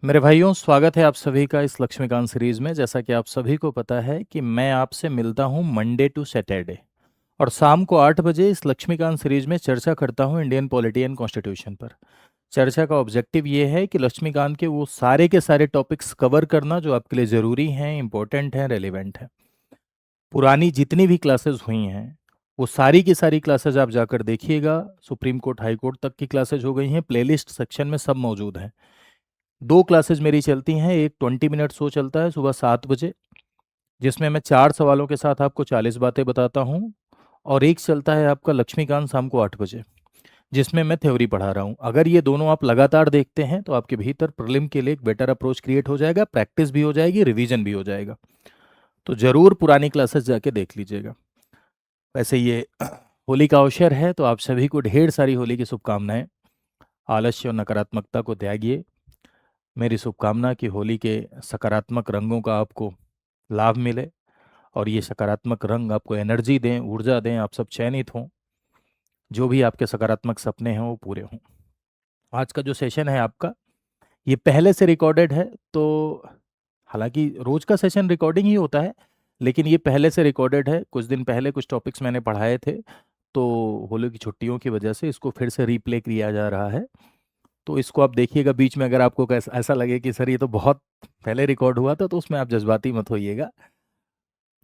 मेरे भाइयों, स्वागत है आप सभी का इस लक्ष्मीकांत सीरीज में। जैसा कि आप सभी को पता है कि मैं आपसे मिलता हूं मंडे टू सैटरडे और शाम को 8 बजे इस लक्ष्मीकांत सीरीज में चर्चा करता हूं इंडियन पॉलिटी एंड कॉन्स्टिट्यूशन पर। चर्चा का ऑब्जेक्टिव ये है कि लक्ष्मीकांत के वो सारे के सारे टॉपिक्स कवर करना जो आपके लिए ज़रूरी हैं, इंपॉर्टेंट हैं, रेलिवेंट हैं। पुरानी जितनी भी क्लासेस हुई हैं वो सारी की सारी क्लासेस आप जाकर देखिएगा। सुप्रीम कोर्ट, हाई कोर्ट तक की क्लासेस हो गई हैं, प्लेलिस्ट सेक्शन में सब मौजूद हैं। दो क्लासेस मेरी चलती हैं, एक 20 मिनट शो चलता है सुबह 7 बजे, जिसमें मैं 4 सवालों के साथ आपको 40 बातें बताता हूँ। और एक चलता है आपका लक्ष्मीकांत शाम को 8 बजे, जिसमें मैं थ्योरी पढ़ा रहा हूँ। अगर ये दोनों आप लगातार देखते हैं तो आपके भीतर प्रीलिम के लिए एक बेटर अप्रोच क्रिएट हो जाएगा, प्रैक्टिस भी हो जाएगी, रिवीजन भी हो जाएगा। तो ज़रूर पुरानी क्लासेस जाके देख लीजिएगा। वैसे ये होली का अवसर है तो आप सभी को ढेर सारी होली की शुभकामनाएं। आलस्य और नकारात्मकता को त्यागिए। मेरी शुभकामना कि होली के सकारात्मक रंगों का आपको लाभ मिले और ये सकारात्मक रंग आपको एनर्जी दें, ऊर्जा दें, आप सब चयनित हों, जो भी आपके सकारात्मक सपने हैं वो पूरे हों। आज का जो सेशन है आपका, ये पहले से रिकॉर्डेड है। तो हालांकि रोज का सेशन रिकॉर्डिंग ही होता है, लेकिन ये पहले से रिकॉर्डेड है। कुछ दिन पहले कुछ टॉपिक्स मैंने पढ़ाए थे, तो होली की छुट्टियों की वजह से इसको फिर से रीप्ले किया जा रहा है। तो इसको आप देखिएगा। बीच में अगर आपको ऐसा लगे कि सर ये तो बहुत पहले रिकॉर्ड हुआ था, तो उसमें आप जज्बाती मत होइएगा।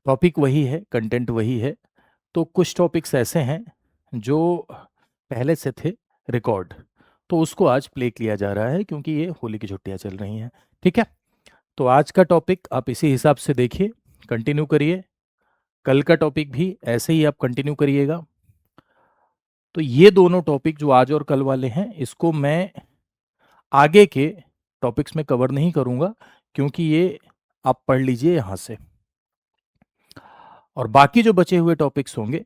टॉपिक वही है, कंटेंट वही है। तो कुछ टॉपिक्स ऐसे हैं जो पहले से थे रिकॉर्ड, तो उसको आज प्ले किया जा रहा है क्योंकि ये होली की छुट्टियां चल रही हैं। ठीक है, तो आज का टॉपिक आप इसी हिसाब से देखिए, कंटिन्यू करिए। कल का टॉपिक भी ऐसे ही आप कंटिन्यू करिएगा। तो ये दोनों टॉपिक जो आज और कल वाले हैं, इसको मैं आगे के टॉपिक्स में कवर नहीं करूंगा, क्योंकि ये आप पढ़ लीजिए यहाँ से। और बाकी जो बचे हुए टॉपिक्स होंगे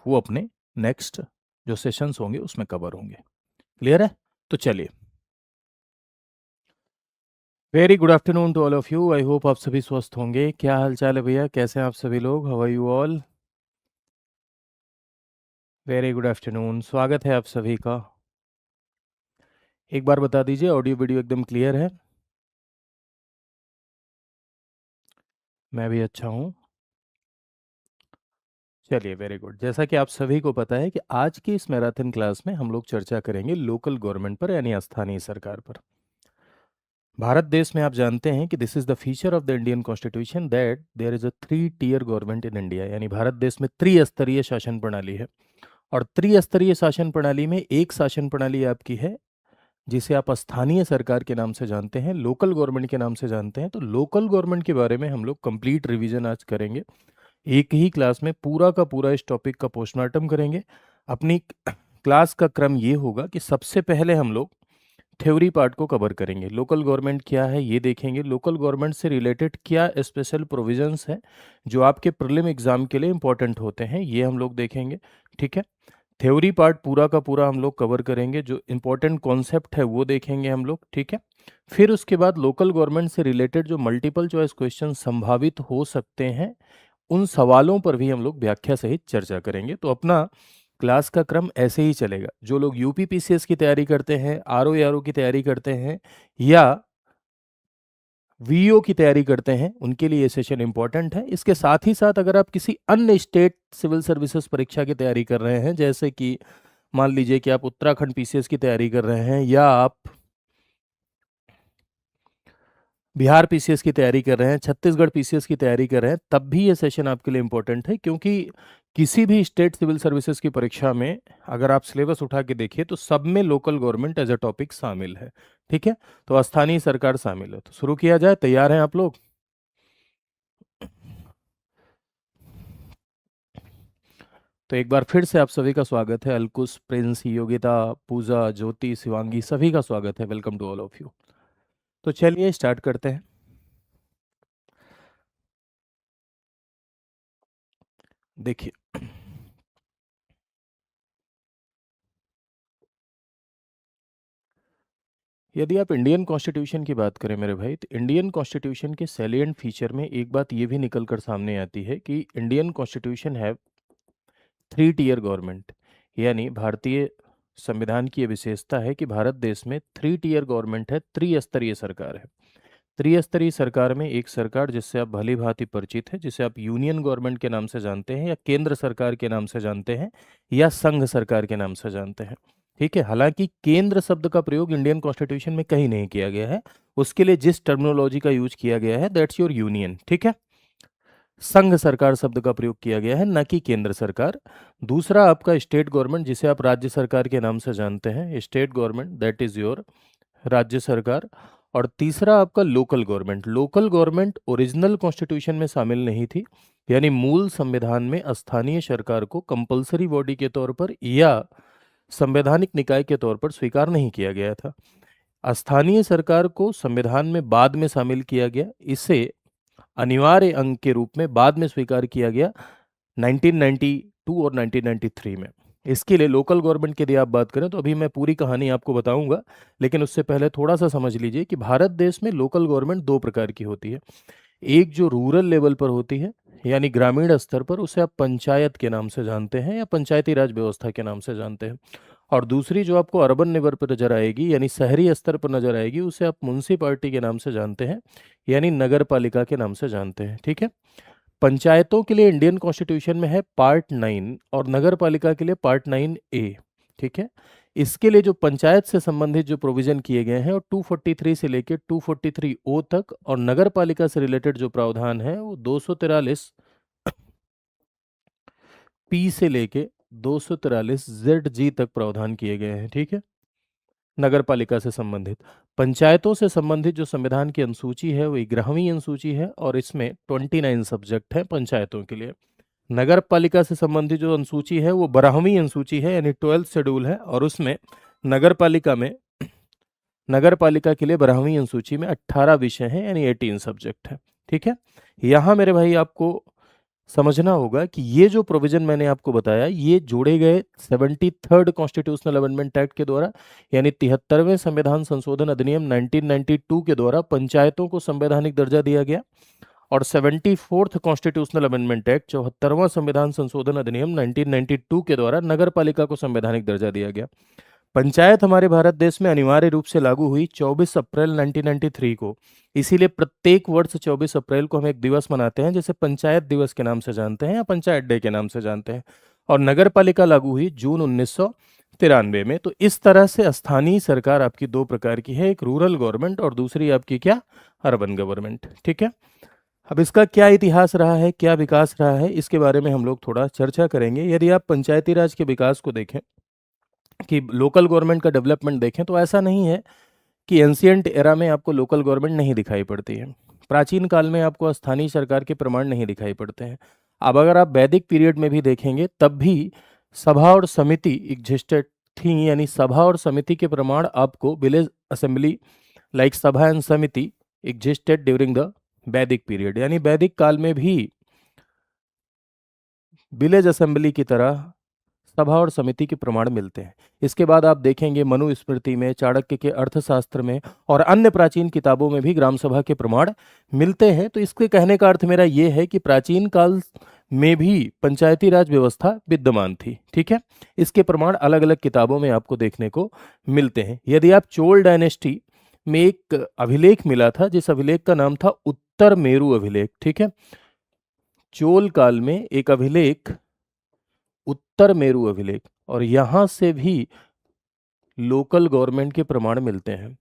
वो अपने नेक्स्ट जो सेशंस होंगे उसमें कवर होंगे। क्लियर है? तो चलिए, very good afternoon to all of you. I hope आप सभी स्वस्थ होंगे। क्या हाल चाल है भैया, कैसे हैं आप सभी लोग? How are you all? Very good afternoon, स्वागत है आप सभी का। एक बार बता दीजिए, ऑडियो वीडियो एकदम क्लियर है? मैं भी अच्छा हूँ। चलिए, वेरी गुड। जैसा कि आप सभी को पता है कि आज की इस मैराथन क्लास में हम लोग चर्चा करेंगे लोकल गवर्नमेंट पर, यानी स्थानीय सरकार पर। भारत देश में आप जानते हैं कि this is the feature of the Indian constitution that there is a 3 tier government in India. यानी भारत देश में त्रिस्तरीय शासन प्रणाली है। और त्रिस्तरीय शासन प्रणाली में एक शासन प्रणाली आपकी है जिसे आप स्थानीय सरकार के नाम से जानते हैं, लोकल गवर्नमेंट के नाम से जानते हैं। तो लोकल गवर्नमेंट के बारे में हम लोग कंप्लीट रिवीजन आज करेंगे। एक ही क्लास में पूरा का पूरा इस टॉपिक का पोस्टमार्टम करेंगे। अपनी क्लास का क्रम ये होगा कि सबसे पहले हम लोग थ्योरी पार्ट को कवर करेंगे। लोकल गवर्नमेंट क्या है ये देखेंगे। लोकल गवर्नमेंट से रिलेटेड क्या स्पेशल प्रोविजंस हैं जो आपके प्रीलिम एग्जाम के लिए इंपॉर्टेंट होते हैं, ये हम लोग देखेंगे। ठीक है, थ्योरी पार्ट पूरा का पूरा हम लोग कवर करेंगे। जो इंपॉर्टेंट कॉन्सेप्ट है वो देखेंगे हम लोग। ठीक है, फिर उसके बाद लोकल गवर्नमेंट से रिलेटेड जो मल्टीपल चॉइस क्वेश्चन संभावित हो सकते हैं, उन सवालों पर भी हम लोग व्याख्या सहित चर्चा करेंगे। तो अपना क्लास का क्रम ऐसे ही चलेगा। जो लोग यूपी पीसीएस की तैयारी करते हैं, आरओ आरओ की तैयारी करते हैं, या वीओ की तैयारी करते हैं, उनके लिए ये सेशन इंपॉर्टेंट है। इसके साथ ही साथ अगर आप किसी अन्य स्टेट सिविल सर्विसेज परीक्षा की तैयारी कर रहे हैं, जैसे कि मान लीजिए कि आप उत्तराखंड पीसीएस की तैयारी कर रहे हैं, या आप बिहार पीसीएस की तैयारी कर रहे हैं, छत्तीसगढ़ पीसीएस की तैयारी कर रहे हैं, तब भी ये सेशन आपके लिए इंपॉर्टेंट है। क्योंकि किसी भी स्टेट सिविल सर्विसेज की परीक्षा में अगर आप सिलेबस उठा के देखिए तो सब में local government as a topic शामिल है। ठीक है, तो स्थानीय सरकार शामिल है। तो शुरू किया जाए, तैयार हैं आप लोग? तो एक बार फिर से आप सभी का स्वागत है। अलकुश, प्रिंस, योगिता, पूजा, ज्योति, शिवांगी, सभी का स्वागत है। Welcome to all of you. तो चलिए स्टार्ट करते हैं। देखिए, यदि आप इंडियन कॉन्स्टिट्यूशन की बात करें मेरे भाई, तो इंडियन कॉन्स्टिट्यूशन के सैलिएंट फीचर में एक बात ये भी निकल कर सामने आती है कि इंडियन कॉन्स्टिट्यूशन है 3 टियर गवर्नमेंट। यानी भारतीय संविधान की ये विशेषता है कि भारत देश में 3 टियर गवर्नमेंट है, त्रिस्तरीय सरकार है। त्रिस्तरीय सरकार में एक सरकार जिससे आप भली भांति परिचित है, जिसे आप यूनियन गवर्नमेंट के नाम से जानते हैं, या केंद्र सरकार के नाम से जानते हैं, या संघ सरकार के नाम से जानते हैं। ठीक है, हालांकि केंद्र शब्द का प्रयोग इंडियन कॉन्स्टिट्यूशन में कहीं नहीं किया गया है। उसके लिए जिस टर्मिनोलॉजी का यूज किया गया है, दैट्स योर यूनियन। ठीक है, संघ सरकार शब्द का प्रयोग किया गया है, न कि केंद्र सरकार। दूसरा आपका स्टेट गवर्नमेंट, जिसे आप राज्य सरकार के नाम से जानते हैं, state government, that is your राज्य सरकार। और तीसरा आपका local government. Local government original constitution में शामिल नहीं थी, यानी मूल संविधान में स्थानीय सरकार को कंपलसरी बॉडी के तौर पर या संवैधानिक निकाय के तौर पर स्वीकार नहीं किया गया था। स्थानीय सरकार को संविधान में बाद में शामिल किया गया, इसे अनिवार्य अंग के रूप में बाद में स्वीकार किया गया 1992 और 1993 में। इसके लिए लोकल गवर्नमेंट की यदि आप बात करें तो अभी मैं पूरी कहानी आपको बताऊंगा, लेकिन उससे पहले थोड़ा सा समझ लीजिए कि भारत देश में लोकल गवर्नमेंट दो प्रकार की होती है। एक जो रूरल लेवल पर होती है, यानी ग्रामीण स्तर पर, उसे आप पंचायत के नाम से जानते हैं या पंचायती राज व्यवस्था के नाम से जानते हैं। और दूसरी जो आपको अर्बन लेवल पर नजर आएगी, यानी शहरी स्तर पर नजर आएगी, उसे आप म्युनिसिपैलिटी के नाम से जानते हैं, यानी नगर पालिका के नाम से जानते हैं। ठीक है, पंचायतों के लिए इंडियन कॉन्स्टिट्यूशन में है पार्ट 9 और नगर पालिका के लिए पार्ट 9A। ठीक है, इसके लिए जो पंचायत से संबंधित जो प्रोविजन किए गए हैं वो 243 से लेकर 243O तक, और नगर पालिका से रिलेटेड जो प्रावधान है वो 243P से लेके 243ZG तक प्रावधान किए गए हैं। ठीक है, नगर पालिका से संबंधित। पंचायतों से संबंधित जो संविधान की अनुसूची है वो 11वीं अनुसूची है, और इसमें 29 सब्जेक्ट है पंचायतों के लिए। नगर पालिका से संबंधित जो अनुसूची है वो 12वीं अनुसूची है, यानी 12th शेड्यूल है, और उसमें नगर पालिका में, नगर पालिका के लिए 12वीं अनुसूची में 18 विषय हैं, यानी 18 सब्जेक्ट है। ठीक है, यहाँ मेरे भाई आपको समझना होगा कि ये जो प्रोविजन मैंने आपको बताया, ये जोड़े गए 73rd कॉन्स्टिट्यूशनल अमेंडमेंट एक्ट के द्वारा, यानी 73वें संविधान संशोधन अधिनियम 1992 के द्वारा पंचायतों को संवैधानिक दर्जा दिया गया, और 74th कॉन्स्टिट्यूशनल अमेंडमेंट एक्ट 74वां संविधान संशोधन अधिनियम 1992 के द्वारा नगर पालिका को संवैधानिक दर्जा दिया गया। पंचायत हमारे भारत देश में अनिवार्य रूप से लागू हुई 24 अप्रैल 1993 को। इसीलिए प्रत्येक वर्ष 24 अप्रैल को हम एक दिवस मनाते हैं, जैसे पंचायत दिवस के नाम से जानते हैं या पंचायत डे के नाम से जानते हैं। और नगर पालिका लागू हुई जून 1993 में। तो इस तरह से स्थानीय सरकार आपकी दो प्रकार की है, एक रूरल गवर्नमेंट और दूसरी आपकी क्या, अर्बन गवर्नमेंट। ठीक है, अब इसका क्या इतिहास रहा है, क्या विकास रहा है, इसके बारे में हम लोग थोड़ा चर्चा करेंगे। यदि आप पंचायती राज के विकास को देखें, कि लोकल गवर्नमेंट का डेवलपमेंट देखें, तो ऐसा नहीं है कि एंशियंट एरा में आपको लोकल गवर्नमेंट नहीं दिखाई पड़ती है। प्राचीन काल में आपको स्थानीय सरकार के प्रमाण नहीं दिखाई पड़ते हैं। अब अगर आप वैदिक पीरियड में भी देखेंगे तब भी सभा और समिति एग्जिस्टेड थी, यानी सभा और समिति के प्रमाण आपको विलेज असेंबली लाइक सभा एंड समिति एग्जिस्टेड ड्यूरिंग द वैदिक पीरियड, यानी वैदिक काल में भी विलेज असेंबली की तरह सभा और समिति के प्रमाण मिलते हैं। इसके बाद आप देखेंगे मनुस्मृति में, चाणक्य के अर्थशास्त्र में और अन्य प्राचीन किताबों में भी ग्राम सभा के प्रमाण मिलते हैं। तो इसके कहने का अर्थ मेरा ये है कि प्राचीन काल में भी पंचायती राज व्यवस्था विद्यमान थी। ठीक है, इसके प्रमाण अलग अलग किताबों में आपको देखने को मिलते हैं। यदि आप चोल डायनेस्टी में एक अभिलेख मिला था, जिस अभिलेख का नाम था उत्तर मेरु अभिलेख। ठीक है, चोल काल में एक अभिलेख उत्तर मेरु अभिलेख, और यहां से भी लोकल गवर्नमेंट के प्रमाण मिलते हैं,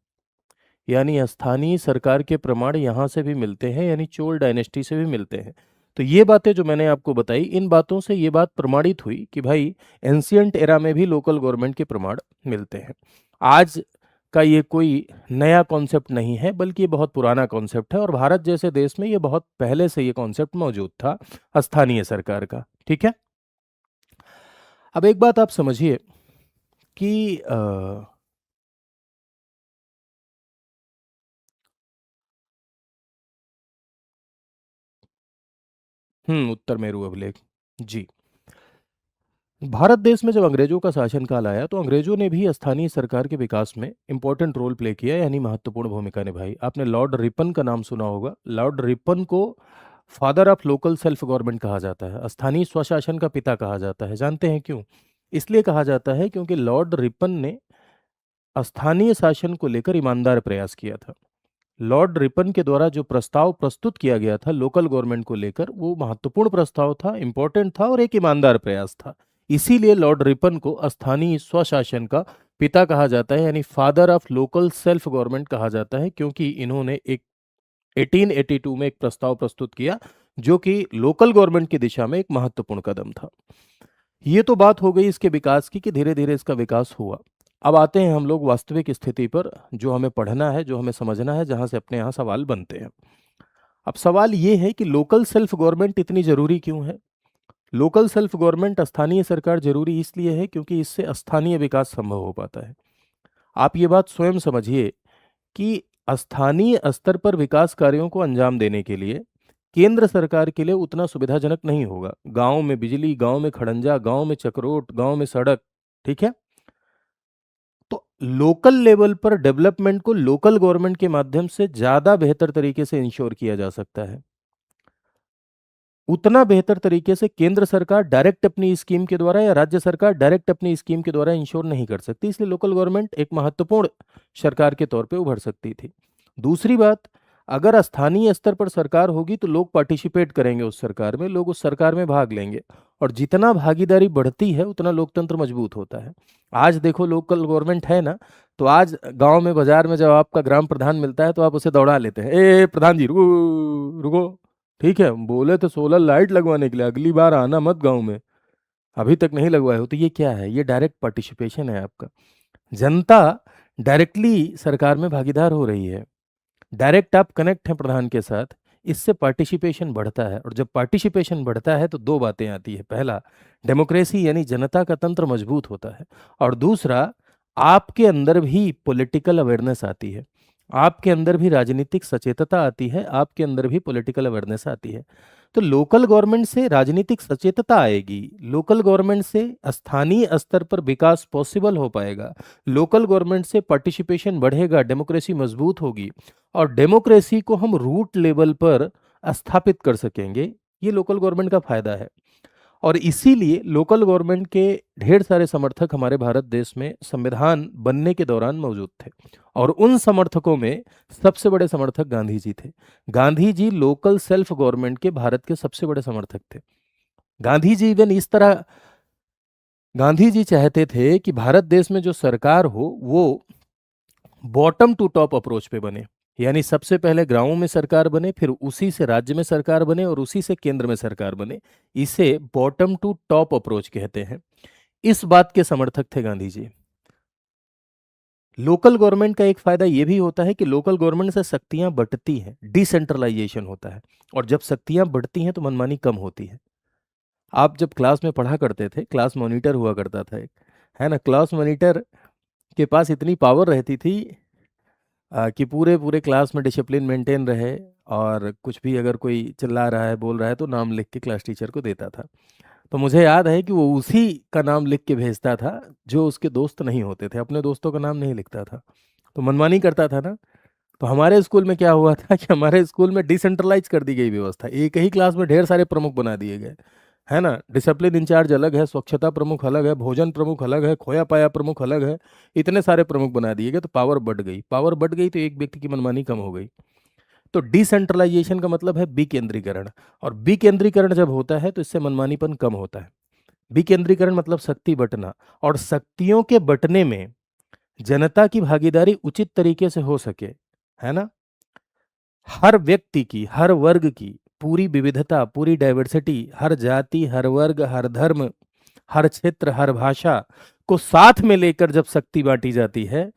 यानी स्थानीय सरकार के प्रमाण यहां से भी मिलते हैं, यानी चोल डायनेस्टी से भी मिलते हैं। तो ये बातें जो मैंने आपको बताई, इन बातों से ये बात प्रमाणित हुई कि भाई एंशियंट एरा में भी लोकल गवर्नमेंट के प्रमाण मिलते हैं। आज का ये कोई नया कॉन्सेप्ट नहीं है, बल्कि ये बहुत पुराना कॉन्सेप्ट है, और भारत जैसे देश में ये बहुत पहले से ये कॉन्सेप्ट मौजूद था स्थानीय सरकार का। ठीक है, अब एक बात आप समझिए कि उत्तर मेरु अभिलेख जी। भारत देश में जब अंग्रेजों का शासनकाल आया तो अंग्रेजों ने भी स्थानीय सरकार के विकास में इंपॉर्टेंट रोल प्ले किया, यानी महत्वपूर्ण भूमिका निभाई। आपने लॉर्ड रिपन का नाम सुना होगा। लॉर्ड रिपन को father of local self government कहा जाता है, स्थानीय स्वशासन का पिता कहा जाता है। जानते हैं क्यों? इसलिए कहा जाता है क्योंकि लॉर्ड रिपन ने स्थानीय शासन को लेकर ईमानदार प्रयास किया था। लॉर्ड रिपन के द्वारा जो प्रस्ताव प्रस्तुत किया गया था लोकल गवर्नमेंट को लेकर, वो महत्वपूर्ण प्रस्ताव था, इंपॉर्टेंट था और एक ईमानदार प्रयास था। इसीलिए लॉर्ड रिपन को स्थानीय स्वशासन का पिता कहा जाता है, यानी father of local self government कहा जाता है, क्योंकि इन्होंने एक 1882 में एक प्रस्ताव प्रस्तुत किया जो कि लोकल गवर्नमेंट की दिशा में एक महत्वपूर्ण कदम था। ये तो बात हो गई इसके विकास की कि धीरे धीरे इसका विकास हुआ। अब आते हैं हम लोग वास्तविक स्थिति पर, जो हमें पढ़ना है, जो हमें समझना है, जहां से अपने यहाँ सवाल बनते हैं। अब सवाल ये है कि लोकल सेल्फ गवर्नमेंट इतनी जरूरी क्यों है? लोकल सेल्फ गवर्नमेंट, स्थानीय सरकार, जरूरी इसलिए है क्योंकि इससे स्थानीय विकास संभव हो पाता है। आप ये बात स्वयं समझिए कि स्थानीय स्तर पर विकास कार्यों को अंजाम देने के लिए केंद्र सरकार के लिए उतना सुविधाजनक नहीं होगा। गांव में बिजली, गांव में खड़ंजा, गांव में चक्रोट, गांव में सड़क, ठीक है। तो लोकल लेवल पर डेवलपमेंट को लोकल गवर्नमेंट के माध्यम से ज्यादा बेहतर तरीके से इंश्योर किया जा सकता है। उतना बेहतर तरीके से केंद्र सरकार डायरेक्ट अपनी स्कीम के द्वारा या राज्य सरकार डायरेक्ट अपनी स्कीम के द्वारा इंश्योर नहीं कर सकती, इसलिए लोकल गवर्नमेंट एक महत्वपूर्ण सरकार के तौर पे उभर सकती थी। दूसरी बात, अगर स्थानीय स्तर पर सरकार होगी तो लोग पार्टिसिपेट करेंगे उस सरकार में, लोग उस सरकार में भाग लेंगे, और जितना भागीदारी बढ़ती है उतना लोकतंत्र मजबूत होता है। आज देखो लोकल गवर्नमेंट है ना, तो आज गांव में, बाजार में जब आपका ग्राम प्रधान मिलता है तो आप उसे दौड़ा लेते हैं, ए प्रधान जी रुको रुको, ठीक है, बोले तो सोलर लाइट लगवाने के लिए, अगली बार आना मत गांव में, अभी तक नहीं लगवाए हो। तो ये क्या है? ये डायरेक्ट पार्टिसिपेशन है आपका। जनता डायरेक्टली सरकार में भागीदार हो रही है, डायरेक्ट आप कनेक्ट हैं प्रधान के साथ, इससे पार्टिसिपेशन बढ़ता है। और जब पार्टिसिपेशन बढ़ता है तो दो बातें आती है। पहला, डेमोक्रेसी यानी जनता का तंत्र मजबूत होता है, और दूसरा, आपके अंदर भी पॉलिटिकल अवेयरनेस आती है, आपके अंदर भी राजनीतिक सचेतता आती है, आपके अंदर भी पॉलिटिकल अवेयरनेस आती है। तो लोकल गवर्नमेंट से राजनीतिक सचेतता आएगी, लोकल गवर्नमेंट से स्थानीय स्तर पर विकास पॉसिबल हो पाएगा, लोकल गवर्नमेंट से पार्टिसिपेशन बढ़ेगा, डेमोक्रेसी मजबूत होगी, और डेमोक्रेसी को हम रूट लेवल पर स्थापित कर सकेंगे। ये लोकल गवर्नमेंट का फायदा है। और इसीलिए लोकल गवर्नमेंट के ढेर सारे समर्थक हमारे भारत देश में संविधान बनने के दौरान मौजूद थे, और उन समर्थकों में सबसे बड़े समर्थक गांधी जी थे। Gandhi ji local self government के भारत के सबसे बड़े समर्थक थे। गांधी जी इवन इस तरह, गांधी जी चाहते थे कि भारत देश में जो सरकार हो वो बॉटम टू टॉप अप्रोच पे बने, यानी सबसे पहले गांवों में सरकार बने, फिर उसी से राज्य में सरकार बने, और उसी से केंद्र में सरकार बने। इसे बॉटम टू टॉप अप्रोच कहते हैं। इस बात के समर्थक थे गांधी जी। लोकल गवर्नमेंट का एक फायदा यह भी होता है कि लोकल गवर्नमेंट से शक्तियां बढ़ती हैं, डिसेंट्रलाइजेशन होता है, और जब शक्तियां बढ़ती हैं तो मनमानी कम होती है। आप जब क्लास में पढ़ा करते थे, क्लास मॉनिटर हुआ करता था एक, है ना, क्लास मॉनिटर के पास इतनी पावर रहती थी कि पूरे पूरे क्लास में डिसिप्लिन मेंटेन रहे, और कुछ भी अगर कोई चिल्ला रहा है, बोल रहा है, तो नाम लिख के क्लास टीचर को देता था। तो मुझे याद है कि वो उसी का नाम लिख के भेजता था जो उसके दोस्त नहीं होते थे, अपने दोस्तों का नाम नहीं लिखता था, तो मनमानी करता था ना। तो हमारे स्कूल में क्या हुआ था कि हमारे स्कूल में डिसेंट्रलाइज कर दी गई व्यवस्था, एक ही क्लास में ढेर सारे प्रमुख बना दिए गए, है ना। डिसिप्लिन इंचार्ज अलग है, स्वच्छता प्रमुख अलग है, भोजन प्रमुख अलग है, खोया पाया प्रमुख अलग है, इतने सारे प्रमुख बना दिए गए। तो पावर बढ़ गई, पावर बढ़ गई तो एक व्यक्ति की मनमानी कम हो गई। तो डिसेंट्रलाइजेशन का मतलब है विकेंद्रीकरण, और विकेंद्रीकरण जब होता है तो इससे मनमानीपन कम होता है। विकेंद्रीकरण मतलब शक्ति बंटना, और शक्तियों के बंटने में जनता की भागीदारी उचित तरीके से हो सके, है ना। हर व्यक्ति की, हर वर्ग की पूरी विविधता, पूरी डाइवर्सिटी, हर जाति, हर वर्ग, हर धर्म, हर क्षेत्र, हर भाषा को साथ में लेकर जब शक्ति बांटी जाती है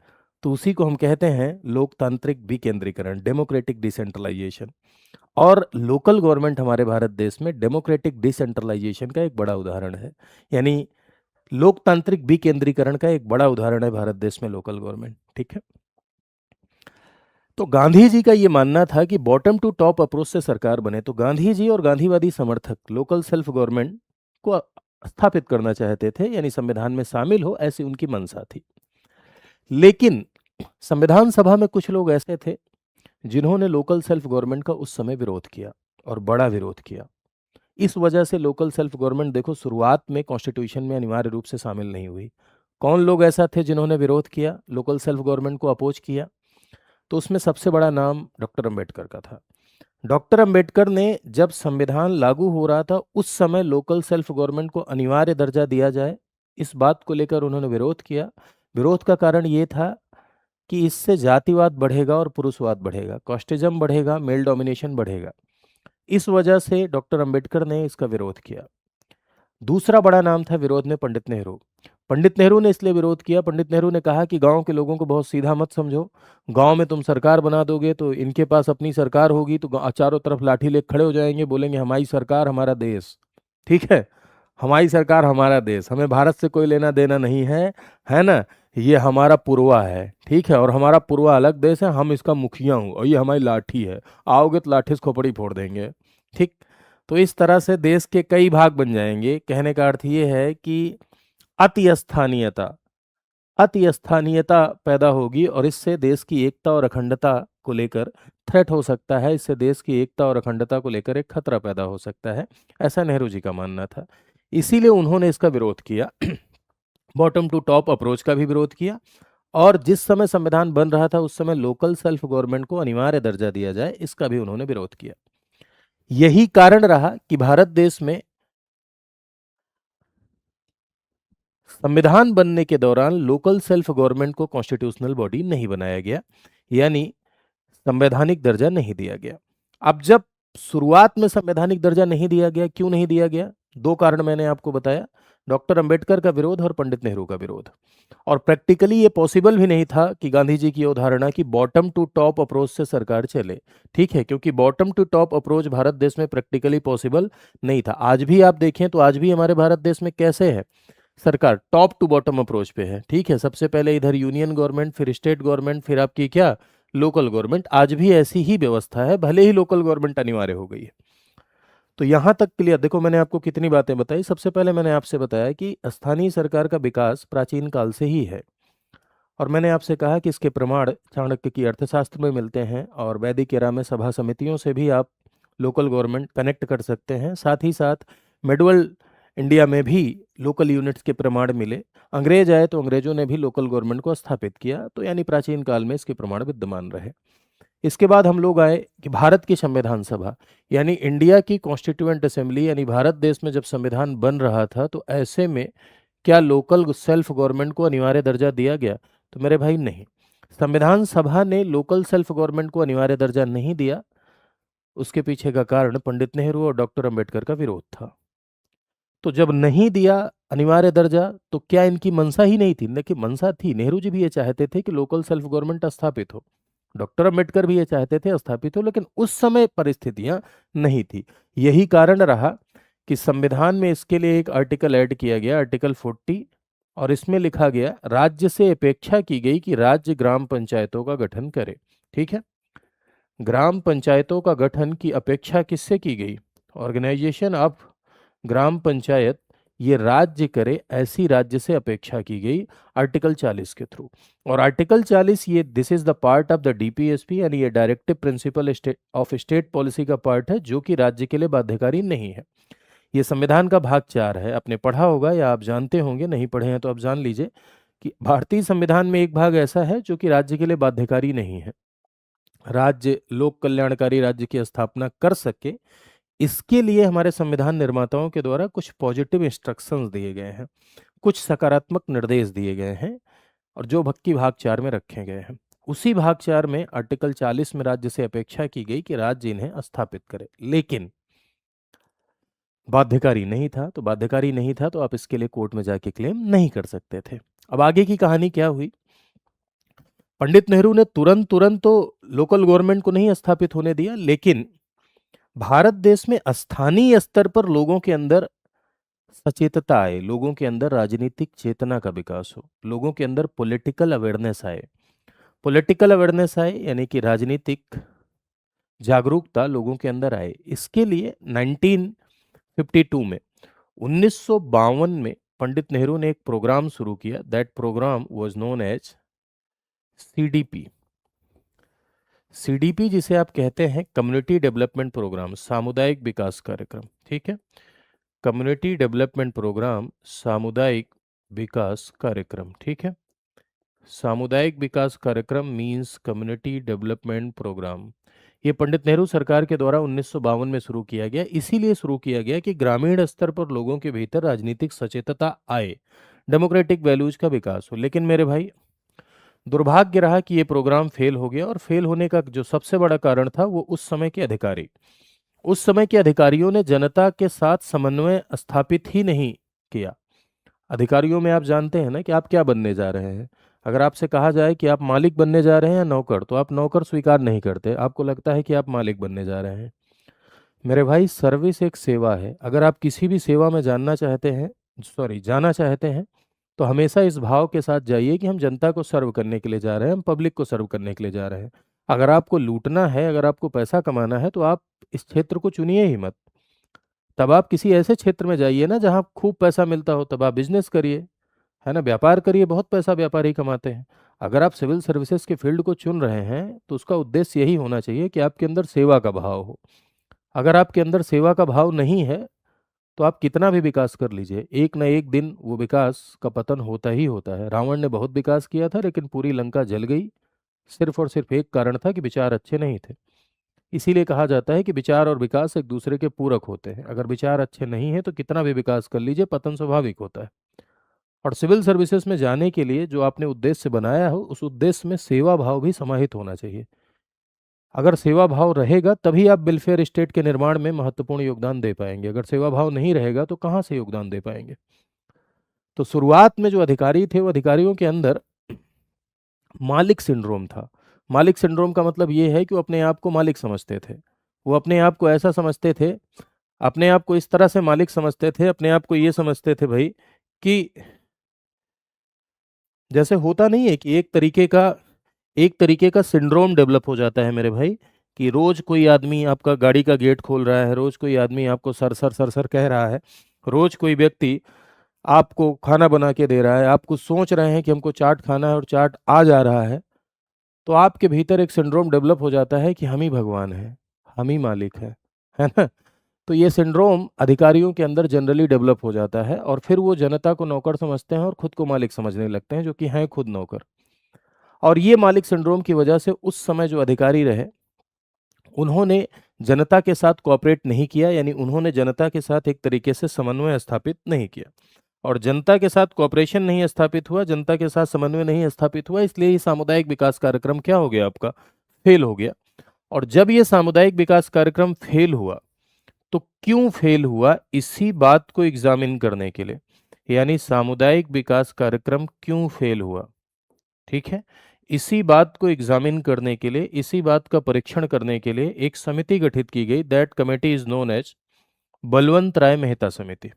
तो उसी को हम कहते हैं लोकतांत्रिक विकेंद्रीकरण, डेमोक्रेटिक डिसेंट्रलाइजेशन। और लोकल गवर्नमेंट हमारे भारत देश में डेमोक्रेटिक डिसेंट्रलाइजेशन का एक बड़ा उदाहरण है, यानी लोकतांत्रिक विकेंद्रीकरण का एक बड़ा उदाहरण है भारत देश में लोकल गवर्नमेंट, ठीक है। तो गांधी जी का ये मानना था कि बॉटम टू टॉप अप्रोच से सरकार बने, तो गांधी जी और गांधीवादी समर्थक लोकल सेल्फ गवर्नमेंट को स्थापित करना चाहते थे, यानी संविधान में शामिल हो, ऐसी उनकी मंशा थी। लेकिन संविधान सभा में कुछ लोग ऐसे थे जिन्होंने लोकल सेल्फ गवर्नमेंट का उस समय विरोध किया, और बड़ा विरोध किया। इस वजह से लोकल सेल्फ गवर्नमेंट देखो शुरुआत में कॉन्स्टिट्यूशन में अनिवार्य रूप से शामिल नहीं हुई। कौन लोग ऐसा थे जिन्होंने विरोध किया, लोकल सेल्फ गवर्नमेंट को अपोज किया? तो उसमें सबसे बड़ा नाम डॉक्टर अंबेडकर का था। डॉक्टर अंबेडकर ने जब संविधान लागू हो रहा था उस समय लोकल सेल्फ गवर्नमेंट को अनिवार्य दर्जा दिया जाए, इस बात को लेकर उन्होंने विरोध किया। विरोध का कारण ये था कि इससे जातिवाद बढ़ेगा और पुरुषवाद बढ़ेगा, कास्टिज्म बढ़ेगा, मेल डोमिनेशन बढ़ेगा। इस वजह से डॉक्टर अंबेडकर ने इसका विरोध किया। दूसरा बड़ा नाम था विरोध में पंडित नेहरू। पंडित नेहरू ने इसलिए विरोध किया, पंडित नेहरू ने कहा कि गांव के लोगों को बहुत सीधा मत समझो। गांव में तुम सरकार बना दोगे तो इनके पास अपनी सरकार होगी तो चारों तरफ लाठी लेकर खड़े हो जाएंगे, बोलेंगे हमारी सरकार हमारा देश। ठीक है, हमारी सरकार हमारा देश, हमें भारत से कोई लेना देना नहीं है ना, ये हमारा पूर्वा है, ठीक है, और हमारा पूर्वा अलग देश है, हम इसका मुखिया हूँ और ये हमारी लाठी है, आओगे तो लाठी से खोपड़ी फोड़ देंगे। ठीक, तो इस तरह से देश के कई भाग बन जाएंगे। कहने का अर्थ ये है कि अति स्थानीयता अति स्थानीयता पैदा होगी और इससे देश की एकता और अखंडता को लेकर थ्रेट हो सकता है, इससे देश की एकता और अखंडता को लेकर एक खतरा पैदा हो सकता है, ऐसा नेहरू जी का मानना था। इसीलिए उन्होंने इसका विरोध किया। बॉटम टू टॉप अप्रोच का भी विरोध किया और जिस समय संविधान बन रहा था उस समय लोकल सेल्फ गवर्नमेंट को अनिवार्य दर्जा दिया जाए, इसका भी उन्होंने विरोध किया। यही कारण रहा कि भारत देश में संविधान बनने के दौरान लोकल सेल्फ गवर्नमेंट को कॉन्स्टिट्यूशनल बॉडी नहीं बनाया गया, यानी संवैधानिक दर्जा नहीं दिया गया। अब जब शुरुआत में संवैधानिक दर्जा नहीं दिया गया, क्यों नहीं दिया गया? दो कारण मैंने आपको बताया, डॉक्टर अंबेडकर का विरोध और पंडित नेहरू का विरोध। और प्रैक्टिकली ये पॉसिबल भी नहीं था कि गांधी जी की अवधारणा की बॉटम टू टॉप अप्रोच से सरकार चले। ठीक है, क्योंकि bottom to top approach Bharat देश में प्रैक्टिकली पॉसिबल नहीं था। आज भी आप देखें तो आज भी हमारे भारत देश में कैसे है सरकार, टॉप टू बॉटम अप्रोच पे है। ठीक है, सबसे पहले इधर यूनियन गवर्नमेंट, फिर स्टेट गवर्नमेंट, फिर आपकी क्या लोकल गवर्नमेंट। आज भी ऐसी ही व्यवस्था है, भले ही लोकल गवर्नमेंट अनिवार्य हो गई है। तो यहां तक क्लियर, देखो मैंने आपको कितनी बातें बताई। सबसे पहले मैंने आपसे बताया कि स्थानीय सरकार का विकास प्राचीन काल से ही है और मैंने आपसे कहा कि इसके प्रमाण चाणक्य की अर्थशास्त्र में मिलते हैं और वैदिक एरा में सभा समितियों से भी आप लोकल गवर्नमेंट कनेक्ट कर सकते हैं। साथ ही साथ मिडवल इंडिया में भी लोकल यूनिट्स के प्रमाण मिले। अंग्रेज आए तो अंग्रेजों ने भी लोकल गवर्नमेंट को स्थापित किया, तो यानी प्राचीन काल में इसके प्रमाण विद्यमान रहे। इसके बाद हम लोग आए कि भारत की संविधान सभा यानी इंडिया की कॉन्स्टिट्यूएंट असेंबली, यानी भारत देश में जब संविधान बन रहा था तो ऐसे में क्या लोकल सेल्फ गवर्नमेंट को अनिवार्य दर्जा दिया गया? तो मेरे भाई नहीं, संविधान सभा ने लोकल सेल्फ गवर्नमेंट को अनिवार्य दर्जा नहीं दिया। उसके पीछे का कारण पंडित नेहरू और डॉक्टर अंबेडकर का विरोध था। तो जब नहीं दिया अनिवार्य दर्जा तो क्या इनकी मंशा ही नहीं थी? देखिए मंशा थी, नेहरू जी भी ये चाहते थे कि लोकल सेल्फ गवर्नमेंट स्थापित हो, डॉक्टर अंबेडकर भी ये चाहते थे स्थापित हो, लेकिन उस समय परिस्थितियां नहीं थी। यही कारण रहा कि संविधान में इसके लिए एक आर्टिकल ऐड किया गया, आर्टिकल 40, और इसमें लिखा गया राज्य से अपेक्षा की गई कि राज्य ग्राम पंचायतों का गठन करे। ठीक है, ग्राम पंचायतों का गठन की अपेक्षा किससे की गई? ऑर्गेनाइजेशन ऑफ ग्राम पंचायत ये राज्य करे, ऐसी राज्य से अपेक्षा की गई आर्टिकल 40 के थ्रू। और आर्टिकल 40 ये this is the part of the DPSP, यानी ये directive principle of state policy का पार्ट है, जो कि राज्य के लिए बाध्यकारी नहीं है। ये संविधान का भाग 4 है, आपने पढ़ा होगा या आप जानते होंगे, नहीं पढ़े हैं तो आप जान लीजिए कि भारतीय संविधान में एक भाग ऐसा है जो कि राज्य के लिए बाध्यकारी नहीं है। राज्य लोक कल्याणकारी राज्य की स्थापना कर सके, इसके लिए हमारे संविधान निर्माताओं के द्वारा कुछ पॉजिटिव इंस्ट्रक्शंस दिए गए हैं, कुछ सकारात्मक निर्देश दिए गए हैं और जो भक्ति भाग 4 में रखे गए हैं। उसी भाग 4 में आर्टिकल 40 में राज्य से अपेक्षा की गई कि राज्य इन्हें स्थापित करे, लेकिन बाध्यकारी नहीं था। तो बाध्यकारी नहीं था तो आप इसके लिए कोर्ट में जाके क्लेम नहीं कर सकते थे। अब आगे की कहानी क्या हुई? पंडित नेहरू ने तुरंत तो लोकल गवर्नमेंट को नहीं स्थापित होने दिया, लेकिन भारत देश में स्थानीय स्तर पर लोगों के अंदर सचेतता आए, लोगों के अंदर राजनीतिक चेतना का विकास हो, लोगों के अंदर पॉलिटिकल अवेयरनेस आए। पॉलिटिकल अवेयरनेस आए यानी कि राजनीतिक जागरूकता लोगों के अंदर आए। इसके लिए 1952 में 1952 में पंडित नेहरू ने एक प्रोग्राम शुरू किया। That programme was known as CDP. CDP जिसे आप कहते हैं कम्युनिटी डेवलपमेंट प्रोग्राम, सामुदायिक विकास कार्यक्रम, ठीक है। कम्युनिटी डेवलपमेंट प्रोग्राम, सामुदायिक विकास कार्यक्रम, ठीक है। सामुदायिक विकास कार्यक्रम मींस कम्युनिटी डेवलपमेंट प्रोग्राम। ये पंडित नेहरू सरकार के द्वारा 1952 में शुरू किया गया, इसीलिए शुरू किया गया कि ग्रामीण स्तर पर लोगों के भीतर राजनीतिक सचेतता आए, डेमोक्रेटिक वैल्यूज का विकास हो। लेकिन मेरे भाई, दुर्भाग्य रहा कि ये प्रोग्राम फेल हो गया, और फेल होने का जो सबसे बड़ा कारण था वो उस समय के अधिकारियों ने जनता के साथ समन्वय स्थापित ही नहीं किया। अधिकारियों में आप जानते हैं ना कि आप क्या बनने जा रहे हैं। अगर आपसे कहा जाए कि आप मालिक बनने जा रहे हैं या नौकर, तो आप नौकर स्वीकार नहीं करते, आपको लगता है कि आप मालिक बनने जा रहे हैं। मेरे भाई, सर्विस एक सेवा है। अगर आप किसी भी सेवा में जाना चाहते हैं, तो हमेशा इस भाव के साथ जाइए कि हम जनता को सर्व करने के लिए जा रहे हैं, हम पब्लिक को सर्व करने के लिए जा रहे हैं। अगर आपको लूटना है, अगर आपको पैसा कमाना है, तो आप इस क्षेत्र को चुनिए ही मत। तब आप किसी ऐसे क्षेत्र में जाइए ना जहाँ खूब पैसा मिलता हो, तब आप बिजनेस करिए, है ना, व्यापार करिए। बहुत पैसा व्यापारी कमाते हैं। अगर आप सिविल सर्विसेज के फील्ड को चुन रहे हैं, तो उसका उद्देश्य यही होना चाहिए कि आपके अंदर सेवा का भाव हो। अगर आपके अंदर सेवा का भाव नहीं है, तो आप कितना भी विकास कर लीजिए, एक न एक दिन वो विकास का पतन होता ही होता है। रावण ने बहुत विकास किया था, लेकिन पूरी लंका जल गई, सिर्फ और सिर्फ एक कारण था कि विचार अच्छे नहीं थे। इसीलिए कहा जाता है कि विचार और विकास एक दूसरे के पूरक होते हैं। अगर विचार अच्छे नहीं हैं, तो कितना भी विकास कर लीजिए, पतन स्वाभाविक होता है। और सिविल सर्विसेज में जाने के लिए जो आपने उद्देश्य बनाया हो, उस उद्देश्य में सेवा भाव भी समाहित होना चाहिए। अगर सेवा भाव रहेगा, तभी आप वेलफेयर स्टेट के निर्माण में महत्वपूर्ण योगदान दे पाएंगे। अगर सेवा भाव नहीं रहेगा, तो कहाँ से योगदान दे पाएंगे। तो शुरुआत में जो अधिकारी थे, वो अधिकारियों के अंदर मालिक सिंड्रोम था। मालिक सिंड्रोम का मतलब ये है कि वो अपने आप को मालिक समझते थे। वो अपने आप को ऐसा समझते थे, अपने आप को इस तरह से मालिक समझते थे, अपने आप को ये समझते थे भाई, कि जैसे होता नहीं है कि एक तरीके का सिंड्रोम डेवलप हो जाता है मेरे भाई, कि रोज कोई आदमी आपका गाड़ी का गेट खोल रहा है, रोज कोई आदमी आपको सर सर सर सर कह रहा है, रोज कोई व्यक्ति आपको खाना बना के दे रहा है, आप कुछ सोच रहे हैं कि हमको चाट खाना है और चाट आ जा रहा है, तो आपके भीतर एक सिंड्रोम डेवलप हो जाता है कि हम ही भगवान हैं, हम ही मालिक हैं, है ना। तो ये सिंड्रोम अधिकारियों के अंदर जनरली डेवलप हो जाता है, और फिर वो जनता को नौकर समझते हैं और खुद को मालिक समझने लगते हैं, जो कि हैं खुद नौकर। और ये मालिक सिंड्रोम की वजह से उस समय जो अधिकारी रहे, उन्होंने जनता के साथ कोऑपरेट नहीं किया, यानी उन्होंने जनता के साथ एक तरीके से समन्वय स्थापित नहीं किया। और जनता के साथ कोऑपरेशन नहीं स्थापित हुआ, जनता के साथ समन्वय नहीं स्थापित हुआ, इसलिए ये सामुदायिक विकास कार्यक्रम क्या हो गया, आपका फेल हो गया। और जब ये सामुदायिक विकास कार्यक्रम फेल हुआ, तो क्यों फेल हुआ, इसी बात को एग्जामिन करने के लिए, यानी सामुदायिक विकास कार्यक्रम क्यों फेल हुआ, ठीक है, इसी बात को एग्जामिन करने के लिए, इसी बात का परीक्षण करने के लिए एक समिति गठित की गई। That committee is known as Balwant Rai Mehta समिति।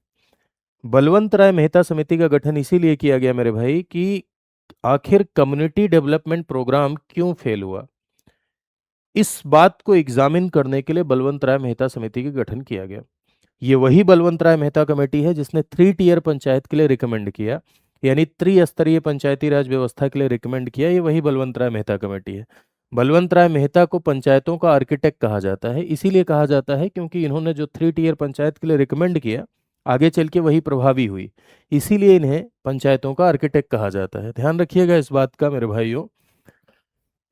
बलवंत राय मेहता समिति का गठन इसीलिए किया गया मेरे भाई, कि आखिर कम्युनिटी डेवलपमेंट प्रोग्राम क्यों फेल हुआ, इस बात को एग्जामिन करने के लिए बलवंत राय मेहता समिति का गठन किया गया। ये वही बलवंत राय मेहता कमेटी है जिसने 3 टियर पंचायत के लिए रिकमेंड किया, यानी त्रिस्तरीय पंचायती राज व्यवस्था के लिए रिकमेंड किया। ये वही बलवंत राय मेहता कमेटी है। बलवंत राय मेहता को पंचायतों का आर्किटेक्ट कहा जाता है, इसीलिए कहा जाता है क्योंकि इन्होंने जो 3 टियर पंचायत के लिए रिकमेंड किया, आगे चल के वही प्रभावी हुई, इसीलिए इन्हें पंचायतों का आर्किटेक्ट कहा जाता है। ध्यान रखिएगा इस बात का मेरे भाइयों,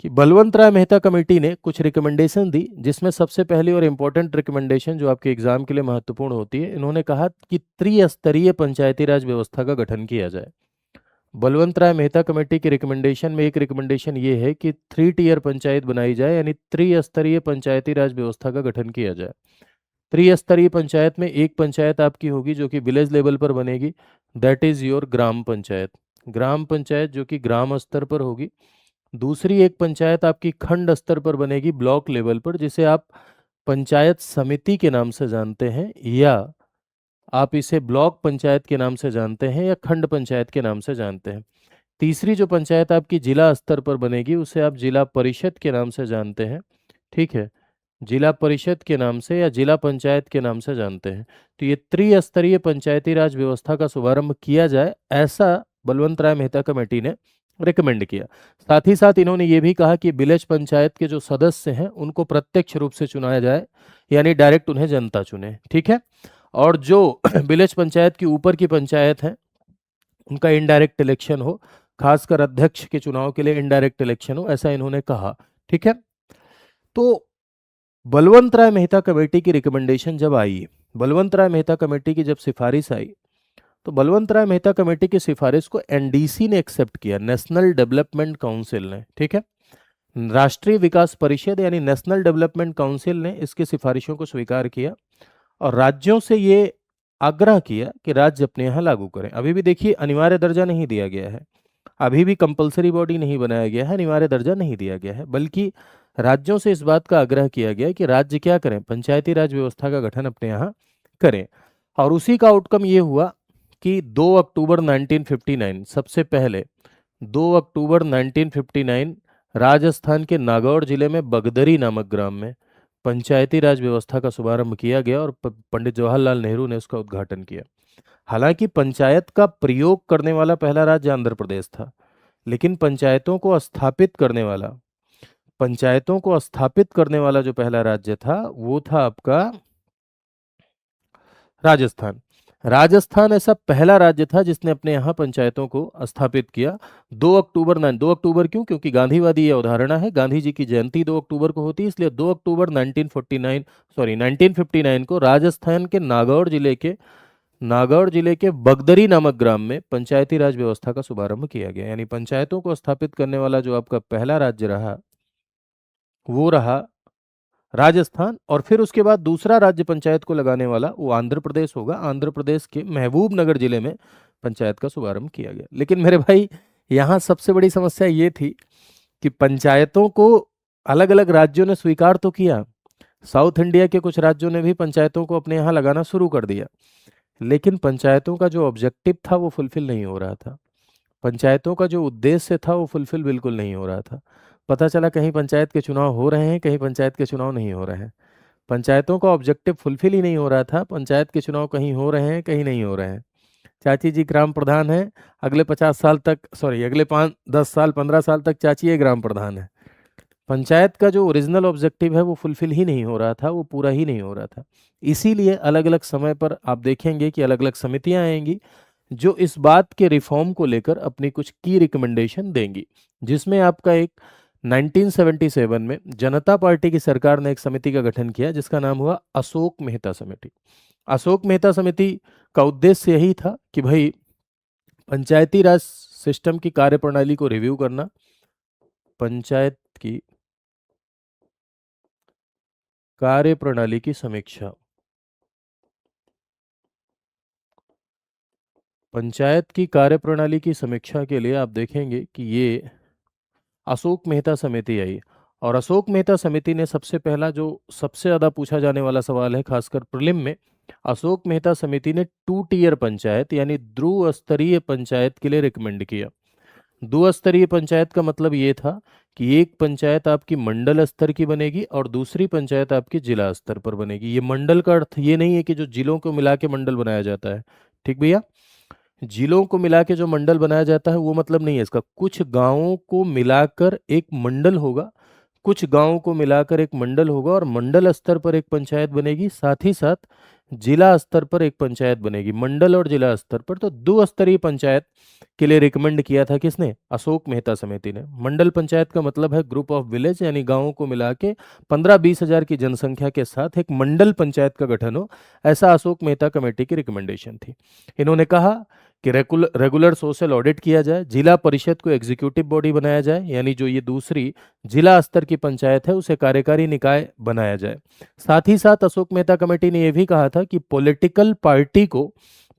कि बलवंत राय मेहता कमेटी ने कुछ रिकमेंडेशन दी, जिसमें सबसे पहली और इम्पोर्टेंट रिकमेंडेशन जो आपके एग्जाम के लिए महत्वपूर्ण होती है, इन्होंने कहा कि त्रिस्तरीय पंचायती राज व्यवस्था का गठन किया जाए। बलवंत राय मेहता कमेटी की रिकमेंडेशन में एक रिकमेंडेशन ये है कि 3 टियर पंचायत बनाई जाए, यानी त्रिस्तरीय पंचायती राज व्यवस्था का गठन किया जाए। त्रिस्तरीय पंचायत में एक पंचायत आपकी होगी जो कि विलेज लेवल पर बनेगी, दैट इज योर ग्राम पंचायत। ग्राम पंचायत जो कि ग्राम स्तर पर होगी। दूसरी एक पंचायत आपकी खंड स्तर पर बनेगी, ब्लॉक लेवल पर, जिसे आप पंचायत समिति के नाम से जानते हैं, या आप इसे ब्लॉक पंचायत के नाम से जानते हैं, या खंड पंचायत के नाम से जानते हैं। तीसरी जो पंचायत आपकी जिला स्तर पर बनेगी, उसे आप जिला परिषद के नाम से जानते हैं, ठीक है, जिला परिषद के नाम से या जिला पंचायत के नाम से जानते हैं। तो ये त्रिस्तरीय पंचायती राज व्यवस्था का शुभारंभ किया जाए, ऐसा बलवंत राय मेहता कमेटी ने रिकमेंड किया। साथ ही साथ इन्होंने ये भी कहा कि विलेज पंचायत के जो सदस्य हैं उनको प्रत्यक्ष रूप से चुनाया जाए, यानी डायरेक्ट उन्हें जनता चुने, ठीक है। और जो विलेज पंचायत की ऊपर की पंचायत है उनका इनडायरेक्ट इलेक्शन हो, खासकर अध्यक्ष के चुनाव के लिए इनडायरेक्ट इलेक्शन हो, ऐसा इन्होंने कहा, ठीक है। तो बलवंत राय मेहता कमेटी की रिकमेंडेशन जब आई, बलवंत राय मेहता कमेटी की जब सिफारिश आई, तो बलवंत राय मेहता कमेटी की सिफारिश को एनडीसी ने एक्सेप्ट किया, नेशनल डेवलपमेंट काउंसिल ने, ठीक है। राष्ट्रीय विकास परिषद यानी नेशनल डेवलपमेंट काउंसिल ने इसकी सिफारिशों को स्वीकार किया और राज्यों से ये आग्रह किया कि राज्य अपने यहाँ लागू करें। अभी भी देखिए अनिवार्य दर्जा नहीं दिया गया है, अभी भी कंपलसरी बॉडी नहीं बनाया गया है, अनिवार्य दर्जा नहीं दिया गया है, बल्कि राज्यों से इस बात का आग्रह किया गया है कि राज्य क्या करें, पंचायती राज व्यवस्था का गठन अपने यहाँ करें। और उसी का आउटकम ये हुआ कि 2 अक्टूबर 1959, सबसे पहले 2 अक्टूबर 1959 राजस्थान के नागौर जिले में बगदरी नामक ग्राम में पंचायती राज व्यवस्था का शुभारंभ किया गया और पंडित जवाहरलाल नेहरू ने उसका उद्घाटन किया। हालांकि पंचायत का प्रयोग करने वाला पहला राज्य आंध्र प्रदेश था, लेकिन पंचायतों को स्थापित करने वाला जो पहला राज्य था वो था आपका राजस्थान। राजस्थान ऐसा पहला राज्य था जिसने अपने यहाँ पंचायतों को स्थापित किया। 2 अक्टूबर क्यों? क्योंकि गांधीवादी यह अवधारणा है, गांधी जी की जयंती 2 अक्टूबर को होती है, इसलिए 2 अक्टूबर 1959 को राजस्थान के नागौर जिले के बगदरी नामक ग्राम में पंचायती राज व्यवस्था का शुभारंभ किया गया। यानी पंचायतों को स्थापित करने वाला जो आपका पहला राज्य रहा वो रहा राजस्थान, और फिर उसके बाद दूसरा राज्य पंचायत को लगाने वाला वो आंध्र प्रदेश होगा। आंध्र प्रदेश के महबूब नगर जिले में पंचायत का शुभारंभ किया गया। लेकिन मेरे भाई यहाँ सबसे बड़ी समस्या ये थी कि पंचायतों को अलग अलग राज्यों ने स्वीकार तो किया, साउथ इंडिया के कुछ राज्यों ने भी पंचायतों को अपने यहाँ लगाना शुरू कर दिया, लेकिन पंचायतों का जो ऑब्जेक्टिव था वो फुलफिल नहीं हो रहा था, पंचायतों का जो उद्देश्य था वो फुलफिल बिल्कुल नहीं हो रहा था। पता चला कहीं पंचायत के चुनाव हो रहे हैं, कहीं पंचायत के चुनाव नहीं हो रहे हैं, पंचायतों का ऑब्जेक्टिव फुलफिल ही नहीं हो रहा था। पंचायत के चुनाव कहीं हो रहे हैं, कहीं नहीं हो रहे हैं। चाची जी ग्राम प्रधान है, अगले 50 साल तक, सॉरी अगले 5 10 साल 15 साल तक चाची ये ग्राम प्रधान है। पंचायत का जो ओरिजिनल ऑब्जेक्टिव है वो फुलफिल ही नहीं हो रहा था, वो पूरा ही नहीं हो रहा था। इसीलिए अलग अलग समय पर आप देखेंगे कि अलग अलग समितियां आएंगी जो इस बात के रिफॉर्म को लेकर अपनी कुछ की रिकमेंडेशन देंगी, जिसमें आपका एक 1977 में जनता पार्टी की सरकार ने एक समिति का गठन किया जिसका नाम हुआ अशोक मेहता समिति। अशोक मेहता समिति का उद्देश्य यही था कि भाई पंचायती राज सिस्टम की कार्यप्रणाली को रिव्यू करना, पंचायत की कार्यप्रणाली की समीक्षा, पंचायत की कार्यप्रणाली की समीक्षा के लिए आप देखेंगे कि ये अशोक मेहता समिति आई। और अशोक मेहता समिति ने सबसे पहला जो सबसे ज़्यादा पूछा जाने वाला सवाल है खासकर प्रीलिम में, अशोक मेहता समिति ने 2 टियर पंचायत यानी ध्रुव स्तरीय पंचायत के लिए रिकमेंड किया। ध्रुव पंचायत का मतलब ये था कि एक पंचायत आपकी मंडल स्तर की बनेगी और दूसरी पंचायत आपकी जिला स्तर पर बनेगी। ये मंडल का अर्थ ये नहीं है कि जो जिलों को मिला के मंडल बनाया जाता है, ठीक भैया, जिलों को मिला के जो मंडल बनाया जाता है वो मतलब नहीं है इसका। कुछ गांवों को मिलाकर एक मंडल होगा, कुछ गांवों को मिलाकर एक मंडल होगा और मंडल स्तर पर एक पंचायत बनेगी, साथ ही साथ जिला स्तर पर एक पंचायत बनेगी, मंडल और जिला स्तर पर। तो 2 स्तरीय पंचायत के लिए रिकमेंड किया था किसने? अशोक मेहता समिति ने। मंडल पंचायत का मतलब है ग्रुप ऑफ विलेज, यानी गांवों को मिला के 15-20 हजार की जनसंख्या के साथ एक मंडल पंचायत का गठन हो, ऐसा अशोक मेहता कमेटी की रिकमेंडेशन थी। इन्होंने कहा कि रेगुलर सोशल ऑडिट किया जाए, जिला परिषद को एग्जीक्यूटिव बॉडी बनाया जाए, यानी जो ये दूसरी जिला स्तर की पंचायत है उसे कार्यकारी निकाय बनाया जाए। साथ ही साथ अशोक मेहता कमेटी ने यह भी कहा था कि पॉलिटिकल पार्टी को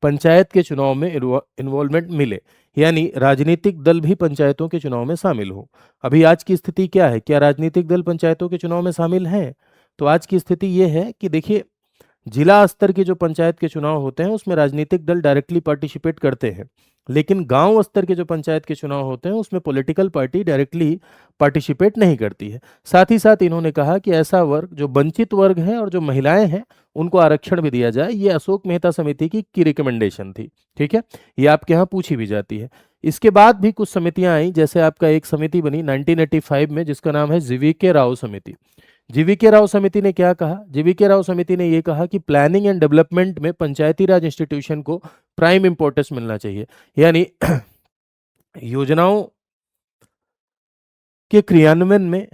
पंचायत के चुनाव में इन्वॉल्वमेंट मिले, यानी राजनीतिक दल भी पंचायतों के चुनाव में शामिल हो। अभी आज की स्थिति क्या है? क्या राजनीतिक दल पंचायतों के चुनाव में शामिल हैं? तो आज की स्थिति यह है कि देखिए, जिला स्तर के जो पंचायत के चुनाव होते हैं उसमें राजनीतिक दल डायरेक्टली पार्टिसिपेट करते हैं, लेकिन गांव स्तर के जो पंचायत के चुनाव होते हैं उसमें पॉलिटिकल पार्टी डायरेक्टली पार्टिसिपेट नहीं करती है। साथ ही साथ इन्होंने कहा कि ऐसा वर्ग जो वंचित वर्ग है और जो महिलाएं हैं उनको आरक्षण भी दिया जाए। ये अशोक मेहता समिति की रिकमेंडेशन थी। ठीक है, ये आपके यहाँ पूछी भी जाती है। इसके बाद भी कुछ समितियां आई, जैसे आपका एक समिति बनी 1985 में जिसका नाम है जीवीके राव समिति। जीवीके राव समिति ने क्या कहा? जीवीके राव समिति ने यह कहा कि प्लानिंग एंड डेवलपमेंट में पंचायती राज इंस्टीट्यूशन को प्राइम इंपॉर्टेंस मिलना चाहिए, यानी योजनाओं के क्रियान्वयन में,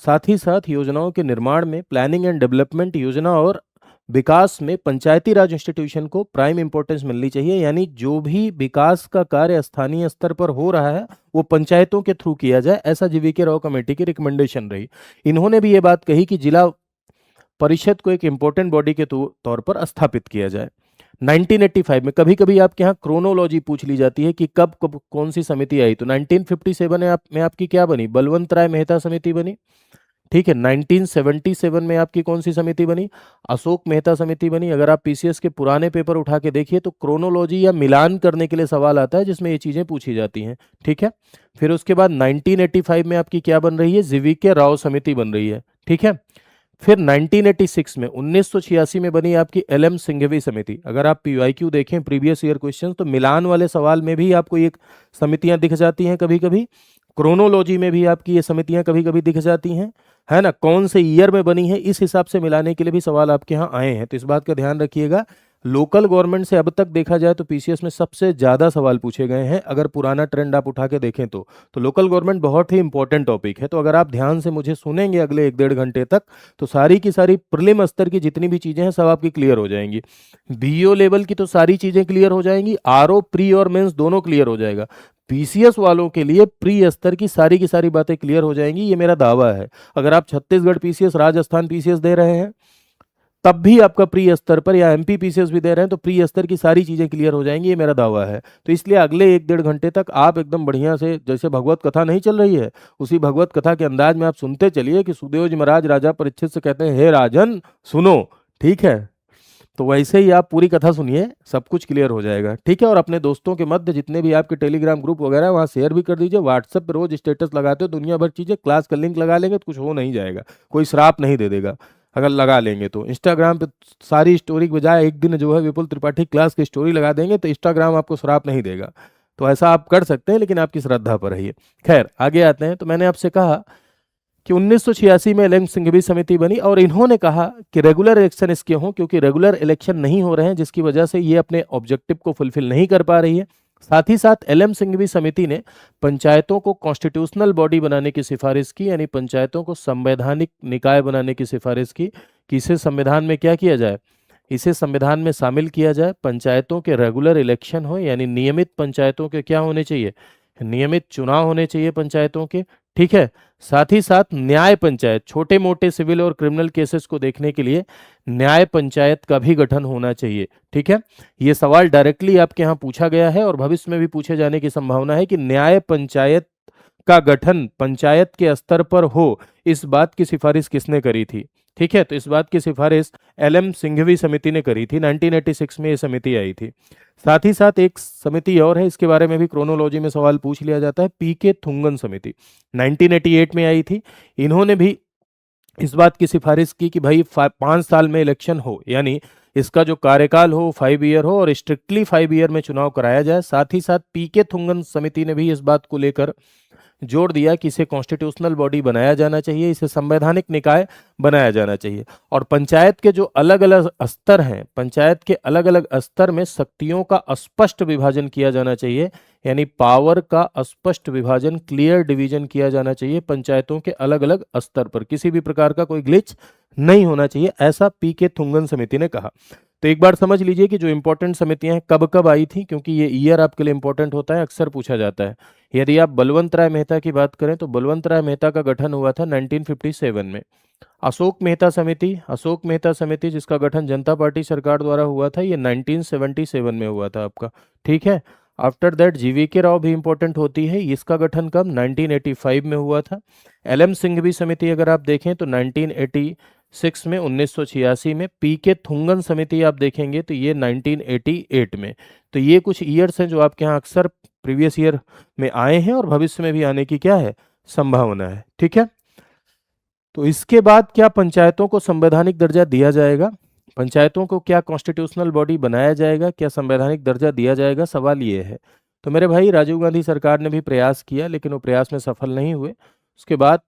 साथ ही साथ योजनाओं के निर्माण में, प्लानिंग एंड डेवलपमेंट योजना और विकास में पंचायती राज इंस्टीट्यूशन को प्राइम इंपॉर्टेंस मिलनी चाहिए। यानी जो भी विकास का कार्य स्थानीय स्तर पर हो रहा है वो पंचायतों के थ्रू किया जाए, ऐसा जीवीके राव कमेटी की रिकमेंडेशन रही। इन्होंने भी ये बात कही कि जिला परिषद को एक इंपॉर्टेंट बॉडी के तौर पर स्थापित किया जाए। 1985 में, कभी कभी आपके यहाँ क्रोनोलॉजी पूछ ली जाती है कि कब कब कौन सी समिति आई, तो 1957 में आपकी क्या बनी? बलवंत राय मेहता समिति बनी। ठीक है, 1977 में आपकी कौन सी समिति बनी? अशोक मेहता समिति बनी। अगर आप पीसीएस के पुराने पेपर उठा के देखिए तो क्रोनोलॉजी या मिलान करने के लिए सवाल आता है जिसमें ये चीजें पूछी जाती हैं। ठीक है, फिर उसके बाद 1985 में आपकी क्या बन रही है? जीवीके राव समिति बन रही है। ठीक है, फिर 1986 में 1986 में बनी आपकी एलएम सिंघवी समिति। अगर आप पीवाईक्यू देखें प्रीवियस ईयर क्वेश्चन तो मिलान वाले सवाल में भी आपको ये समितियां दिख जाती हैं, कभी कभी क्रोनोलॉजी में भी आपकी ये समितियां कभी कभी दिख जाती हैं, है ना। कौन से ईयर में बनी है इस हिसाब से मिलाने के लिए भी सवाल आपके यहाँ आए हैं, तो इस बात का ध्यान रखिएगा। लोकल गवर्नमेंट से अब तक देखा जाए तो पीसीएस में सबसे ज्यादा सवाल पूछे गए हैं, अगर पुराना ट्रेंड आप उठा के देखें तो लोकल गवर्नमेंट बहुत ही इंपॉर्टेंट टॉपिक है। तो अगर आप ध्यान से मुझे सुनेंगे अगले 1-1.5 घंटे तक तो सारी की सारी प्रीलिम स्तर की जितनी भी चीजें हैं सब आपकी क्लियर हो जाएंगी। बीओ लेवल की तो सारी चीजें क्लियर हो जाएंगी, आरओ प्री और मेंस दोनों क्लियर हो जाएगा। पीसीएस वालों के लिए प्री स्तर की सारी बातें क्लियर हो जाएंगी, ये मेरा दावा है। अगर आप छत्तीसगढ़ पीसीएस, राजस्थान पीसीएस दे रहे हैं तब भी आपका प्री स्तर पर, या एमपी पीसीएस भी दे रहे हैं तो प्री स्तर की सारी चीजें क्लियर हो जाएंगी, ये मेरा दावा है। तो इसलिए अगले 1-1.5 घंटे तक आप एकदम बढ़िया से, जैसे भगवत कथा नहीं चल रही है उसी भगवत कथा के अंदाज में आप सुनते चलिए कि सुदेव जी महाराज राजा परीक्षित से कहते हैं, हे राजन सुनो। ठीक है, तो वैसे ही आप पूरी कथा सुनिए, सब कुछ क्लियर हो जाएगा। ठीक है, और अपने दोस्तों के मध्य जितने भी आपके टेलीग्राम ग्रुप वगैरह वहाँ शेयर भी कर दीजिए। व्हाट्सएप पे रोज स्टेटस लगाते हो दुनिया भर चीजें, क्लास का लिंक लगा लेंगे तो कुछ हो नहीं जाएगा, कोई श्राप नहीं दे देगा अगर लगा लेंगे तो। इंस्टाग्राम पे सारी स्टोरी के बजाय एक दिन जो है विपुल त्रिपाठी क्लास की स्टोरी लगा देंगे तो इंस्टाग्राम आपको श्राप नहीं देगा। तो ऐसा आप कर सकते हैं, लेकिन आपकी श्रद्धा पर है ये। खैर आगे आते हैं। तो मैंने आपसे कहा कि 1986 में एलएम सिंघवी समिति बनी और इन्होंने कहा कि रेगुलर इलेक्शन इसके हों, क्योंकि रेगुलर इलेक्शन नहीं हो रहे हैं जिसकी वजह से ये अपने ऑब्जेक्टिव को फुलफिल नहीं कर पा रही है। साथ ही साथ एलएम सिंघवी समिति ने पंचायतों को कॉन्स्टिट्यूशनल बॉडी बनाने की सिफारिश की, यानी पंचायतों को संवैधानिक निकाय बनाने की सिफारिश की कि इसे संविधान में क्या किया जाए, इसे संविधान में शामिल किया जाए। पंचायतों के रेगुलर इलेक्शन हो, यानी नियमित पंचायतों के क्या होने चाहिए, नियमित चुनाव होने चाहिए पंचायतों के। ठीक है, साथ ही साथ न्याय पंचायत, छोटे मोटे सिविल और क्रिमिनल केसेस को देखने के लिए न्याय पंचायत का भी गठन होना चाहिए। ठीक है, ये सवाल डायरेक्टली आपके यहाँ पूछा गया है और भविष्य में भी पूछे जाने की संभावना है कि न्याय पंचायत का गठन पंचायत के स्तर पर हो, इस बात की सिफारिश किसने करी थी। ठीक है, तो इस बात की सिफारिश एलएम सिंघवी समिति ने करी थी। 1986 में ये समिति आई थी। साथ ही साथ एक समिति और है, इसके बारे में भी क्रोनोलॉजी में सवाल पूछ लिया जाता है, पीके थुंगन समिति 1988 में आई थी। इन्होंने भी इस बात की सिफारिश की कि भाई 5 साल में इलेक्शन हो, यानी इसका जो कार्यकाल हो 5 ईयर हो और स्ट्रिक्टली 5 ईयर में चुनाव कराया जाए। साथ ही साथ पीके थुंगन समिति ने भी इस बात को लेकर जोड़ दिया कि इसे कॉन्स्टिट्यूशनल बॉडी बनाया जाना चाहिए, इसे संवैधानिक निकाय बनाया जाना चाहिए। और पंचायत के जो अलग अलग स्तर हैं, पंचायत के अलग अलग स्तर में शक्तियों का स्पष्ट विभाजन किया जाना चाहिए, यानी पावर का स्पष्ट विभाजन, क्लियर डिवीजन किया जाना चाहिए पंचायतों के अलग अलग स्तर पर, किसी भी प्रकार का कोई ग्लिच नहीं होना चाहिए, ऐसा पीके थुंगन समिति ने कहा। तो एक बार समझ लीजिए कि जो इंपॉर्टेंट समितियां हैं कब कब आई थी, क्योंकि ये ईयर आपके लिए इंपॉर्टेंट होता है, अक्सर पूछा जाता है। यदि आप बलवंत राय मेहता की बात करें तो बलवंत राय मेहता का गठन हुआ था 1957 में। अशोक मेहता समिति जिसका गठन जनता पार्टी सरकार द्वारा हुआ था, ये 1977 में हुआ था आपका। ठीक है, आफ्टर दैट जीवीके राव भी इंपॉर्टेंट होती है, इसका गठन कब, 1985 में हुआ था। एलएम सिंघवी समिति अगर आप देखें तो 1980 6 में 1986 में, पी के थुंगन समिति आप देखेंगे तो ये 1988 में। तो ये कुछ ईयर्स हैं जो आपके यहाँ अक्सर प्रीवियस ईयर में आए हैं और भविष्य में भी आने की क्या है, संभावना है। ठीक है, तो इसके बाद क्या पंचायतों को संवैधानिक दर्जा दिया जाएगा, पंचायतों को क्या कॉन्स्टिट्यूशनल बॉडी बनाया जाएगा, क्या संवैधानिक दर्जा दिया जाएगा, सवाल ये है। तो मेरे भाई राजीव गांधी सरकार ने भी प्रयास किया लेकिन वो प्रयास में सफल नहीं हुए। उसके बाद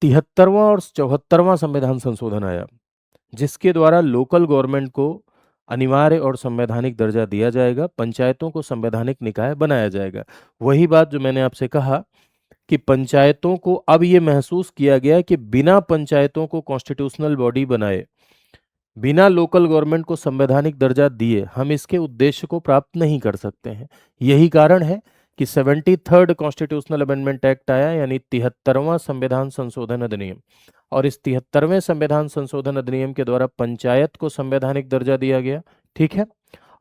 73वां और 74वां संविधान संशोधन आया जिसके द्वारा लोकल गवर्नमेंट को अनिवार्य और संवैधानिक दर्जा दिया जाएगा, पंचायतों को संवैधानिक निकाय बनाया जाएगा। वही बात जो मैंने आपसे कहा कि पंचायतों को अब ये महसूस किया गया कि बिना पंचायतों को कॉन्स्टिट्यूशनल बॉडी बनाए, बिना लोकल गवर्नमेंट को संवैधानिक दर्जा दिए हम इसके उद्देश्य को प्राप्त नहीं कर सकते हैं। यही कारण है कि 73rd कॉन्स्टिट्यूशनल अमेंडमेंट एक्ट आया, यानी 73वां संविधान संशोधन अधिनियम। और इस 73वें संविधान संशोधन अधिनियम के द्वारा पंचायत को संवैधानिक दर्जा दिया गया। ठीक है,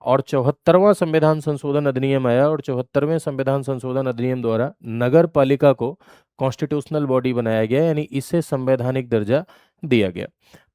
और 74वां संविधान संशोधन अधिनियम आया और 74वें संविधान संशोधन अधिनियम द्वारा नगर पालिका को कॉन्स्टिट्यूशनल बॉडी बनाया गया, यानी इसे संवैधानिक दर्जा दिया गया।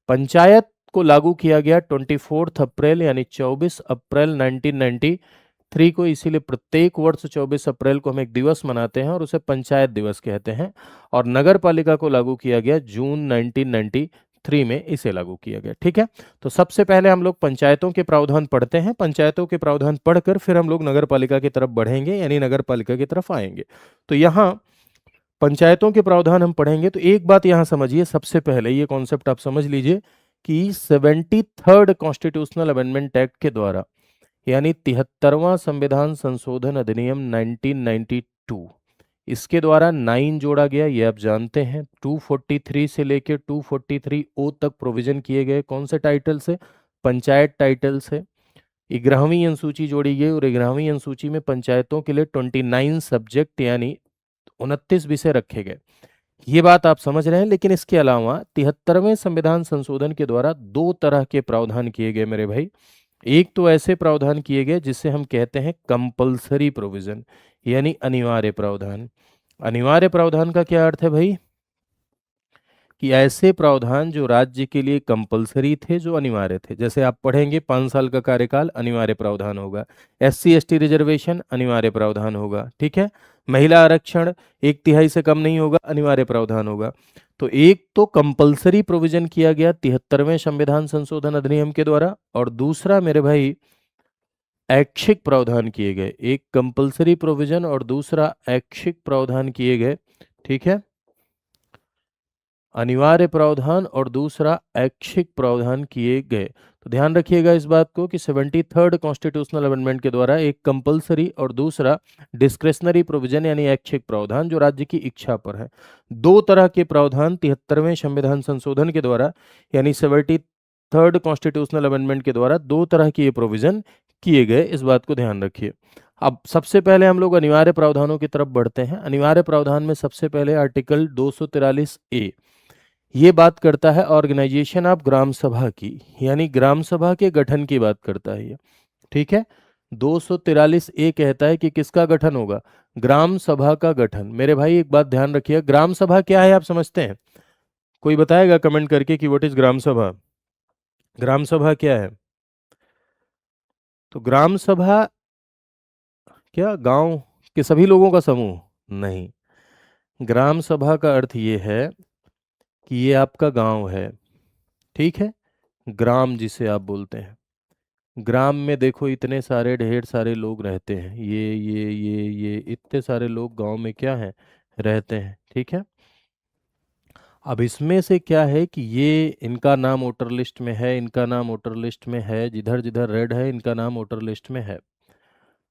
पंचायत को लागू किया गया 24 अप्रैल यानी 24 अप्रैल 1993 को, इसीलिए प्रत्येक वर्ष 24 अप्रैल को हम एक दिवस मनाते हैं और उसे पंचायत दिवस कहते हैं। और नगर पालिका को लागू किया गया जून 1993 में, इसे लागू किया गया। ठीक है, तो सबसे पहले हम लोग पंचायतों के प्रावधान पढ़ते हैं, पंचायतों के प्रावधान पढ़कर फिर हम लोग नगर पालिका की तरफ बढ़ेंगे, यानी नगर पालिका की तरफ आएंगे। तो यहाँ पंचायतों के प्रावधान हम पढ़ेंगे तो एक बात यहाँ समझिए, सबसे पहले ये कॉन्सेप्ट आप समझ लीजिए कि 73rd कॉन्स्टिट्यूशनल अमेंडमेंट एक्ट के द्वारा, यानी 73वां संविधान संशोधन अधिनियम 1992, इसके द्वारा 9 जोड़ा गया, ये आप जानते हैं। 243 से लेकर 243O तक प्रोविजन किए गए, कौन से टाइटल से, पंचायत टाइटल से। 11वीं अनुसूची जोड़ी गई और 11वीं अनुसूची में पंचायतों के लिए 29 सब्जेक्ट यानी 29 विषय रखे गए। ये बात आप समझ रहे हैं। लेकिन इसके अलावा 73वें संविधान संशोधन के द्वारा दो तरह के प्रावधान किए गए मेरे भाई। एक तो ऐसे प्रावधान किए गए जिसे हम कहते हैं कंपल्सरी प्रोविजन, यानी अनिवार्य प्रावधान। अनिवार्य प्रावधान का क्या अर्थ है भाई, कि ऐसे प्रावधान जो राज्य के लिए कंपलसरी थे, जो अनिवार्य थे। जैसे आप पढ़ेंगे 5 साल का कार्यकाल, अनिवार्य प्रावधान होगा। SC ST रिजर्वेशन, अनिवार्य प्रावधान होगा। ठीक है, महिला आरक्षण 1/3 से कम नहीं होगा, अनिवार्य प्रावधान होगा। तो एक तो कंपलसरी प्रोविजन किया गया 73वें संविधान संशोधन अधिनियम के द्वारा, और दूसरा मेरे भाई ऐच्छिक प्रावधान किए गए। एक कंपलसरी प्रोविजन और दूसरा ऐच्छिक प्रावधान किए गए। ठीक है, अनिवार्य प्रावधान और दूसरा ऐच्छिक प्रावधान किए गए। तो ध्यान रखिएगा इस बात को कि 73rd कॉन्स्टिट्यूशनल अमेंडमेंट के द्वारा एक कंपलसरी और दूसरा डिस्क्रेशनरी प्रोविजन यानी ऐच्छिक प्रावधान जो राज्य की इच्छा पर है। दो तरह के प्रावधान 73वें संविधान संशोधन के द्वारा यानी 73rd कॉन्स्टिट्यूशनल अमेंडमेंट के द्वारा दो तरह के ये प्रोविजन किए गए, इस बात को ध्यान रखिए। अब सबसे पहले हम लोग अनिवार्य प्रावधानों की तरफ बढ़ते हैं। अनिवार्य प्रावधान में सबसे पहले आर्टिकल 243A, ये बात करता है ऑर्गेनाइजेशन ऑफ ग्राम सभा की, यानी ग्राम सभा के गठन की बात करता है ये। ठीक है, 243A कहता है कि किसका गठन होगा, ग्राम सभा का गठन। मेरे भाई एक बात ध्यान रखिए, ग्राम सभा क्या है आप समझते हैं? कोई बताएगा कमेंट करके कि व्हाट इज ग्राम सभा? ग्राम सभा क्या है? तो ग्राम सभा क्या गांव के सभी लोगों का समूह? नहीं, ग्राम सभा का अर्थ ये है कि ये आपका गांव है। ठीक है, ग्राम जिसे आप बोलते हैं, ग्राम में देखो इतने सारे ढेर सारे लोग रहते हैं, ये इतने सारे लोग गांव में क्या है, रहते हैं। ठीक है, अब इसमें से क्या है कि ये इनका नाम वोटर लिस्ट में है, इनका नाम वोटर लिस्ट में है, जिधर जिधर रेड है इनका नाम वोटर लिस्ट में है।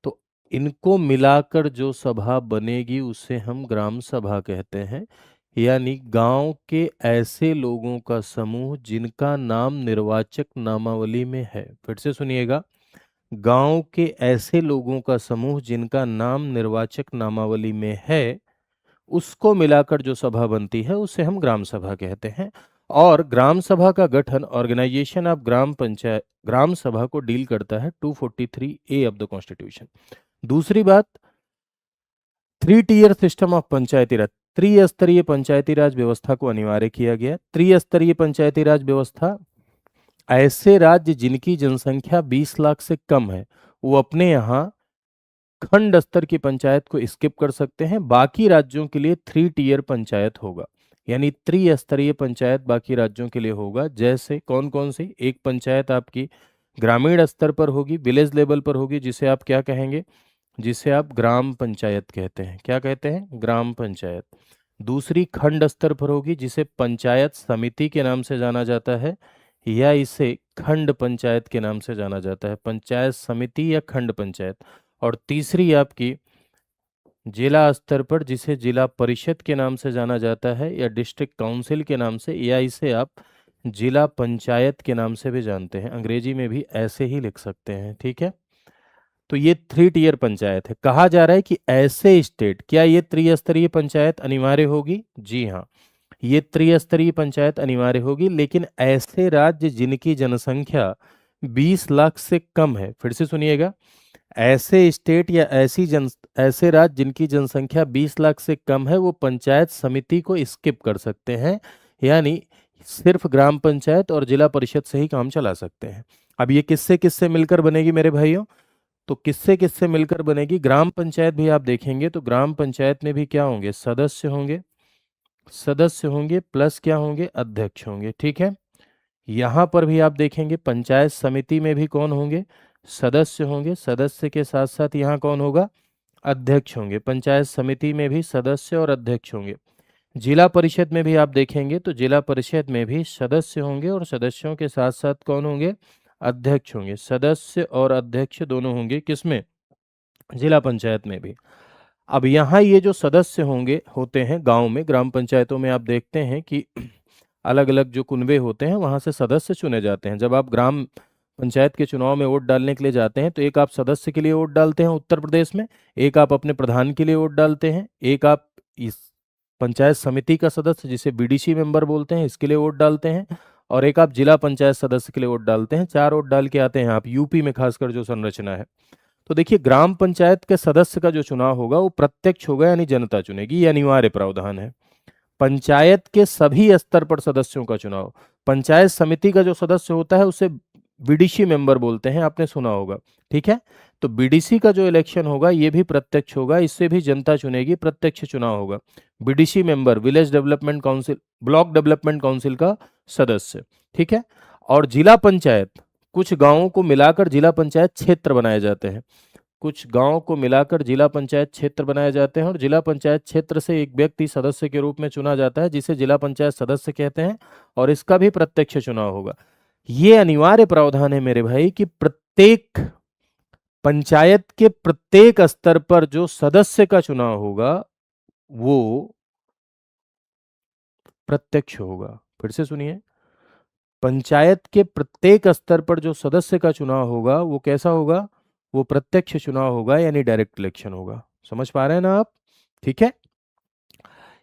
तो इनको मिलाकर जो सभा बनेगी उसे हम ग्राम सभा कहते हैं, यानी गांव के ऐसे लोगों का समूह जिनका नाम निर्वाचक नामावली में है। फिर से सुनिएगा, गांव के ऐसे लोगों का समूह जिनका नाम निर्वाचक नामावली में है, उसको मिलाकर जो सभा बनती है उसे हम ग्राम सभा कहते हैं। और ग्राम सभा का गठन ऑर्गेनाइजेशन ऑफ ग्राम पंचायत, ग्राम सभा को डील करता है 243A ऑफ द कॉन्स्टिट्यूशन। दूसरी बात, 3 टियर सिस्टम ऑफ पंचायती राज। त्रिस्तरीय पंचायती राज व्यवस्था को अनिवार्य किया गया। त्रिस्तरीय पंचायती राज व्यवस्था, ऐसे राज्य जिनकी जनसंख्या 20 लाख से कम है वो अपने यहाँ खंड स्तर की पंचायत को स्किप कर सकते हैं। बाकी राज्यों के लिए 3 टियर पंचायत होगा, यानी त्रिस्तरीय पंचायत बाकी राज्यों के लिए होगा। जैसे कौन कौन सी? एक पंचायत आपकी ग्रामीण स्तर पर होगी, विलेज लेवल पर होगी, जिसे आप क्या कहेंगे? जिसे आप ग्राम पंचायत कहते हैं। क्या कहते हैं? ग्राम पंचायत। दूसरी खंड स्तर पर होगी, जिसे पंचायत समिति के नाम से जाना जाता है, या इसे खंड पंचायत के नाम से जाना जाता है, पंचायत समिति या खंड पंचायत। और तीसरी आपकी जिला स्तर पर, जिसे जिला परिषद के नाम से जाना जाता है, या डिस्ट्रिक्ट काउंसिल के नाम से, या इसे आप जिला पंचायत के नाम से भी जानते हैं। अंग्रेजी में भी ऐसे ही लिख सकते हैं, ठीक है। तो ये 3 टियर पंचायत है। कहा जा रहा है कि ऐसे स्टेट, क्या ये त्रिस्तरीय पंचायत अनिवार्य होगी? जी हाँ, ये त्रिस्तरीय पंचायत अनिवार्य होगी, लेकिन ऐसे राज्य जिनकी जनसंख्या 20 लाख से कम है। फिर से सुनिएगा, ऐसे स्टेट या ऐसे राज्य जिनकी जनसंख्या 20 लाख से कम है वो पंचायत समिति को स्किप कर सकते हैं, यानी सिर्फ ग्राम पंचायत और जिला परिषद से ही काम चला सकते हैं। अब ये किससे किससे मिलकर बनेगी मेरे भाइयों? तो किससे किससे मिलकर बनेगी? ग्राम पंचायत भी आप देखेंगे तो ग्राम पंचायत में भी क्या होंगे? सदस्य होंगे, सदस्य होंगे प्लस क्या होंगे? अध्यक्ष होंगे, ठीक है। यहाँ पर भी आप देखेंगे पंचायत समिति में भी कौन होंगे? सदस्य होंगे, सदस्य के साथ साथ यहाँ कौन होगा? अध्यक्ष होंगे। पंचायत समिति में भी सदस्य और अध्यक्ष होंगे। जिला परिषद में भी आप देखेंगे तो जिला परिषद में भी सदस्य होंगे और सदस्यों के साथ साथ कौन होंगे? अध्यक्ष होंगे। सदस्य और अध्यक्ष दोनों होंगे किसमें? जिला पंचायत में भी। अब यहाँ ये जो सदस्य होंगे होते हैं गांव में, ग्राम पंचायतों में आप देखते हैं कि अलग अलग जो कुनबे होते हैं वहां से सदस्य चुने जाते हैं। जब आप ग्राम पंचायत के चुनाव में वोट डालने के लिए जाते हैं तो एक आप सदस्य के लिए वोट डालते हैं उत्तर प्रदेश में, एक आप अपने प्रधान के लिए वोट डालते हैं, एक आप इस पंचायत समिति का सदस्य जिसे बीडीसी मेंबर बोलते हैं इसके लिए वोट डालते हैं, और एक आप जिला पंचायत सदस्य के लिए वोट डालते हैं। 4 वोट डाल के आते हैं आप, यूपी में खासकर जो संरचना है। तो देखिए, ग्राम पंचायत के सदस्य का जो चुनाव होगा वो प्रत्यक्ष होगा, यानी जनता चुनेगी, ये अनिवार्य प्रावधान है। पंचायत के सभी स्तर पर सदस्यों का चुनाव, पंचायत समिति का जो सदस्य होता है उसे बीडीसी मेंबर बोलते हैं, आपने सुना होगा, ठीक है। तो बीडीसी का जो इलेक्शन होगा ये भी प्रत्यक्ष होगा, इससे भी जनता चुनेगी, प्रत्यक्ष चुनाव होगा। BDC member village development council, block development council का सदस्य, ठीक है। और जिला पंचायत, कुछ गांवों को मिलाकर जिला पंचायत क्षेत्र बनाए जाते हैं, कुछ गांवों को मिलाकर जिला पंचायत क्षेत्र बनाए जाते हैं, और जिला पंचायत क्षेत्र से एक व्यक्ति सदस्य के रूप में चुना जाता है जिसे जिला पंचायत सदस्य कहते हैं, और इसका भी प्रत्यक्ष चुनाव होगा। ये अनिवार्य प्रावधान है मेरे भाई कि प्रत्येक पंचायत के प्रत्येक स्तर पर जो सदस्य का चुनाव होगा वो प्रत्यक्ष होगा। फिर से सुनिए, पंचायत के प्रत्येक स्तर पर जो सदस्य का चुनाव होगा वो कैसा होगा? वो प्रत्यक्ष चुनाव होगा, यानी डायरेक्ट इलेक्शन होगा। समझ पा रहे हैं ना आप? ठीक है,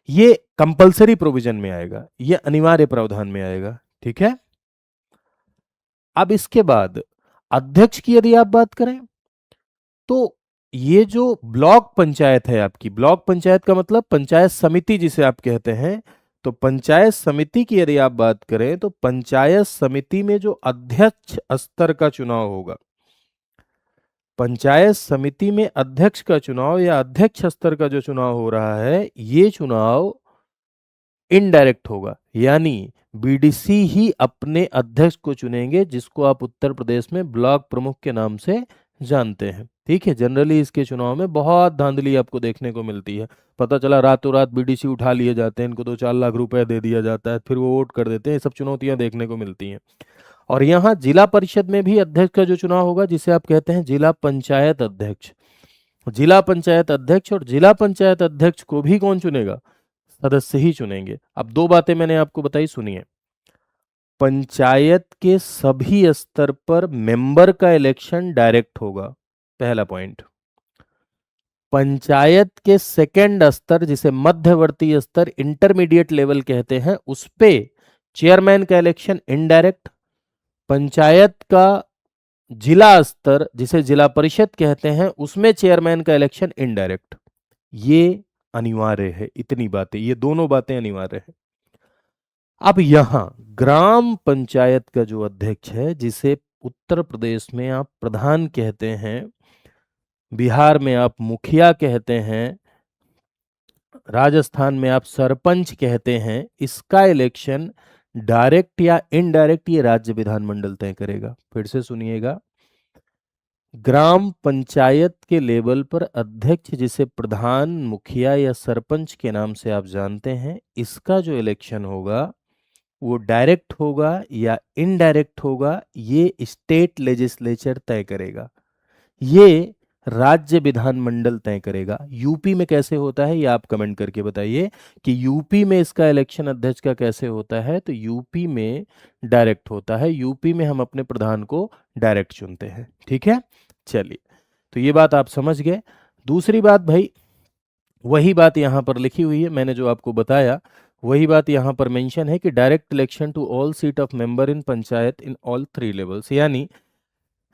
ये कंपलसरी प्रोविजन में आएगा, ये अनिवार्य प्रावधान में आएगा, ठीक है। अब इसके बाद अध्यक्ष की यदि आप बात करें तो ये जो ब्लॉक पंचायत है आपकी, ब्लॉक पंचायत का मतलब पंचायत समिति जिसे आप कहते हैं, तो पंचायत समिति की यदि आप बात करें तो पंचायत समिति में जो अध्यक्ष स्तर का चुनाव होगा, पंचायत समिति में अध्यक्ष का चुनाव या अध्यक्ष स्तर का जो चुनाव हो रहा है ये चुनाव इनडायरेक्ट होगा, यानी बीडीसी ही अपने अध्यक्ष को चुनेंगे, जिसको आप उत्तर प्रदेश में ब्लॉक प्रमुख के नाम से जानते हैं, ठीक है। जनरली इसके चुनाव में बहुत धांधली आपको देखने को मिलती है, पता चला रातों रात बीडीसी उठा लिए जाते हैं, इनको 2-4 लाख रुपए दे दिया जाता है, फिर वो वोट कर देते हैं, ये सब चुनौतियां देखने को मिलती हैं। और यहाँ जिला परिषद में भी अध्यक्ष का जो चुनाव होगा जिसे आप कहते हैं जिला पंचायत अध्यक्ष, जिला पंचायत अध्यक्ष, और जिला पंचायत अध्यक्ष को भी कौन चुनेगा? सदस्य ही चुनेंगे। अब 2 बातें मैंने आपको बताई, सुनिए। पंचायत के सभी स्तर पर मेंबर का इलेक्शन डायरेक्ट होगा, पहला पॉइंट। पंचायत के सेकंड स्तर जिसे मध्यवर्ती स्तर, इंटरमीडिएट लेवल कहते हैं, उस पे चेयरमैन का इलेक्शन इनडायरेक्ट। पंचायत का जिला स्तर जिसे जिला परिषद कहते हैं उसमें चेयरमैन का इलेक्शन इनडायरेक्ट। ये अनिवार्य है। इतनी बातें, ये दोनों बातें अनिवार्य है। अब यहां ग्राम पंचायत का जो अध्यक्ष है, जिसे उत्तर प्रदेश में आप प्रधान कहते हैं, बिहार में आप मुखिया कहते हैं, राजस्थान में आप सरपंच कहते हैं, इसका इलेक्शन डायरेक्ट या इनडायरेक्ट ये राज्य विधानमंडल तय करेगा। फिर से सुनिएगा, ग्राम पंचायत के लेवल पर अध्यक्ष, जिसे प्रधान, मुखिया या सरपंच के नाम से आप जानते हैं, इसका जो इलेक्शन होगा वो डायरेक्ट होगा या इनडायरेक्ट होगा, ये स्टेट लेजिस्लेचर तय करेगा, ये राज्य विधानमंडल तय करेगा। यूपी में कैसे होता है ये आप कमेंट करके बताइए कि यूपी में इसका इलेक्शन अध्यक्ष का कैसे होता है। तो यूपी में डायरेक्ट होता है, यूपी में हम अपने प्रधान को डायरेक्ट चुनते हैं। ठीक है, चलिए, तो ये बात आप समझ गए। दूसरी बात भाई, वही बात यहाँ पर लिखी हुई है, मैंने जो आपको बताया वही बात यहाँ पर मेंशन है कि direct election to all seat of member in panchayat in all 3 levels, यानी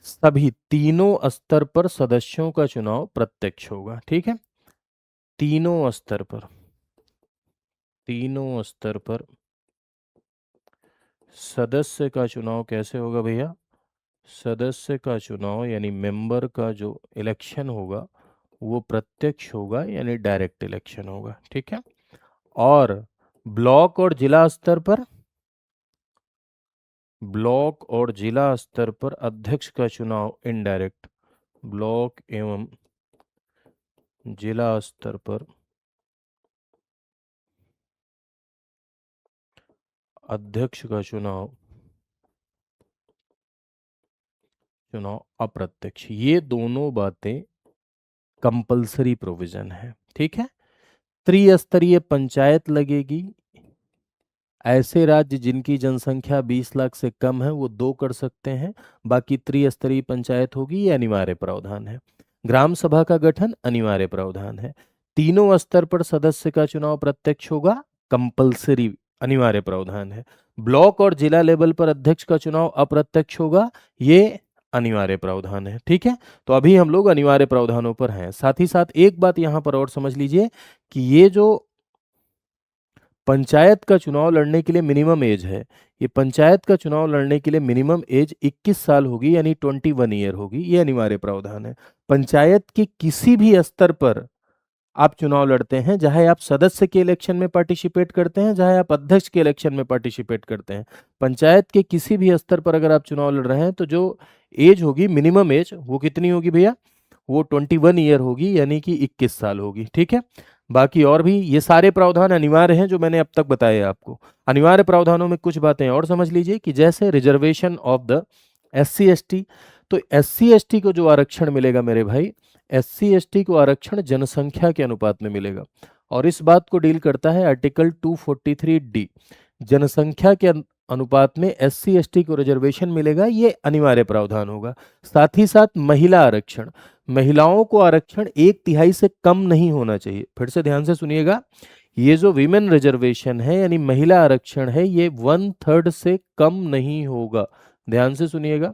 सभी तीनों स्तर पर सदस्यों का चुनाव प्रत्यक्ष होगा। ठीक है, तीनों स्तर पर, तीनों स्तर पर सदस्य का चुनाव कैसे होगा भैया? सदस्य का चुनाव यानी मेंबर का जो इलेक्शन होगा वो प्रत्यक्ष होगा, यानी डायरेक्ट इलेक्शन होगा। ठीक है, और ब्लॉक और जिला स्तर पर, ब्लॉक और जिला स्तर पर अध्यक्ष का चुनाव इनडायरेक्ट, ब्लॉक एवं जिला स्तर पर अध्यक्ष का चुनाव अप्रत्यक्ष। ये दोनों बातें कंपलसरी प्रोविजन है। ठीक है, त्रिस्तरीय पंचायत लगेगी। ऐसे राज्य जिनकी जनसंख्या 20 लाख से कम है वो 2 कर सकते हैं, बाकी त्रिस्तरीय पंचायत होगी, ये अनिवार्य प्रावधान है। ग्राम सभा का गठन अनिवार्य प्रावधान है। तीनों स्तर पर सदस्य का चुनाव प्रत्यक्ष होगा, कंपलसरी अनिवार्य प्रावधान है। ब्लॉक और जिला लेवल पर अध्यक्ष का चुनाव अप्रत्यक्ष होगा, ये अनिवार्य प्रावधान है। ठीक है, तो अभी हम लोग अनिवार्य प्रावधानों पर हैं। साथ ही साथ एक बात यहां पर और समझ लीजिए कि ये जो पंचायत का चुनाव लड़ने के लिए मिनिमम एज है, ये पंचायत का चुनाव लड़ने के लिए मिनिमम एज 21 साल होगी, यानी 21 ईयर होगी, ये अनिवार्य प्रावधान है। पंचायत के किसी भी स्तर पर आप चुनाव लड़ते हैं, चाहे आप सदस्य के इलेक्शन में पार्टिसिपेट करते हैं, चाहे आप अध्यक्ष के इलेक्शन में पार्टिसिपेट करते हैं, पंचायत के किसी भी स्तर पर अगर आप चुनाव लड़ रहे हैं तो जो एज होगी, मिनिमम एज, वो कितनी होगी भैया? वो 21 ईयर होगी, यानी कि 21 साल होगी। ठीक है, बाकी और भी ये सारे प्रावधान अनिवार्य हैं जो मैंने अब तक बताए आपको। अनिवार्य प्रावधानों में कुछ बातें और समझ लीजिए कि जैसे reservation of the SC ST, तो SC ST को जो आरक्षण मिलेगा मेरे भाई, SC ST को आरक्षण जनसंख्या के अनुपात में मिलेगा, और इस बात को डील करता है आर्टिकल 243D। जनसंख्या के अनुपात में SC ST को रिजर्वेशन मिलेगा, ये अनिवार्य प्रावधान होगा। साथ ही साथ महिला आरक्षण, महिलाओं को आरक्षण 1/3 से कम नहीं होना चाहिए। फिर से ध्यान से सुनिएगा, ये जो विमेन रिजर्वेशन है यानी महिला आरक्षण है, ये 1/3 से कम नहीं होगा। ध्यान से सुनिएगा,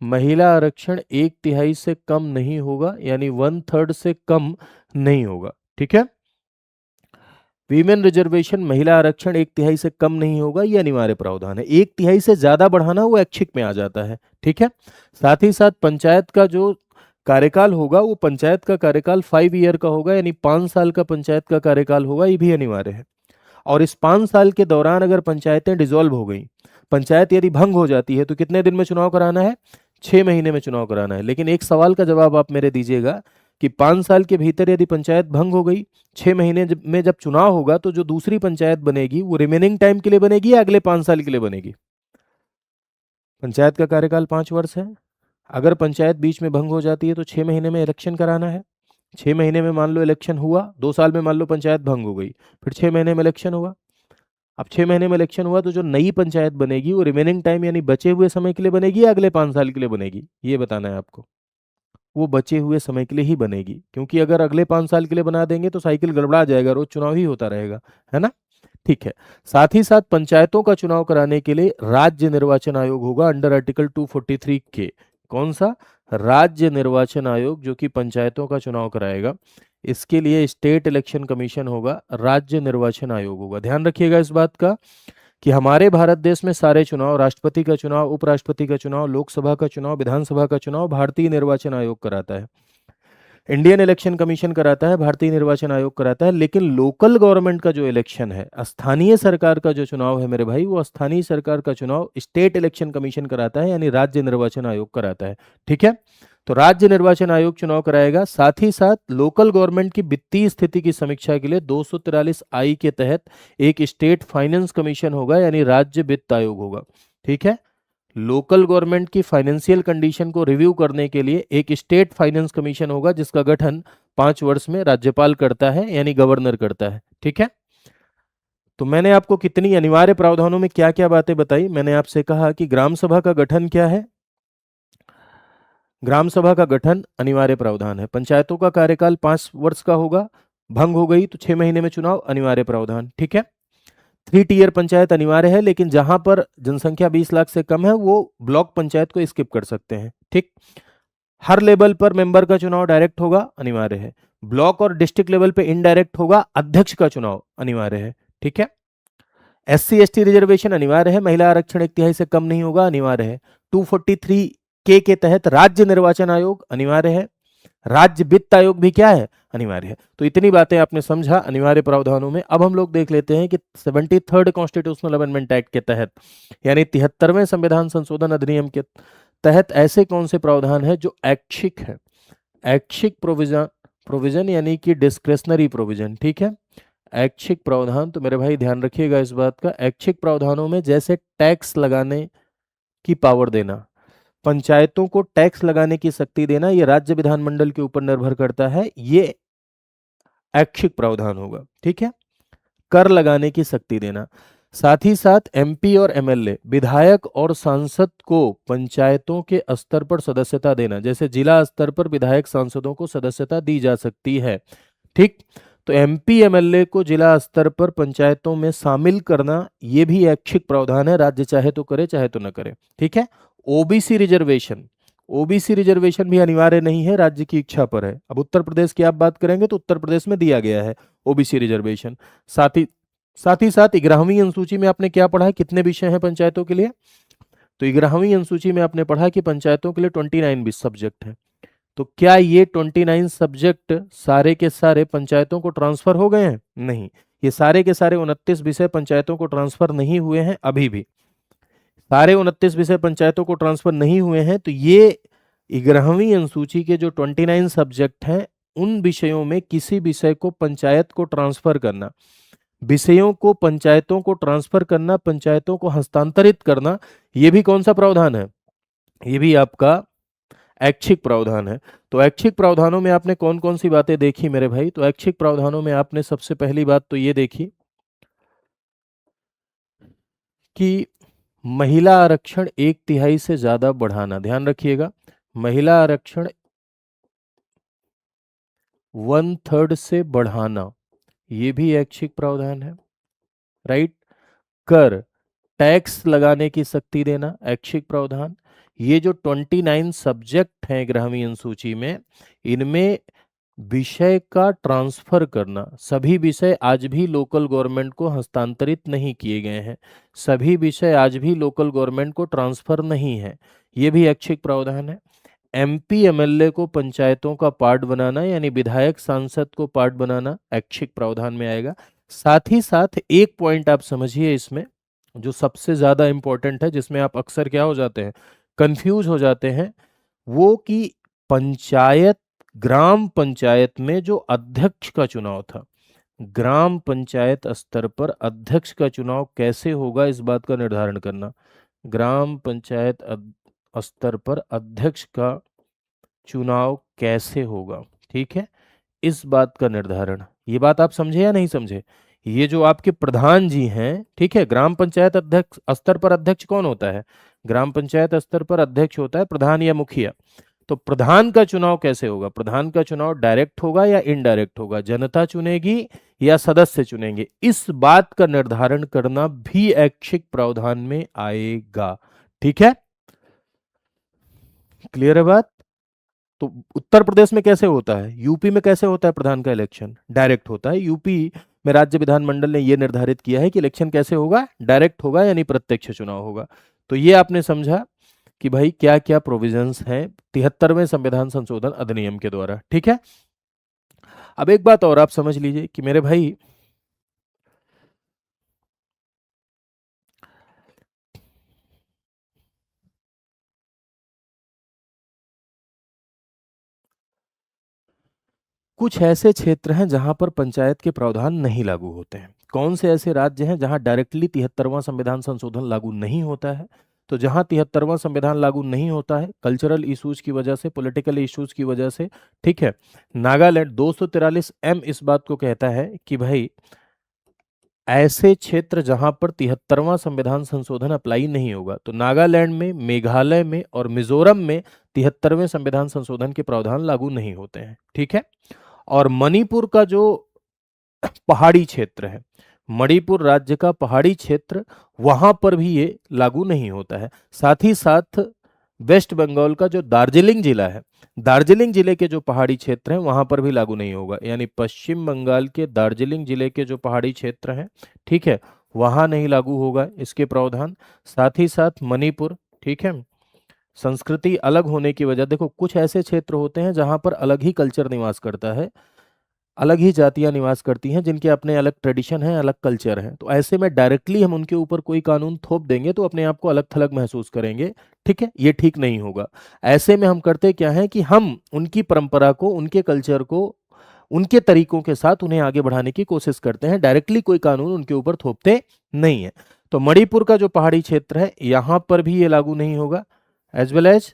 महिला आरक्षण 1/3 से कम नहीं होगा, यानी 1/3 से कम नहीं होगा। ठीक है, वीमेन रिजर्वेशन, महिला आरक्षण 1/3 से कम नहीं होगा, ये अनिवार्य प्रावधान है। 1/3 से ज्यादा बढ़ाना वो ऐच्छिक में आ जाता है। ठीक है, साथ ही साथ पंचायत का जो कार्यकाल होगा वो पंचायत का कार्यकाल 5 ईयर का होगा, यानी 5 साल का पंचायत का कार्यकाल होगा, ये भी अनिवार्य है। और इस 5 साल के दौरान अगर पंचायतें डिसॉल्व हो गई, पंचायत यदि भंग हो जाती है, तो कितने दिन में चुनाव कराना है? 6 महीने में चुनाव कराना है। लेकिन एक सवाल का जवाब आप मेरे दीजिएगा कि 5 साल के भीतर यदि पंचायत भंग हो गई, 6 महीने में जब चुनाव होगा, तो जो दूसरी पंचायत बनेगी वो रिमेनिंग टाइम के लिए बनेगी या अगले 5 साल के लिए बनेगी? पंचायत का कार्यकाल 5 वर्ष है। अगर पंचायत बीच में भंग हो जाती है तो 6 महीने में इलेक्शन कराना है। 6 महीने में मान लो इलेक्शन हुआ, 2 साल में मान लो पंचायत भंग हो गई, फिर 6 महीने में इलेक्शन हुआ। अब 6 महीने में इलेक्शन हुआ तो जो नई पंचायत बनेगी वो रिमेनिंग टाइम यानी बचे हुए समय के लिए बनेगी या अगले 5 साल के लिए बनेगी, ये बताना है आपको। वो बचे हुए समय के लिए ही बनेगी, क्योंकि अगर अगले 5 साल के लिए बना देंगे तो साइकिल गड़बड़ा जाएगा, रोज चुनाव ही होता रहेगा, है ना? ठीक है, साथ ही साथ पंचायतों का चुनाव कराने के लिए राज्य निर्वाचन आयोग होगा अंडर आर्टिकल 243 के। कौन सा? राज्य निर्वाचन आयोग, जो कि पंचायतों का चुनाव कराएगा। इसके लिए स्टेट इलेक्शन कमीशन होगा, राज्य निर्वाचन आयोग होगा। ध्यान रखिएगा इस बात का कि हमारे भारत देश में सारे चुनाव, राष्ट्रपति का चुनाव, उपराष्ट्रपति का चुनाव, लोकसभा का चुनाव, विधानसभा का चुनाव भारतीय निर्वाचन आयोग कराता है। इंडियन इलेक्शन कमीशन कराता है, भारतीय निर्वाचन आयोग कराता है। लेकिन लोकल गवर्नमेंट का जो इलेक्शन है, स्थानीय सरकार का जो चुनाव है मेरे भाई, वो स्थानीय सरकार का चुनाव स्टेट इलेक्शन कमीशन कराता है, यानी राज्य निर्वाचन आयोग कराता है। ठीक है, तो राज्य निर्वाचन आयोग चुनाव कराएगा। साथ ही साथ लोकल गवर्नमेंट की वित्तीय स्थिति की समीक्षा के लिए 243 के तहत एक स्टेट फाइनेंस कमीशन होगा, यानी राज्य वित्त आयोग होगा। ठीक है, लोकल गवर्नमेंट की फाइनेंशियल कंडीशन को रिव्यू करने के लिए एक स्टेट फाइनेंस कमीशन होगा, जिसका गठन 5 वर्ष में राज्यपाल करता है, यानी गवर्नर करता है। ठीक है, तो मैंने आपको कितनी अनिवार्य प्रावधानों में क्या क्या बातें बताई। मैंने आपसे कहा कि ग्राम सभा का गठन क्या है, ग्राम सभा का गठन अनिवार्य प्रावधान है। पंचायतों का कार्यकाल 5 वर्ष का होगा, भंग हो गई तो 6 महीने में चुनाव, अनिवार्य प्रावधान। ठीक है, 3 टियर पंचायत अनिवार्य है, लेकिन जहां पर जनसंख्या 20 लाख से कम है वो ब्लॉक पंचायत को स्किप कर सकते हैं। ठीक, हर लेवल पर मेंबर का चुनाव डायरेक्ट होगा, अनिवार्य है। ब्लॉक और डिस्ट्रिक्ट लेवल पे इनडायरेक्ट होगा, अध्यक्ष का चुनाव अनिवार्य है। ठीक है, SC ST रिजर्वेशन अनिवार्य है, महिला आरक्षण 1/3 से कम नहीं होगा, अनिवार्य है। 243 के तहत राज्य निर्वाचन आयोग अनिवार्य है, राज्य वित्त आयोग भी क्या है, अनिवार्य है। तो इतनी बातें आपने समझा अनिवार्य प्रावधानों में। अब हम लोग देख लेते हैं कि 73rd कॉन्स्टिट्यूशनल अमेंडमेंट एक्ट के तहत, यानी 73वें संविधान संशोधन अधिनियम के तहत ऐसे कौन से प्रावधान है जो ऐच्छिक है। ऐच्छिक प्रोविजन यानी कि डिस्क्रेशनरी प्रोविजन। ठीक है, ऐच्छिक प्रावधान, तो मेरे भाई ध्यान रखिएगा इस बात का। ऐच्छिक प्रावधानों में जैसे टैक्स लगाने की पावर देना, पंचायतों को टैक्स लगाने की शक्ति देना, ये राज्य विधानमंडल के ऊपर निर्भर करता है, ये ऐच्छिक प्रावधान होगा। ठीक है, कर लगाने की शक्ति देना। साथ ही साथ MP और MLA, विधायक और सांसद को पंचायतों के स्तर पर सदस्यता देना, जैसे जिला स्तर पर विधायक सांसदों को सदस्यता दी जा सकती है। ठीक, तो MP MLA को जिला स्तर पर पंचायतों में शामिल करना, ये भी ऐच्छिक प्रावधान है, राज्य चाहे तो करे चाहे तो न करे। ठीक है, OBC रिजर्वेशन, OBC रिजर्वेशन भी अनिवार्य नहीं है, राज्य की इच्छा पर है। अब उत्तर प्रदेश की आप बात करेंगे तो उत्तर प्रदेश में दिया गया है OBC रिजर्वेशन। साथ ही साथ 11वीं अनुसूची में आपने क्या पढ़ा है, कितने विषय हैं पंचायतों के लिए? तो 11वीं अनुसूची में आपने पढ़ा कि पंचायतों के लिए 29 सब्जेक्ट है। तो क्या ये 29 सब्जेक्ट सारे के सारे पंचायतों को ट्रांसफर हो गए हैं? नहीं, ये सारे के सारे 29 विषय पंचायतों को ट्रांसफर नहीं हुए हैं, अभी भी सारे 29 विषय पंचायतों को ट्रांसफर नहीं हुए हैं। तो ये 11वीं अनुसूची के जो 29 सब्जेक्ट हैं, उन विषयों में किसी विषय को पंचायत को ट्रांसफर करना, विषयों को पंचायतों को ट्रांसफर करना, पंचायतों को हस्तांतरित करना, ये भी कौन सा प्रावधान है? ये भी आपका ऐच्छिक प्रावधान है। तो ऐच्छिक प्रावधानों में आपने कौन कौन सी बातें देखी मेरे भाई? तो ऐच्छिक प्रावधानों में आपने सबसे पहली बात तो ये देखी कि महिला आरक्षण 1/3 से ज्यादा बढ़ाना। ध्यान रखिएगा, महिला आरक्षण 1/3 से बढ़ाना, ये भी ऐच्छिक प्रावधान है। राइट, कर टैक्स लगाने की शक्ति देना, ऐच्छिक प्रावधान। ये जो 29 सब्जेक्ट हैं 11वीं अनुसूची में, इनमें विषय का ट्रांसफर करना, सभी विषय आज भी लोकल गवर्नमेंट को हस्तांतरित नहीं किए गए हैं, सभी विषय आज भी लोकल गवर्नमेंट को ट्रांसफर नहीं है, ये भी ऐच्छिक प्रावधान है। MP MLA को पंचायतों का पार्ट बनाना, यानी विधायक सांसद को पार्ट बनाना, ऐच्छिक प्रावधान में आएगा। साथ ही साथ एक पॉइंट आप समझिए इसमें, जो सबसे ज्यादा इंपॉर्टेंट है, जिसमें आप अक्सर क्या हो जाते हैं, कंफ्यूज हो जाते हैं, वो कि पंचायत, ग्राम पंचायत में जो अध्यक्ष का चुनाव था, ग्राम पंचायत स्तर पर अध्यक्ष का चुनाव कैसे होगा, इस बात का निर्धारण करना। ग्राम पंचायत स्तर पर अध्यक्ष का चुनाव कैसे होगा, ठीक है, इस बात का निर्धारण। ये बात आप समझे या नहीं समझे? ये जो आपके प्रधान जी हैं, ठीक है, ग्राम पंचायत अध्यक्ष स्तर पर अध्यक्ष कौन होता है? ग्राम पंचायत स्तर पर अध्यक्ष होता है प्रधान या मुखिया। तो प्रधान का चुनाव कैसे होगा? प्रधान का चुनाव डायरेक्ट होगा या इनडायरेक्ट होगा, जनता चुनेगी या सदस्य चुनेंगे, इस बात का निर्धारण करना भी ऐच्छिक प्रावधान में आएगा। ठीक है, क्लियर है बात? तो उत्तर प्रदेश में कैसे होता है, यूपी में कैसे होता है प्रधान का इलेक्शन? डायरेक्ट होता है। यूपी में राज्य विधानमंडल ने यह निर्धारित किया है कि इलेक्शन कैसे होगा, डायरेक्ट होगा, यानी प्रत्यक्ष चुनाव होगा। तो ये आपने समझा कि भाई क्या क्या प्रोविजंस हैं 73वें संविधान संशोधन अधिनियम के द्वारा। ठीक है, अब एक बात और आप समझ लीजिए कि मेरे भाई कुछ ऐसे क्षेत्र हैं जहां पर पंचायत के प्रावधान नहीं लागू होते हैं। कौन से ऐसे राज्य हैं जहां डायरेक्टली 73वां संविधान संशोधन लागू नहीं होता है? तो जहां 73वां संविधान लागू नहीं होता है, कल्चरल इश्यूज की वजह से, पॉलिटिकल इश्यूज की वजह से, ठीक है, नागालैंड 243 इस बात को कहता है कि भाई ऐसे क्षेत्र जहां पर 73वां संविधान संशोधन अप्लाई नहीं होगा, तो नागालैंड में, मेघालय में और मिजोरम में 73वें संविधान संशोधन के प्रावधान लागू नहीं होते हैं। ठीक है, और मणिपुर का जो पहाड़ी क्षेत्र है, मणिपुर राज्य का पहाड़ी क्षेत्र, वहां पर भी ये लागू नहीं होता है। साथ ही साथ वेस्ट बंगाल का जो दार्जिलिंग जिला है, दार्जिलिंग जिले के जो पहाड़ी क्षेत्र हैं वहां पर भी लागू नहीं होगा, यानी पश्चिम बंगाल के दार्जिलिंग जिले के जो पहाड़ी क्षेत्र हैं, ठीक है, वहां नहीं लागू होगा इसके प्रावधान। साथ ही साथ मणिपुर, ठीक है, संस्कृति अलग होने की वजह, देखो कुछ ऐसे क्षेत्र होते हैं जहां पर अलग ही कल्चर निवास करता है, अलग ही जातियां निवास करती हैं, जिनके अपने अलग ट्रेडिशन है, अलग कल्चर है। तो ऐसे में डायरेक्टली हम उनके ऊपर कोई कानून थोप देंगे तो अपने आप को अलग थलग महसूस करेंगे। ठीक है, ये ठीक नहीं होगा। ऐसे में हम करते क्या है कि हम उनकी परंपरा को, उनके कल्चर को, उनके तरीकों के साथ उन्हें आगे बढ़ाने की कोशिश करते हैं, डायरेक्टली कोई कानून उनके ऊपर थोपते नहीं है। तो मणिपुर का जो पहाड़ी क्षेत्र है यहां पर भी ये लागू नहीं होगा, as well as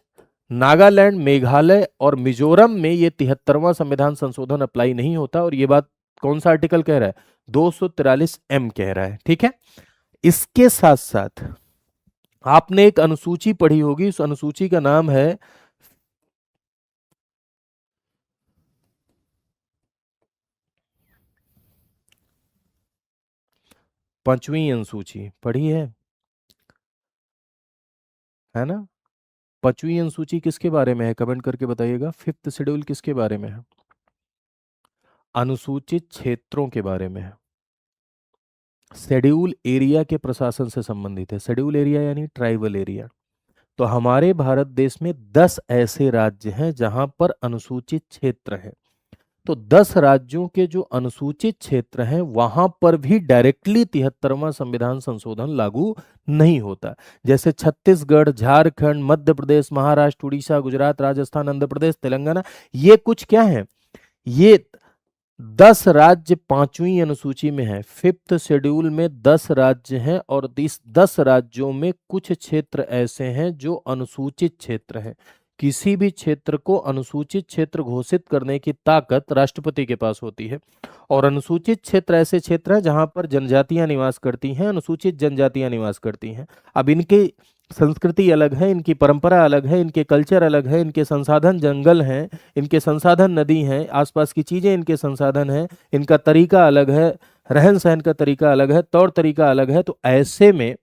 Nagaland, Meghalaya और मिजोरम में ये 73वां संविधान संशोधन अप्लाई नहीं होता। और ये बात कौन सा आर्टिकल कह रहा है? 243 कह रहा है। ठीक है, इसके साथ साथ आपने एक अनुसूची पढ़ी होगी, उस अनुसूची का नाम है 5वीं अनुसूची, पढ़ी है ना? 5वीं अनुसूची किसके बारे में है, कमेंट करके बताइएगा। 5th शेड्यूल किसके बारे में है? अनुसूचित क्षेत्रों के बारे में है। शेड्यूल एरिया के प्रशासन से संबंधित है। शेड्यूल एरिया यानी ट्राइबल एरिया। तो हमारे भारत देश में 10 ऐसे राज्य हैं जहां पर अनुसूचित क्षेत्र है। तो 10 राज्यों के जो अनुसूचित क्षेत्र हैं वहां पर भी डायरेक्टली 73वां संविधान संशोधन लागू नहीं होता। जैसे छत्तीसगढ़, झारखंड, मध्य प्रदेश, महाराष्ट्र, उड़ीसा, गुजरात, राजस्थान, आंध्र प्रदेश, तेलंगाना, ये कुछ क्या है, ये 10 राज्य 5वीं अनुसूची में है। 5th शेड्यूल में 10 राज्य हैं और इस 10 राज्यों में कुछ क्षेत्र ऐसे हैं जो अनुसूचित क्षेत्र हैं। किसी भी क्षेत्र को अनुसूचित क्षेत्र घोषित करने की ताकत राष्ट्रपति के पास होती है। और अनुसूचित क्षेत्र ऐसे क्षेत्र हैं जहां पर जनजातियां निवास करती हैं, अनुसूचित जनजातियां निवास करती हैं। अब इनकी संस्कृति अलग है, इनकी परंपरा अलग है, इनके कल्चर अलग है, इनके संसाधन जंगल हैं, इनके संसाधन नदी हैं, आसपास की चीजें इनके संसाधन हैं, इनका तरीका अलग है, रहन सहन का तरीका अलग है, तौर तरीका अलग है। तो ऐसे में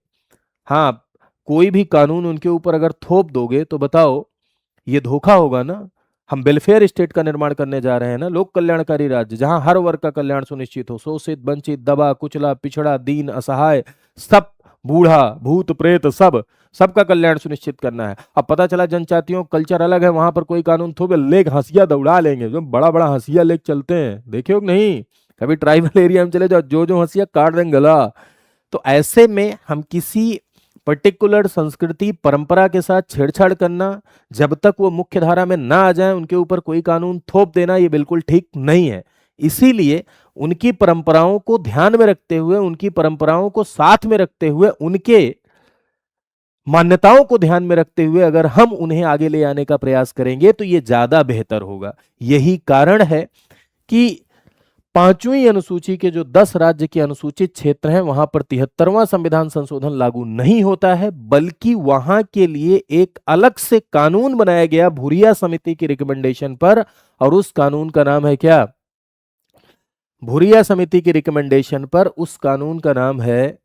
हाँ, कोई भी कानून उनके ऊपर अगर थोप दोगे तो बताओ ये धोखा होगा ना। हम वेलफेयर स्टेट का निर्माण करने जा रहे हैं ना, लोक कल्याणकारी राज्य, जहां हर वर्ग का कल्याण सुनिश्चित हो, शोषित, वंचित, दबा कुचला, पिछड़ा, दीन, असहाय, सब, बूढ़ा, भूत प्रेत, सबका कल्याण सुनिश्चित करना है। अब पता चला जनजातियों कल्चर अलग है, वहां पर कोई कानून थोपे, लेग हंसिया दौड़ा लेंगे, जो बड़ा बड़ा हंसिया लेग चलते हैं, देखे हो कि नहीं? कभी ट्राइबल एरिया में चले जाओ, जो जो हंसिया काट देंगे गला। तो ऐसे में हम किसी पर्टिकुलर संस्कृति परंपरा के साथ छेड़छाड़ करना, जब तक वो मुख्य धारा में ना आ जाए उनके ऊपर कोई कानून थोप देना, ये बिल्कुल ठीक नहीं है। इसीलिए उनकी परंपराओं को ध्यान में रखते हुए, उनकी परंपराओं को साथ में रखते हुए, उनके मान्यताओं को ध्यान में रखते हुए अगर हम उन्हें आगे ले आने का प्रयास करेंगे तो ये ज्यादा बेहतर होगा। यही कारण है कि 5वीं अनुसूची के जो 10 राज्य के अनुसूचित क्षेत्र हैं वहां पर 73वां संविधान संशोधन लागू नहीं होता है, बल्कि वहां के लिए एक अलग से कानून बनाया गया भूरिया समिति की रिकमेंडेशन पर। और उस कानून का नाम है क्या? भूरिया समिति की रिकमेंडेशन पर उस कानून का नाम है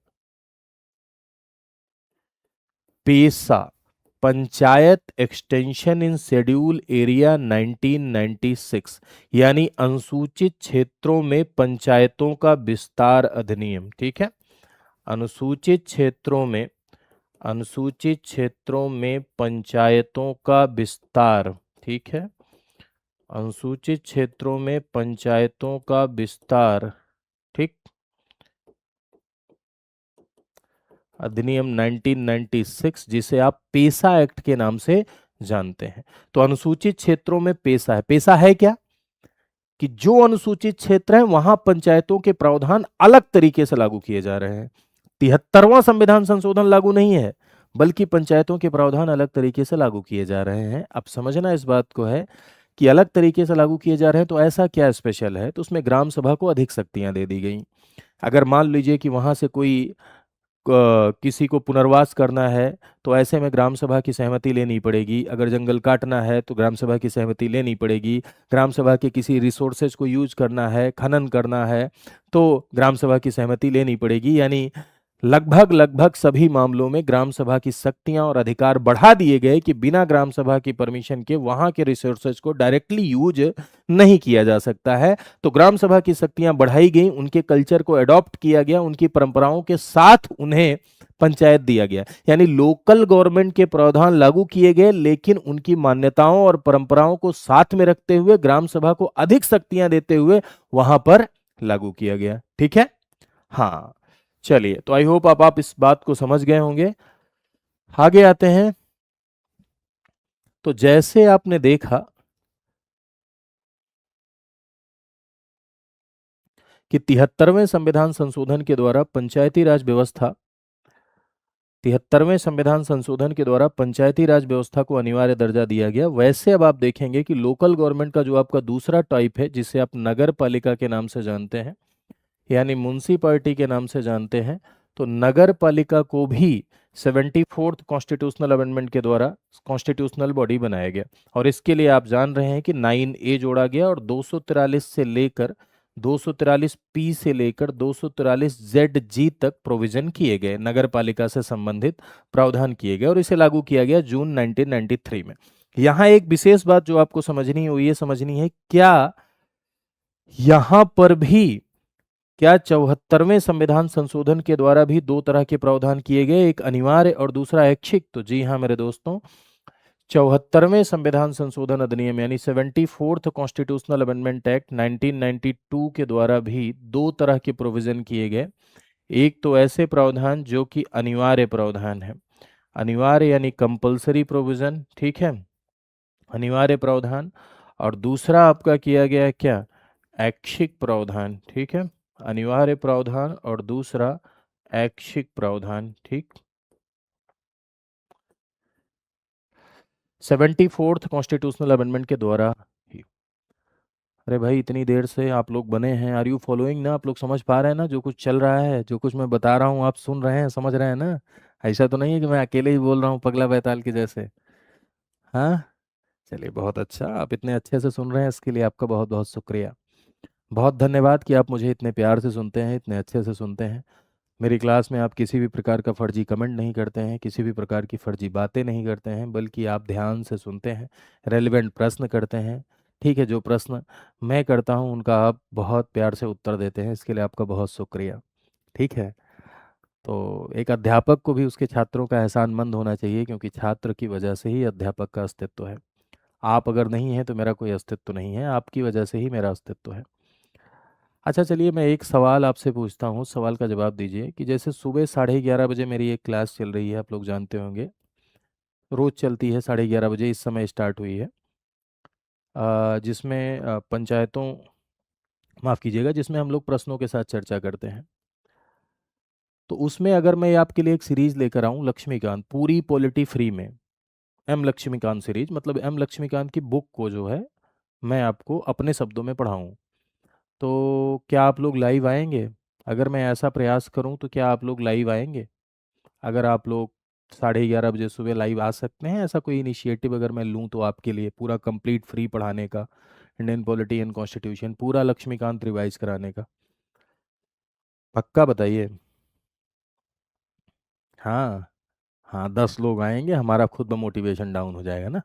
PESA. Panchayat extension in schedule area 1996, यानी अनुसूचित क्षेत्रों में पंचायतों का विस्तार अधिनियम। ठीक है, अनुसूचित क्षेत्रों में पंचायतों का विस्तार। ठीक है, अनुसूचित क्षेत्रों में पंचायतों का विस्तार। ठीक, अधिनियम 1996, जिसे आप पेसा एक्ट के नाम से जानते हैं। तो अनुसूचित क्षेत्रों में पेसा है क्या कि जो अनुसूचित क्षेत्र है वहां पंचायतों के प्रावधान अलग तरीके से लागू किए जा रहे हैं। 73वां संविधान संशोधन लागू नहीं है, बल्कि पंचायतों के प्रावधान अलग तरीके से लागू किए जा रहे हैं। अब समझना इस बात को है कि अलग तरीके से लागू किए जा रहे हैं, तो ऐसा क्या स्पेशल है? तो उसमें ग्राम सभा को अधिक शक्तियां दे दी गई। अगर मान लीजिए कि वहां से कोई किसी को पुनर्वास करना है, तो ऐसे में ग्राम सभा की सहमति लेनी पड़ेगी। अगर जंगल काटना है तो ग्राम सभा की सहमति लेनी पड़ेगी। ग्राम सभा के किसी रिसोर्सेज को यूज करना है, खनन करना है, तो ग्राम सभा की सहमति लेनी पड़ेगी। यानी लगभग लगभग सभी मामलों में ग्राम सभा की शक्तियां और अधिकार बढ़ा दिए गए कि बिना ग्राम सभा की परमिशन के वहां के रिसोर्सेज को डायरेक्टली यूज नहीं किया जा सकता है। तो ग्राम सभा की शक्तियां बढ़ाई गई, उनके कल्चर को अडॉप्ट किया गया, उनकी परंपराओं के साथ उन्हें पंचायत दिया गया। यानी लोकल गवर्नमेंट के प्रावधान लागू किए गए, लेकिन उनकी मान्यताओं और परंपराओं को साथ में रखते हुए, ग्राम सभा को अधिक शक्तियां देते हुए वहां पर लागू किया गया। ठीक है, हाँ, चलिए, तो आई होप आप इस बात को समझ गए होंगे। आगे आते हैं। तो जैसे आपने देखा कि 73वें संविधान संशोधन के द्वारा पंचायती राज व्यवस्था 73वें संविधान संशोधन के द्वारा पंचायती राज व्यवस्था को अनिवार्य दर्जा दिया गया, वैसे अब आप देखेंगे कि लोकल गवर्नमेंट का जो आपका दूसरा टाइप है, जिसे आप नगर पालिका के नाम से जानते हैं, यानी म्युनिसिपैलिटी के नाम से जानते हैं, तो नगर पालिका को भी 74th कॉन्स्टिट्यूशनल अमेंडमेंट के द्वारा कॉन्स्टिट्यूशनल बॉडी बनाया गया। और इसके लिए आप जान रहे हैं कि 9A जोड़ा गया और 243 से लेकर 243ZG तक प्रोविजन किए गए, नगर पालिका से संबंधित प्रावधान किए गए, और इसे लागू किया गया जून 1993 में। यहाँ एक विशेष बात जो आपको समझनी है वो ये समझनी है, क्या यहां पर भी 74वें संविधान संशोधन के द्वारा भी दो तरह के प्रावधान किए गए, एक अनिवार्य और दूसरा ऐच्छिक? तो जी हाँ मेरे दोस्तों, 74वें संविधान संशोधन अधिनियम यानी 74th कॉन्स्टिट्यूशनल अमेंडमेंट एक्ट 1992 के द्वारा भी दो तरह के प्रोविजन किए गए। एक तो ऐसे प्रावधान जो कि अनिवार्य प्रावधान है, अनिवार्य यानी कंपलसरी प्रोविजन। ठीक है, अनिवार्य प्रावधान। और दूसरा आपका किया गया है क्या? ऐच्छिक प्रावधान। ठीक है, अनिवार्य प्रावधान और दूसरा ऐच्छिक प्रावधान। ठीक, 74th कॉन्स्टिट्यूशनल अमेंडमेंट के द्वारा ही। अरे भाई, इतनी देर से आप लोग बने हैं, आर यू फॉलोइंग ना? आप लोग समझ पा रहे हैं ना जो कुछ चल रहा है, जो कुछ मैं बता रहा हूँ आप सुन रहे हैं, समझ रहे हैं ना? ऐसा तो नहीं है कि मैं अकेले ही बोल रहा हूँ पगला बैताल के जैसे? हाँ, चलिए, बहुत अच्छा, आप इतने अच्छे से सुन रहे हैं, इसके लिए आपका बहुत बहुत शुक्रिया। बहुत धन्यवाद कि आप मुझे इतने प्यार से सुनते हैं, इतने अच्छे से सुनते हैं। मेरी क्लास में आप किसी भी प्रकार का फर्जी कमेंट नहीं करते हैं, किसी भी प्रकार की फर्जी बातें नहीं करते हैं, बल्कि आप ध्यान से सुनते हैं, रेलिवेंट प्रश्न करते हैं। ठीक है, जो प्रश्न मैं करता हूं उनका आप बहुत प्यार से उत्तर देते हैं, इसके लिए आपका बहुत शुक्रिया। ठीक है, तो एक अध्यापक को भी उसके छात्रों का एहसानमंद होना चाहिए, क्योंकि छात्र की वजह से ही अध्यापक का अस्तित्व है। आप अगर नहीं हैं तो मेरा कोई अस्तित्व नहीं है, आपकी वजह से ही मेरा अस्तित्व है। अच्छा, चलिए, मैं एक सवाल आपसे पूछता हूँ, सवाल का जवाब दीजिए कि जैसे सुबह 11:30 बजे मेरी एक क्लास चल रही है, आप लोग जानते होंगे, रोज चलती है, 11:30 बजे इस समय स्टार्ट हुई है, जिसमें पंचायतों, माफ़ कीजिएगा, जिसमें हम लोग प्रश्नों के साथ चर्चा करते हैं। तो उसमें अगर मैं आपके लिए एक सीरीज लेकर आऊँ, लक्ष्मीकांत, पूरी पॉलिटी फ्री में, एम लक्ष्मीकांत सीरीज, मतलब एम लक्ष्मीकांत की बुक को जो है मैं आपको अपने शब्दों में पढ़ाऊँ, तो क्या आप लोग लाइव आएंगे? अगर मैं ऐसा प्रयास करूं तो क्या आप लोग लाइव आएंगे? अगर आप लोग 11:30 बजे सुबह लाइव आ सकते हैं, ऐसा कोई इनिशिएटिव अगर मैं लूं तो आपके लिए पूरा कंप्लीट फ्री पढ़ाने का, इंडियन पॉलिटी एंड कॉन्स्टिट्यूशन पूरा लक्ष्मीकांत रिवाइज कराने का, पक्का बताइए। हाँ, हाँ 10 लोग आएंगे, हमारा खुद में मोटिवेशन डाउन हो जाएगा ना।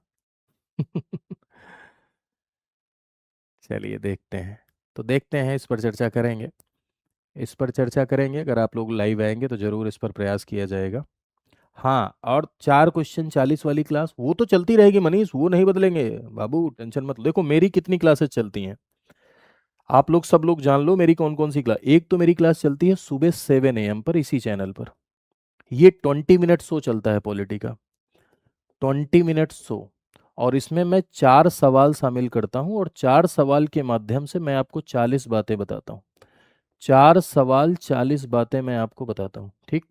चलिए देखते हैं, तो देखते हैं, इस पर चर्चा करेंगे, इस पर चर्चा करेंगे। अगर आप लोग लाइव आएंगे तो जरूर इस पर प्रयास किया जाएगा। हाँ, और 4 क्वेश्चन 40 वाली क्लास वो तो चलती रहेगी मनीष, वो नहीं बदलेंगे बाबू, टेंशन मत लो। देखो मेरी कितनी क्लासेस चलती हैं, आप लोग सब लोग जान लो मेरी कौन कौन सी क्लास। एक तो मेरी क्लास चलती है सुबह 7 AM पर इसी चैनल पर, ये 20 मिनट शो चलता है पॉलिटी का, 20 मिनट शो। और इसमें मैं 4 सवाल शामिल करता हूँ और 4 सवाल के माध्यम से मैं आपको 40 बातें बताता हूँ। 4 सवाल 40 बातें मैं आपको बताता हूँ, ठीक।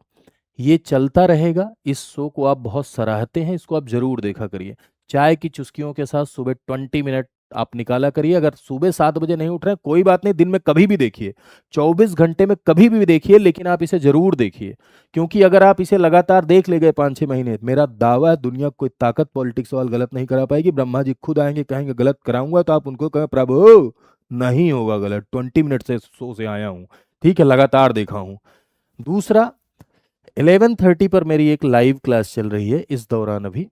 ये चलता रहेगा, इस शो को आप बहुत सराहते हैं, इसको आप जरूर देखा करिए। चाय की चुस्कियों के साथ सुबह 20 मिनट आप निकाला करिए। अगर सुबह 7 बजे नहीं उठ रहे हैं कोई बात नहीं, दिन में कभी भी देखिए, 24 घंटे में कभी भी देखिए, लेकिन आप इसे जरूर देखिए। क्योंकि अगर आप इसे लगातार देख ले गए 5-6 महीने, मेरा दावा है दुनिया कोई ताकत पॉलिटिक्स वाल गलत नहीं करा पाएगी। ब्रह्मा जी खुद आएंगे कहेंगे गलत कराऊंगा, तो आप उनको कहें प्रभु नहीं होगा गलत, 20 मिनट से शो से आया हूं, ठीक है, लगातार देखा हूं। दूसरा, 11:30 पर मेरी एक लाइव क्लास चल रही है इस दौरान अभी,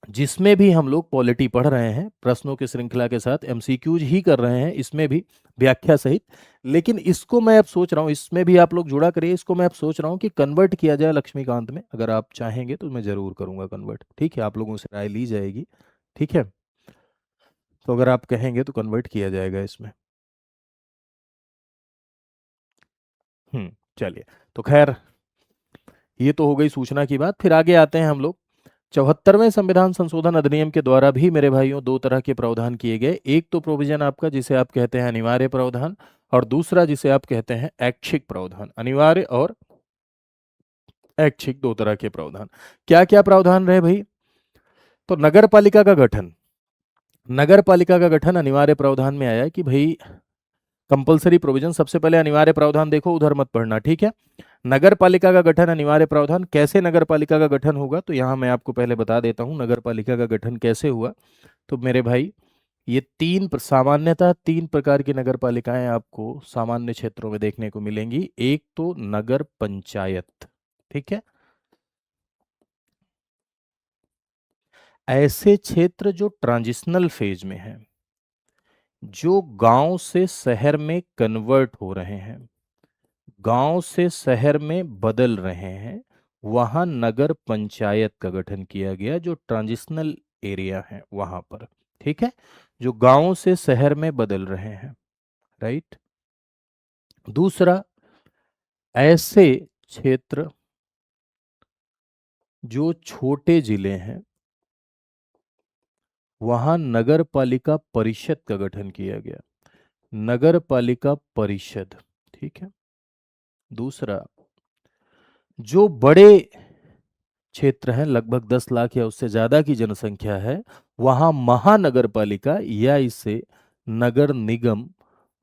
जिसमें भी हम लोग पॉलिटी पढ़ रहे हैं, प्रश्नों की श्रृंखला के साथ एमसीक्यूज ही कर रहे हैं, इसमें भी व्याख्या सहित। लेकिन इसको मैं अब सोच रहा हूँ, इसमें भी आप लोग जुड़ा करिए, इसको मैं अब सोच रहा हूँ कि कन्वर्ट किया जाए लक्ष्मीकांत में। अगर आप चाहेंगे तो मैं जरूर करूंगा कन्वर्ट, ठीक है, आप लोगों से राय ली जाएगी, ठीक है। तो अगर आप कहेंगे तो कन्वर्ट किया जाएगा इसमें। चलिए, तो खैर ये तो हो गई सूचना की बात। फिर आगे आते हैं हम लोग। 74वें संविधान संशोधन अधिनियम के द्वारा भी मेरे भाइयों 2 तरह के प्रावधान किए गए। एक तो प्रोविजन आपका जिसे आप कहते हैं अनिवार्य प्रावधान, और दूसरा जिसे आप कहते हैं ऐच्छिक प्रावधान। अनिवार्य और ऐच्छिक 2 तरह के प्रावधान। क्या क्या प्रावधान रहे भाई? तो नगर पालिका का गठन, नगर पालिका का गठन अनिवार्य प्रावधान में आया कि भाई कंपलसरी प्रोविजन। सबसे पहले अनिवार्य प्रावधान देखो, उधर मत पढ़ना, ठीक है। नगर पालिका का गठन अनिवार्य प्रावधान। कैसे नगर पालिका का गठन होगा, तो यहां मैं आपको पहले बता देता हूं नगर पालिका का गठन कैसे हुआ। तो मेरे भाई ये सामान्यतः 3 प्रकार की नगर पालिकाएं आपको सामान्य क्षेत्रों में देखने को मिलेंगी। एक तो नगर पंचायत, ठीक है, ऐसे क्षेत्र जो ट्रांजिशनल फेज में है, जो गांव से शहर में कन्वर्ट हो रहे हैं, गांव से शहर में बदल रहे हैं, वहां नगर पंचायत का गठन किया गया, जो ट्रांजिशनल एरिया है वहां पर, ठीक है, जो गांव से शहर में बदल रहे हैं, राइट। दूसरा, ऐसे क्षेत्र जो छोटे जिले हैं, वहां नगर पालिका परिषद का गठन किया गया, नगर पालिका परिषद, ठीक है। दूसरा, जो बड़े क्षेत्र हैं, लगभग 10 लाख या उससे ज्यादा की जनसंख्या है, वहां महानगर पालिका या इसे नगर निगम,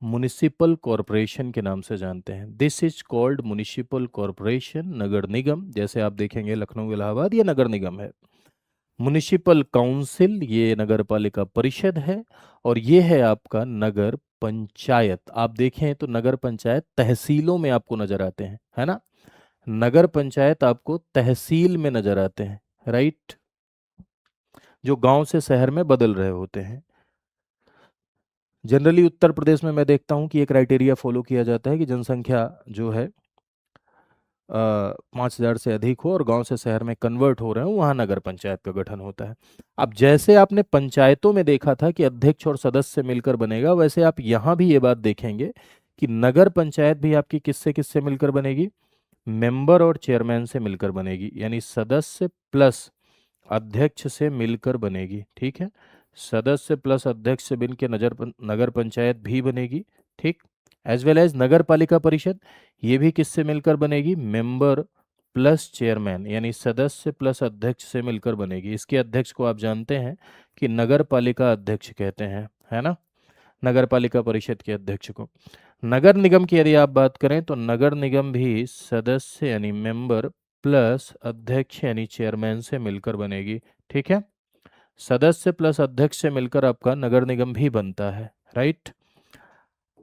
म्युनिसिपल कॉरपोरेशन के नाम से जानते हैं। This is called municipal corporation, नगर निगम। जैसे आप देखेंगे लखनऊ इलाहाबाद ये नगर निगम है। म्युनिसिपल काउंसिल ये नगर पालिका परिषद है। और ये है आपका नगर पंचायत। आप देखें तो नगर पंचायत तहसीलों में आपको नजर आते हैं, है ना। नगर पंचायत आपको तहसील में नजर आते हैं, राइट, जो गांव से शहर में बदल रहे होते हैं। जनरली उत्तर प्रदेश में मैं देखता हूं कि एक क्राइटेरिया फॉलो किया जाता है कि जनसंख्या जो है 5,000 से अधिक हो और गांव से शहर में कन्वर्ट हो रहे हो, वहां नगर पंचायत का गठन होता है। अब जैसे आपने पंचायतों में देखा था कि अध्यक्ष और सदस्य मिलकर बनेगा, वैसे आप यहां भी ये बात देखेंगे कि नगर पंचायत भी आपकी किससे किससे मिलकर बनेगी, मेंबर और चेयरमैन से मिलकर बनेगी, यानी सदस्य प्लस अध्यक्ष से मिलकर बनेगी, ठीक है। सदस्य प्लस अध्यक्ष से मिलकर नगर पंचायत भी बनेगी, ठीक। एज वेल एज नगर पालिका परिषद, ये भी किससे मिलकर बनेगी, मेंबर प्लस चेयरमैन, यानी सदस्य प्लस अध्यक्ष से मिलकर बनेगी। इसके अध्यक्ष को आप जानते हैं कि नगर पालिका अध्यक्ष कहते हैं, है ना, नगर पालिका परिषद के अध्यक्ष को। नगर निगम की यदि आप बात करें तो नगर निगम भी सदस्य यानी मेंबर प्लस अध्यक्ष यानी चेयरमैन से मिलकर बनेगी, ठीक है। सदस्य प्लस अध्यक्ष से मिलकर आपका नगर निगम भी बनता है, राइट।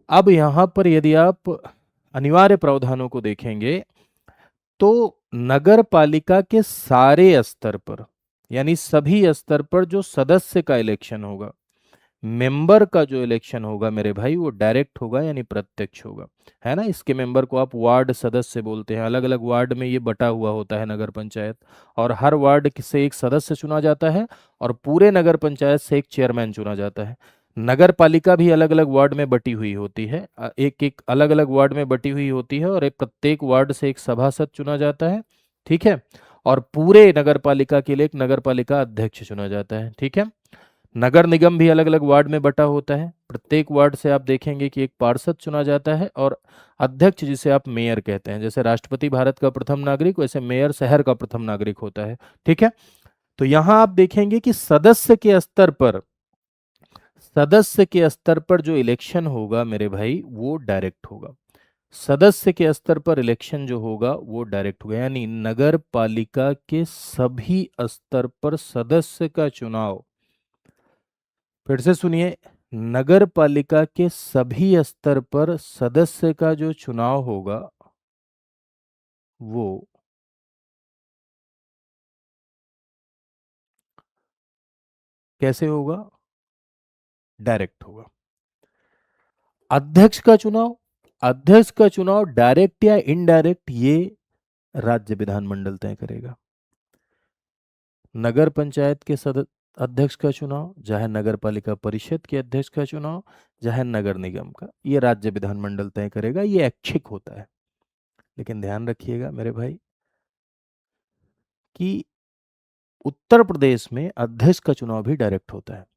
अब यहां पर यदि आप अनिवार्य प्रावधानों को देखेंगे तो नगर पालिका के सारे स्तर पर, यानी सभी स्तर पर जो सदस्य का इलेक्शन होगा, मेंबर का जो इलेक्शन होगा मेरे भाई, वो डायरेक्ट होगा यानी प्रत्यक्ष होगा, है ना। इसके मेंबर को आप वार्ड सदस्य बोलते हैं। अलग अलग वार्ड में ये बटा हुआ होता है नगर पंचायत, और हर वार्ड से एक सदस्य चुना जाता है और पूरे नगर पंचायत से एक चेयरमैन चुना जाता है। नगर पालिका भी अलग अलग वार्ड में बटी हुई होती है, एक एक अलग अलग वार्ड में बटी हुई होती है, और एक प्रत्येक वार्ड से एक सभासद चुना जाता है, ठीक है। और पूरे नगर पालिका के लिए एक नगर पालिका अध्यक्ष चुना जाता है, ठीक है। नगर निगम भी अलग अलग वार्ड में बटा होता है। प्रत्येक वार्ड से आप देखेंगे कि एक पार्षद चुना जाता है, और अध्यक्ष जिसे आप मेयर कहते हैं। जैसे राष्ट्रपति भारत का प्रथम नागरिक, वैसे मेयर शहर का प्रथम नागरिक होता है, ठीक है। तो यहां आप देखेंगे कि सदस्य के स्तर पर जो इलेक्शन होगा मेरे भाई, वो डायरेक्ट होगा। सदस्य के स्तर पर इलेक्शन जो होगा वो डायरेक्ट होगा, यानी नगर पालिका के सभी स्तर पर सदस्य का चुनाव, फिर से सुनिए, नगर पालिका के सभी स्तर पर सदस्य का जो चुनाव होगा वो कैसे होगा? डायरेक्ट होगा। अध्यक्ष का चुनाव, डायरेक्ट या इनडायरेक्ट, ये राज्य विधानमंडल तय करेगा। नगर पंचायत के अध्यक्ष का चुनाव, चाहे नगर पालिका परिषद के अध्यक्ष का चुनाव, चाहे नगर निगम का, ये राज्य विधानमंडल तय करेगा। ये ऐच्छिक होता है। लेकिन ध्यान रखिएगा मेरे भाई कि उत्तर प्रदेश में अध्यक्ष का चुनाव भी डायरेक्ट होता है।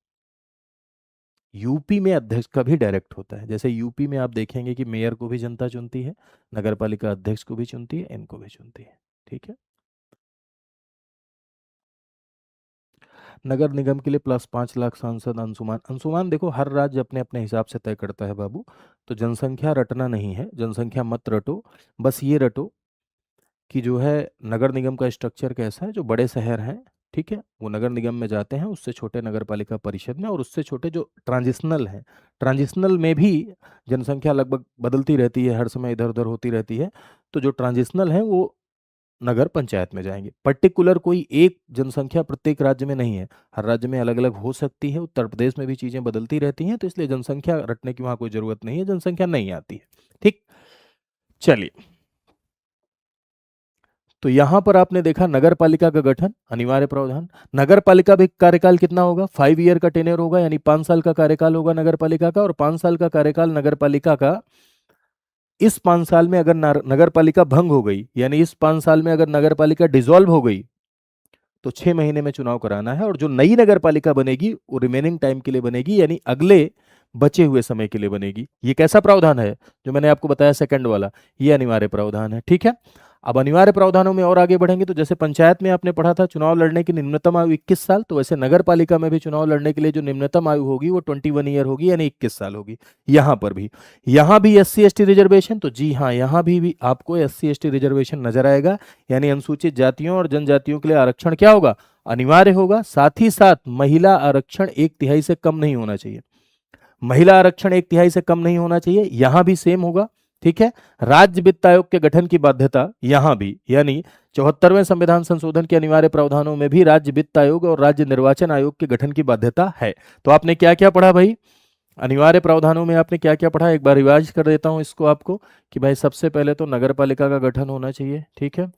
यूपी में अध्यक्ष का भी डायरेक्ट होता है। जैसे यूपी में आप देखेंगे कि मेयर को भी जनता चुनती है, नगर पालिका अध्यक्ष को भी चुनती है, इनको भी चुनती है, ठीक है। नगर निगम के लिए +5 लाख सांसद अंशुमान। अंशुमान देखो, हर राज्य अपने अपने हिसाब से तय करता है बाबू। तो जनसंख्या रटना नहीं है, जनसंख्या मत रटो। बस ये रटो कि जो है नगर निगम का स्ट्रक्चर कैसा है। जो बड़े शहर हैं, ठीक है, वो नगर निगम में जाते हैं, उससे छोटे नगर पालिका परिषद में, और उससे छोटे जो ट्रांजिशनल हैं, ट्रांजिशनल में भी जनसंख्या लगभग बदलती रहती है, हर समय इधर उधर होती रहती है। तो जो ट्रांजिशनल हैं वो नगर पंचायत में जाएंगे। पर्टिकुलर कोई एक जनसंख्या प्रत्येक राज्य में नहीं है, हर राज्य में अलग अलग हो सकती है। उत्तर प्रदेश में भी चीजें बदलती रहती हैं, तो इसलिए जनसंख्या रटने की वहां कोई जरूरत नहीं है, जनसंख्या नहीं आती है, ठीक। चलिए, तो यहां पर आपने देखा नगर पालिका का गठन, अनिवार्य प्रावधान। नगर पालिका भी कार्यकाल कितना होगा? 5 ईयर का टेन्योर होगा, यानी 5 साल का कार्यकाल होगा नगर पालिका का। और 5 साल का कार्यकाल नगर पालिका का, इस 5 साल में अगर नगर पालिका भंग हो गई, यानी इस 5 साल में अगर नगर पालिका डिसॉल्व हो गई, तो 6 महीने में चुनाव कराना है। और जो नई नगर पालिका बनेगी वो रिमेनिंग टाइम के लिए बनेगी, यानी अगले बचे हुए समय के लिए बनेगी। ये कैसा प्रावधान है? जो मैंने आपको बताया सेकंड वाला, ये अनिवार्य प्रावधान है, ठीक है। अब अनिवार्य प्रावधानों में और आगे बढ़ेंगे, तो जैसे पंचायत में आपने पढ़ा था चुनाव लड़ने की निम्नतम आयु 21 साल, तो वैसे नगर पालिका में भी चुनाव लड़ने के लिए जो निम्नतम आयु होगी वो 21 ईयर होगी, यानी 21 साल होगी। यहाँ भी SC ST रिजर्वेशन, तो जी हाँ, यहाँ भी आपको SC ST रिजर्वेशन नजर आएगा। यानी अनुसूचित जातियों और जनजातियों के लिए आरक्षण क्या होगा? अनिवार्य होगा। साथ ही साथ महिला आरक्षण 1/3 से कम नहीं होना चाहिए। महिला आरक्षण 1/3 से कम नहीं होना चाहिए, यहां भी सेम होगा, ठीक है। राज्य वित्त आयोग के गठन की बाध्यता यहां भी, यानी 74वें संविधान संशोधन के अनिवार्य प्रावधानों में भी राज्य वित्त आयोग और राज्य निर्वाचन आयोग के गठन की बाध्यता है। तो आपने क्या क्या पढ़ा भाई? अनिवार्य प्रावधानों में आपने क्या क्या पढ़ा? एक बार रिवाइज कर देता हूं इसको आपको, कि भाई सबसे पहले तो नगर पालिका का गठन होना चाहिए, ठीक है,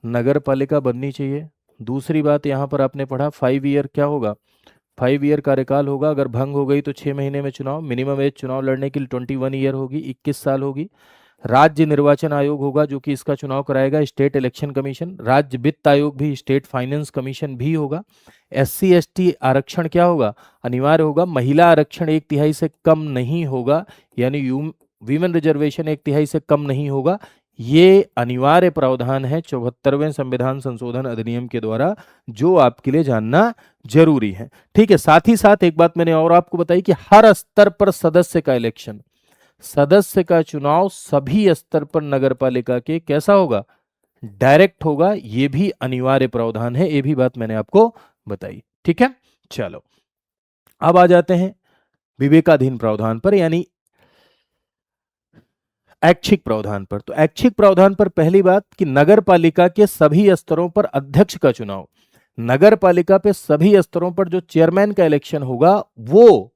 नगर पालिका बननी चाहिए। दूसरी बात यहां पर आपने पढ़ा 5 ईयर क्या होगा? 5 ईयर कार्यकाल होगा। अगर भंग हो गई तो 6 महीने में चुनाव। मिनिमम एज चुनाव लड़ने के लिए 21 ईयर होगी, 21 साल होगी। राज्य निर्वाचन आयोग होगा जो कि इसका चुनाव कराएगा, स्टेट इलेक्शन कमीशन। राज्य वित्त आयोग भी, स्टेट फाइनेंस कमीशन भी होगा। SC ST आरक्षण क्या होगा? अनिवार्य होगा। महिला आरक्षण 1/3 से कम नहीं होगा, यानी वीमेन रिजर्वेशन 1/3 से कम नहीं होगा। ये अनिवार्य प्रावधान है 74वें संविधान संशोधन अधिनियम के द्वारा, जो आपके लिए जानना जरूरी है, ठीक है। साथ ही साथ एक बात मैंने और आपको बताई कि हर स्तर पर सदस्य का इलेक्शन, सदस्य का चुनाव सभी स्तर पर नगर पालिका के कैसा होगा? डायरेक्ट होगा। यह भी अनिवार्य प्रावधान है, यह भी बात मैंने आपको बताई, ठीक है। चलो, अब आ जाते हैं विवेकाधीन प्रावधान पर, यानी ऐच्छिक प्रावधान पर। तो ऐच्छिक प्रावधान पर पहली बात कि नगर पालिका के सभी स्तरों पर अध्यक्ष का चुनाव, नगर पालिका पे सभी स्तरों पर जो चेयरमैन का इलेक्शन होगा वो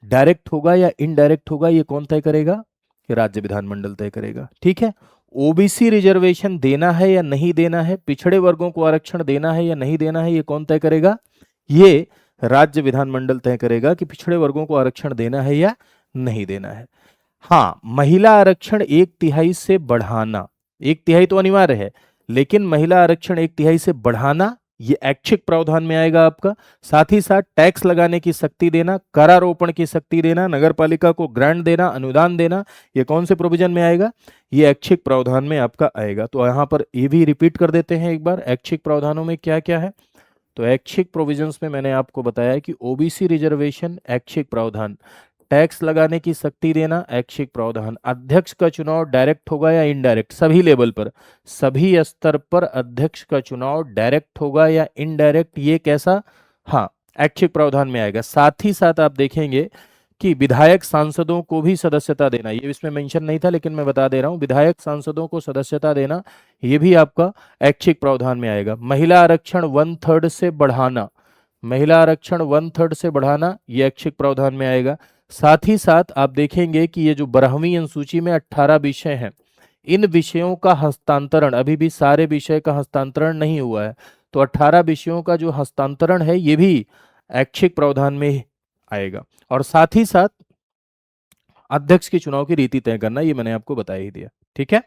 डायरेक्ट होगा या इनडायरेक्ट होगा, ये कौन तय करेगा? ये राज्य विधानमंडल तय करेगा। ठीक है। ओबीसी रिजर्वेशन देना है या नहीं देना है, पिछड़े वर्गों को आरक्षण देना है या नहीं देना है, ये कौन तय करेगा? ये राज्य विधानमंडल तय करेगा कि पिछड़े वर्गों को आरक्षण देना है या नहीं देना है। हाँ, महिला आरक्षण 1/3 से बढ़ाना, 1/3 तो अनिवार्य है, लेकिन महिला आरक्षण 1/3 से बढ़ाना ये ऐच्छिक प्रावधान में आएगा आपका। साथ ही साथ टैक्स लगाने की शक्ति देना, करारोपण की शक्ति देना, नगरपालिका को ग्रांट देना, अनुदान देना, ये कौन से प्रोविजन में आएगा? ये ऐच्छिक प्रावधान में आपका आएगा। तो यहां पर ये भी रिपीट कर देते हैं एक बार, ऐच्छिक प्रावधानों में क्या क्या है। तो ऐच्छिक प्रोविजंस में मैंने आपको बताया कि ओबीसी रिजर्वेशन ऐच्छिक प्रावधान, टैक्स लगाने की शक्ति देना ऐच्छिक प्रावधान, अध्यक्ष का चुनाव डायरेक्ट होगा या इनडायरेक्ट, सभी लेवल पर, सभी स्तर पर अध्यक्ष का चुनाव डायरेक्ट होगा या इनडायरेक्ट, ये कैसा? हाँ, ऐच्छिक प्रावधान में आएगा। साथ ही साथ आप देखेंगे कि विधायक सांसदों को भी सदस्यता देना, ये इसमें मेंशन नहीं था लेकिन मैं बता दे रहा हूं, विधायक सांसदों को सदस्यता देना ये भी आपका ऐच्छिक प्रावधान में आएगा। महिला आरक्षण 1/3 से बढ़ाना, महिला आरक्षण 1/3 से बढ़ाना ये ऐच्छिक प्रावधान में आएगा। साथ ही साथ आप देखेंगे कि ये जो 12वीं अनुसूची में 18 विषय हैं, इन विषयों का हस्तांतरण, अभी भी सारे विषय का हस्तांतरण नहीं हुआ है, तो 18 विषयों का जो हस्तांतरण है ये भी ऐच्छिक प्रावधान में आएगा। और साथ ही साथ अध्यक्ष के चुनाव की रीति तय करना, ये मैंने आपको बता ही दिया। ठीक है।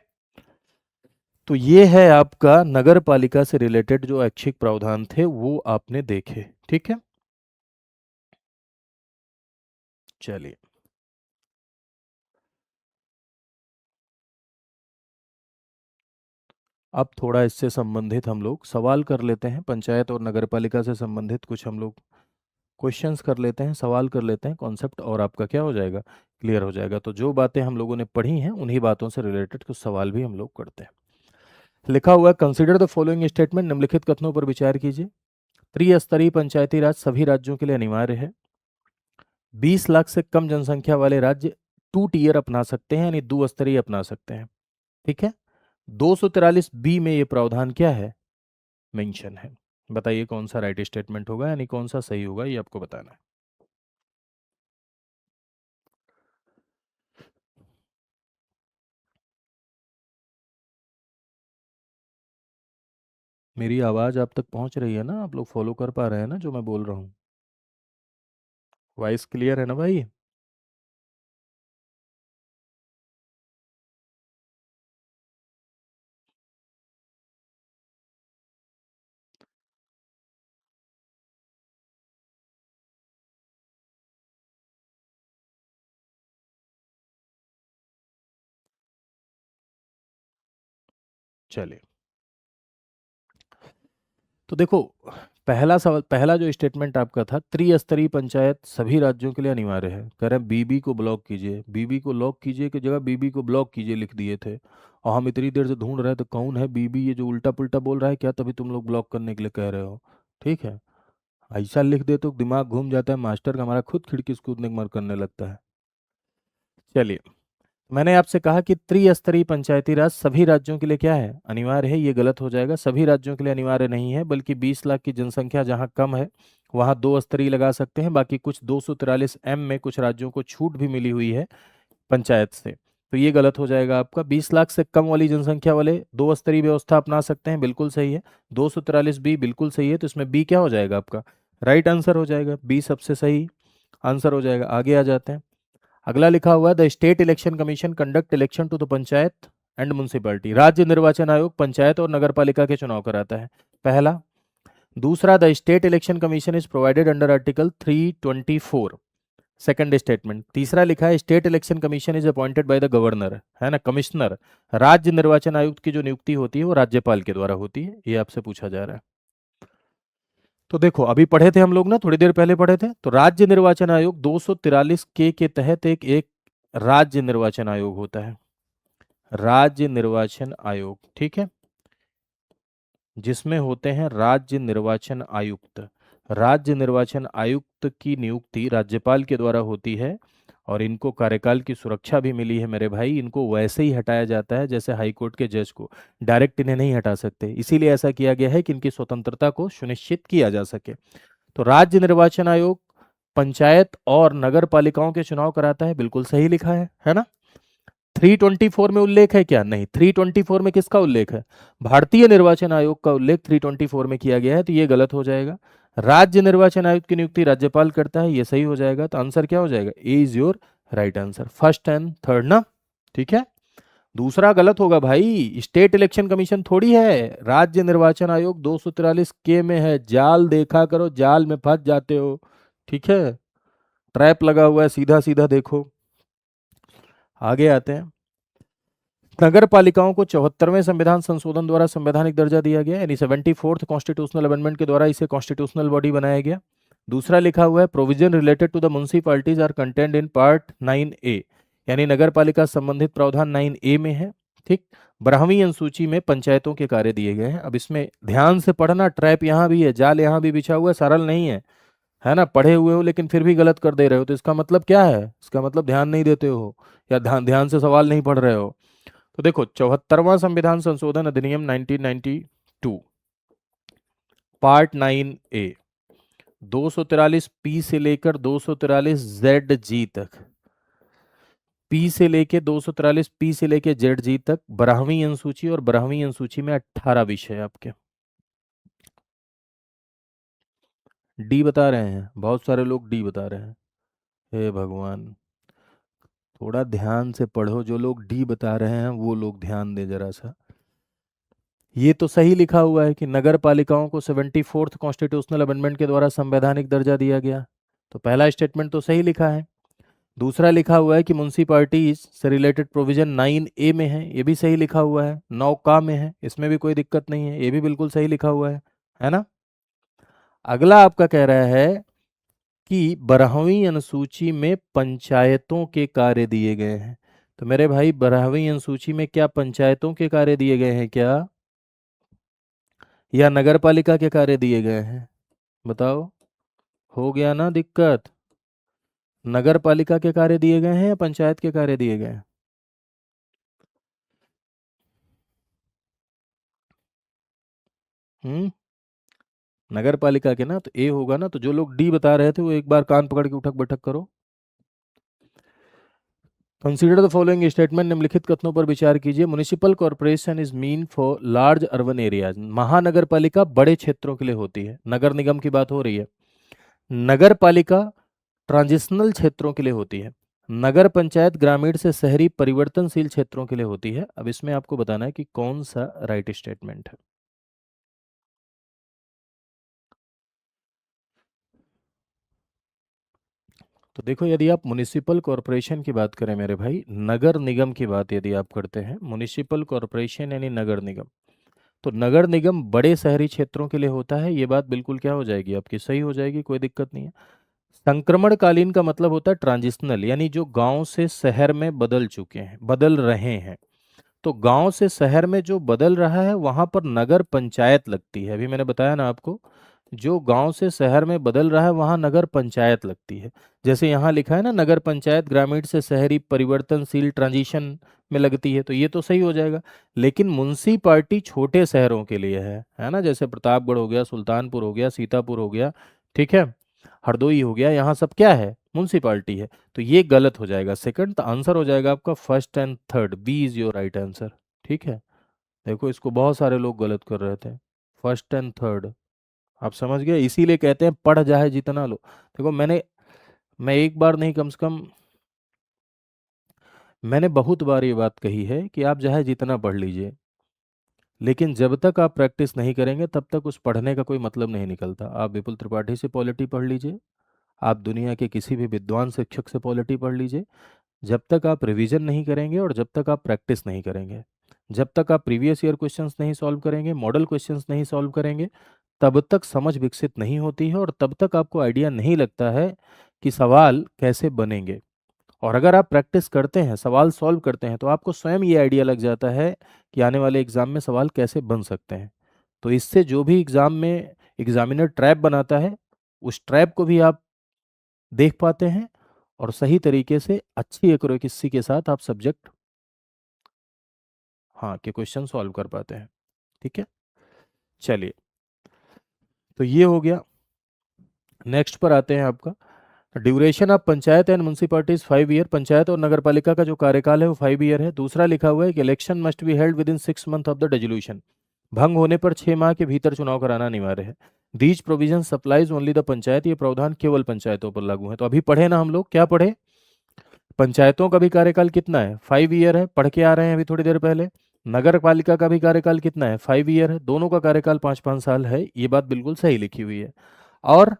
तो ये है आपका नगर पालिका से रिलेटेड जो ऐच्छिक प्रावधान थे वो आपने देखे। ठीक है, चलिए अब थोड़ा इससे संबंधित हम लोग सवाल कर लेते हैं, पंचायत और नगरपालिका से संबंधित कुछ हम लोग क्वेश्चंस कर लेते हैं, सवाल कर लेते हैं, कॉन्सेप्ट और आपका क्या हो जाएगा, क्लियर हो जाएगा। तो जो बातें हम लोगों ने पढ़ी हैं उन्हीं बातों से रिलेटेड कुछ सवाल भी हम लोग करते हैं। लिखा हुआ कंसीडर द फॉलोइंग स्टेटमेंट, निम्नलिखित कथनों पर विचार कीजिए। त्रिस्तरीय पंचायती राज सभी राज्यों के लिए अनिवार्य है। 20 लाख से कम जनसंख्या वाले राज्य 2 टीयर अपना सकते हैं, यानी 2 स्तरीय अपना सकते हैं। ठीक है। 243 बी में ये प्रावधान क्या है? मेंशन है। बताइए कौन सा राइट स्टेटमेंट होगा, यानी कौन सा सही होगा, ये आपको बताना है। मेरी आवाज आप तक पहुंच रही है ना? आप लोग फॉलो कर पा रहे हैं ना जो मैं बोल रहा हूँ? वॉइस क्लियर है ना भाई? चलिए, तो देखो, पहला सवाल, पहला जो स्टेटमेंट आपका था, त्रिस्तरीय पंचायत सभी राज्यों के लिए अनिवार्य है। कह रहे हैं बीबी को ब्लॉक कीजिए, बीबी को लॉक कीजिए की जगह बीबी को ब्लॉक कीजिए लिख दिए थे, और हम इतनी देर से ढूंढ रहे थे कौन है बीबी, ये जो उल्टा पुल्टा बोल रहा है क्या, तभी तुम लोग ब्लॉक करने के लिए कह रहे हो। ठीक है, ऐसा लिख दे तो दिमाग घूम जाता है मास्टर का, हमारा खुद खिड़की से कूदने की मन करने लगता है। चलिए, मैंने आपसे कहा कि त्रिस्तरीय पंचायती राज सभी राज्यों के लिए क्या है? अनिवार्य है। ये गलत हो जाएगा, सभी राज्यों के लिए अनिवार्य नहीं है, बल्कि 20 लाख की जनसंख्या जहां कम है वहां 2 स्तरीय लगा सकते हैं। बाकी कुछ 243 एम में कुछ राज्यों को छूट भी मिली हुई है पंचायत से, तो ये गलत हो जाएगा आपका। 20 लाख से कम वाली जनसंख्या वाले 2 स्तरीय व्यवस्था अपना सकते हैं, बिल्कुल सही है। 243 बी बिल्कुल सही है, तो इसमें बी क्या हो जाएगा आपका? राइट आंसर हो जाएगा, बी सबसे सही आंसर हो जाएगा। आगे आ जाते हैं। अगला लिखा हुआ है the state election commission conduct election to the panchayat and municipality, राज्य निर्वाचन आयोग पंचायत और नगरपालिका के चुनाव कराता है, पहला। दूसरा, the state election commission is provided under article 324, second statement. तीसरा लिखा है state election commission is appointed by the governor, है ना, कमिश्नर। राज्य निर्वाचन आयुक्त की जो नियुक्ति होती है वो राज्यपाल के द्वारा होती है, ये आपसे पूछा जा रहा है। तो देखो, अभी पढ़े थे हम लोग ना, थोड़ी देर पहले पढ़े थे, तो राज्य निर्वाचन आयोग 243 के तहत एक राज्य निर्वाचन आयोग होता है, राज्य निर्वाचन आयोग। ठीक है, जिसमें होते हैं राज्य निर्वाचन आयुक्त। राज्य निर्वाचन आयुक्त की नियुक्ति राज्यपाल के द्वारा होती है, और इनको कार्यकाल की सुरक्षा भी मिली है मेरे भाई। इनको वैसे ही हटाया जाता है जैसे हाई कोर्ट के जज को, डायरेक्ट इन्हें नहीं हटा सकते। इसीलिए ऐसा किया गया है कि इनकी स्वतंत्रता को सुनिश्चित किया जा सके। तो राज्य निर्वाचन आयोग पंचायत और नगर पालिकाओं के चुनाव कराता है, बिल्कुल सही लिखा है ना। 324 में उल्लेख है क्या? नहीं। 324 में किसका उल्लेख है? भारतीय निर्वाचन आयोग का उल्लेख 324 में किया गया है, तो ये गलत हो जाएगा। राज्य निर्वाचन आयोग की नियुक्ति राज्यपाल करता है, ये सही हो जाएगा। तो आंसर क्या हो जाएगा? A is your right answer, first and third ना। ठीक है, दूसरा गलत होगा भाई, स्टेट इलेक्शन कमीशन थोड़ी है, राज्य निर्वाचन आयोग 243 के में है। जाल देखा करो, जाल में फंस जाते हो। ठीक है, ट्रैप लगा हुआ है, सीधा सीधा देखो। आगे आते हैं। नगर पालिकाओं को 74वें संविधान संशोधन द्वारा संवैधानिक दर्जा दिया गया, यानी 74th कॉन्स्टिट्यूशनल अमेंडमेंट के द्वारा इसे कॉन्स्टिट्यूशनल बॉडी बनाया गया। दूसरा लिखा हुआ है provision related to the municipalities are content in part 9A, यानी नगर पालिका संबंधित प्रावधान 9A में है। ठीक, 12वीं अनुसूची में पंचायतों के कार्य दिए गए हैं। अब इसमें ध्यान से पढ़ना, ट्रैप यहाँ भी है, जाल यहाँ भी बिछा हुआ है, सरल नहीं है ना। पढ़े हुए हो लेकिन फिर भी गलत कर दे रहे हो, तो इसका मतलब क्या है? इसका मतलब ध्यान नहीं देते हो या ध्यान ध्यान से सवाल नहीं पढ़ रहे हो। तो देखो, 74वां संविधान संशोधन अधिनियम 1992 पार्ट 9A 243 पी से लेकर 243 जेड जी तक, पी से लेके 243 पी से लेके जेड जी तक 12वीं अनुसूची, और 12वीं अनुसूची में 18 विषय आपके। डी बता रहे हैं, बहुत सारे लोग डी बता रहे हैं। हे भगवान, थोड़ा ध्यान से पढ़ो, जो लोग डी बता रहे हैं वो लोग ध्यान दे जरा सा। ये तो सही लिखा हुआ है कि नगर पालिकाओं को 74th कॉन्स्टिट्यूशनल अमेंडमेंट के द्वारा संवैधानिक दर्जा दिया गया, तो पहला स्टेटमेंट तो सही लिखा है। दूसरा लिखा हुआ है कि म्युनिसिपैलिटीज से रिलेटेड प्रोविजन 9A में है, ये भी सही लिखा हुआ है। 9 में है, इसमें भी कोई दिक्कत नहीं है, ये भी बिल्कुल सही लिखा हुआ है ना। अगला आपका कह रहा है कि 12वीं अनुसूची में पंचायतों के कार्य दिए गए हैं। तो मेरे भाई, 12वीं अनुसूची में क्या पंचायतों के कार्य दिए गए हैं क्या, या नगर पालिका के कार्य दिए गए हैं? बताओ, हो गया ना दिक्कत? नगर पालिका के कार्य दिए गए हैं या पंचायत के कार्य दिए गए हैं? हम्म, नगर पालिका के ना, तो ए होगा ना। तो जो लोग डी बता रहे थे वो एक बार कान पकड़ के उठक बैठक करो। कंसीडर द फॉलोइंग स्टेटमेंट, निम्नलिखित कथनों पर विचार कीजिए। Municipal corporation is mean for large urban areas, महानगर पालिका बड़े क्षेत्रों के लिए होती है। नगर निगम की बात हो रही है। नगर पालिका ट्रांजिशनल क्षेत्रों के लिए होती है। नगर पंचायत ग्रामीण से शहरी परिवर्तनशील क्षेत्रों के लिए होती है। अब इसमें आपको बताना है कि कौन सा राइट स्टेटमेंट है। तो देखो, यदि आप म्युनिसिपल कॉरपोरेशन की बात करें मेरे भाई, नगर निगम की बात यदि आप करते हैं, म्युनिसिपल कॉरपोरेशन यानी नगर निगम, तो नगर निगम बड़े शहरी क्षेत्रों के लिए होता है। ये बात बिल्कुल क्या हो जाएगी आपकी, सही हो जाएगी, कोई दिक्कत नहीं है। संक्रमणकालीन का मतलब होता है ट्रांजिशनल, यानी जो गांव से शहर में बदल चुके हैं, बदल रहे हैं। तो गांव से शहर में जो बदल रहा है वहां पर नगर पंचायत लगती है। अभी मैंने बताया ना आपको, जो गांव से शहर में बदल रहा है वहां नगर पंचायत लगती है। जैसे यहाँ लिखा है ना, नगर पंचायत ग्रामीण से शहरी परिवर्तनशील ट्रांजिशन में लगती है, तो ये तो सही हो जाएगा। लेकिन मुंसिपालिटी छोटे शहरों के लिए है ना, जैसे प्रतापगढ़ हो गया, सुल्तानपुर हो गया, सीतापुर हो गया, ठीक है, हरदोई हो गया, यहाँ सब क्या है? म्युनिसिपालिटी है। तो ये गलत हो जाएगा सेकंड, तो आंसर हो जाएगा आपका first and third, B is your right answer. ठीक है, देखो इसको बहुत सारे लोग गलत कर रहे थे, फर्स्ट एंड थर्ड। आप समझ गए, इसीलिए कहते हैं पढ़ जाए जितना लो। देखो, मैं एक बार नहीं, कम से कम मैंने बहुत बार ये बात कही है कि आप चाहे जितना पढ़ लीजिए, लेकिन जब तक आप प्रैक्टिस नहीं करेंगे तब तक उस पढ़ने का कोई मतलब नहीं निकलता। आप विपुल त्रिपाठी से पॉलिटी पढ़ लीजिए, आप दुनिया के किसी भी विद्वान शिक्षक से पॉलिटी पढ़ लीजिए, जब तक आप रिवीजन नहीं करेंगे और जब तक आप प्रैक्टिस नहीं करेंगे, जब तक आप प्रीवियस ईयर क्वेश्चंस नहीं सॉल्व करेंगे, मॉडल क्वेश्चंस नहीं सॉल्व करेंगे, तब तक समझ विकसित नहीं होती है, और तब तक आपको आइडिया नहीं लगता है कि सवाल कैसे बनेंगे। और अगर आप प्रैक्टिस करते हैं, सवाल सॉल्व करते हैं, तो आपको स्वयं ये आइडिया लग जाता है कि आने वाले एग्जाम में सवाल कैसे बन सकते हैं। तो इससे जो भी एग्जाम में एग्जामिनर ट्रैप बनाता है, उस ट्रैप को भी आप देख पाते हैं, और सही तरीके से अच्छी एक्यूरेसी के साथ आप सब्जेक्ट हाँ के क्वेश्चन सॉल्व कर पाते हैं। ठीक है, चलिए, तो ये हो गया। नेक्स्ट पर आते हैं आपका duration of panchayat and municipalities 5 year. Panchayat और नगर पालिका का जो कार्यकाल है वो 5 ईयर है। दूसरा लिखा हुआ है कि election must be held with in 6 month of the dissolution. भंग होने पर 6 माह के भीतर चुनाव कराना अनिवार्य है। These provision supplies only the panchayat. ये प्रावधान केवल पंचायतों पर लागू है। तो अभी पढ़े ना हम लोग, क्या पढ़े? पंचायतों का भी कार्यकाल कितना है? 5 ईयर है, पढ़ के आ रहे हैं अभी थोड़ी देर पहले। नगर पालिका का भी कार्यकाल कितना है? 5 ईयर है। दोनों का कार्यकाल 5-5 साल है, ये बात बिल्कुल सही लिखी हुई है। और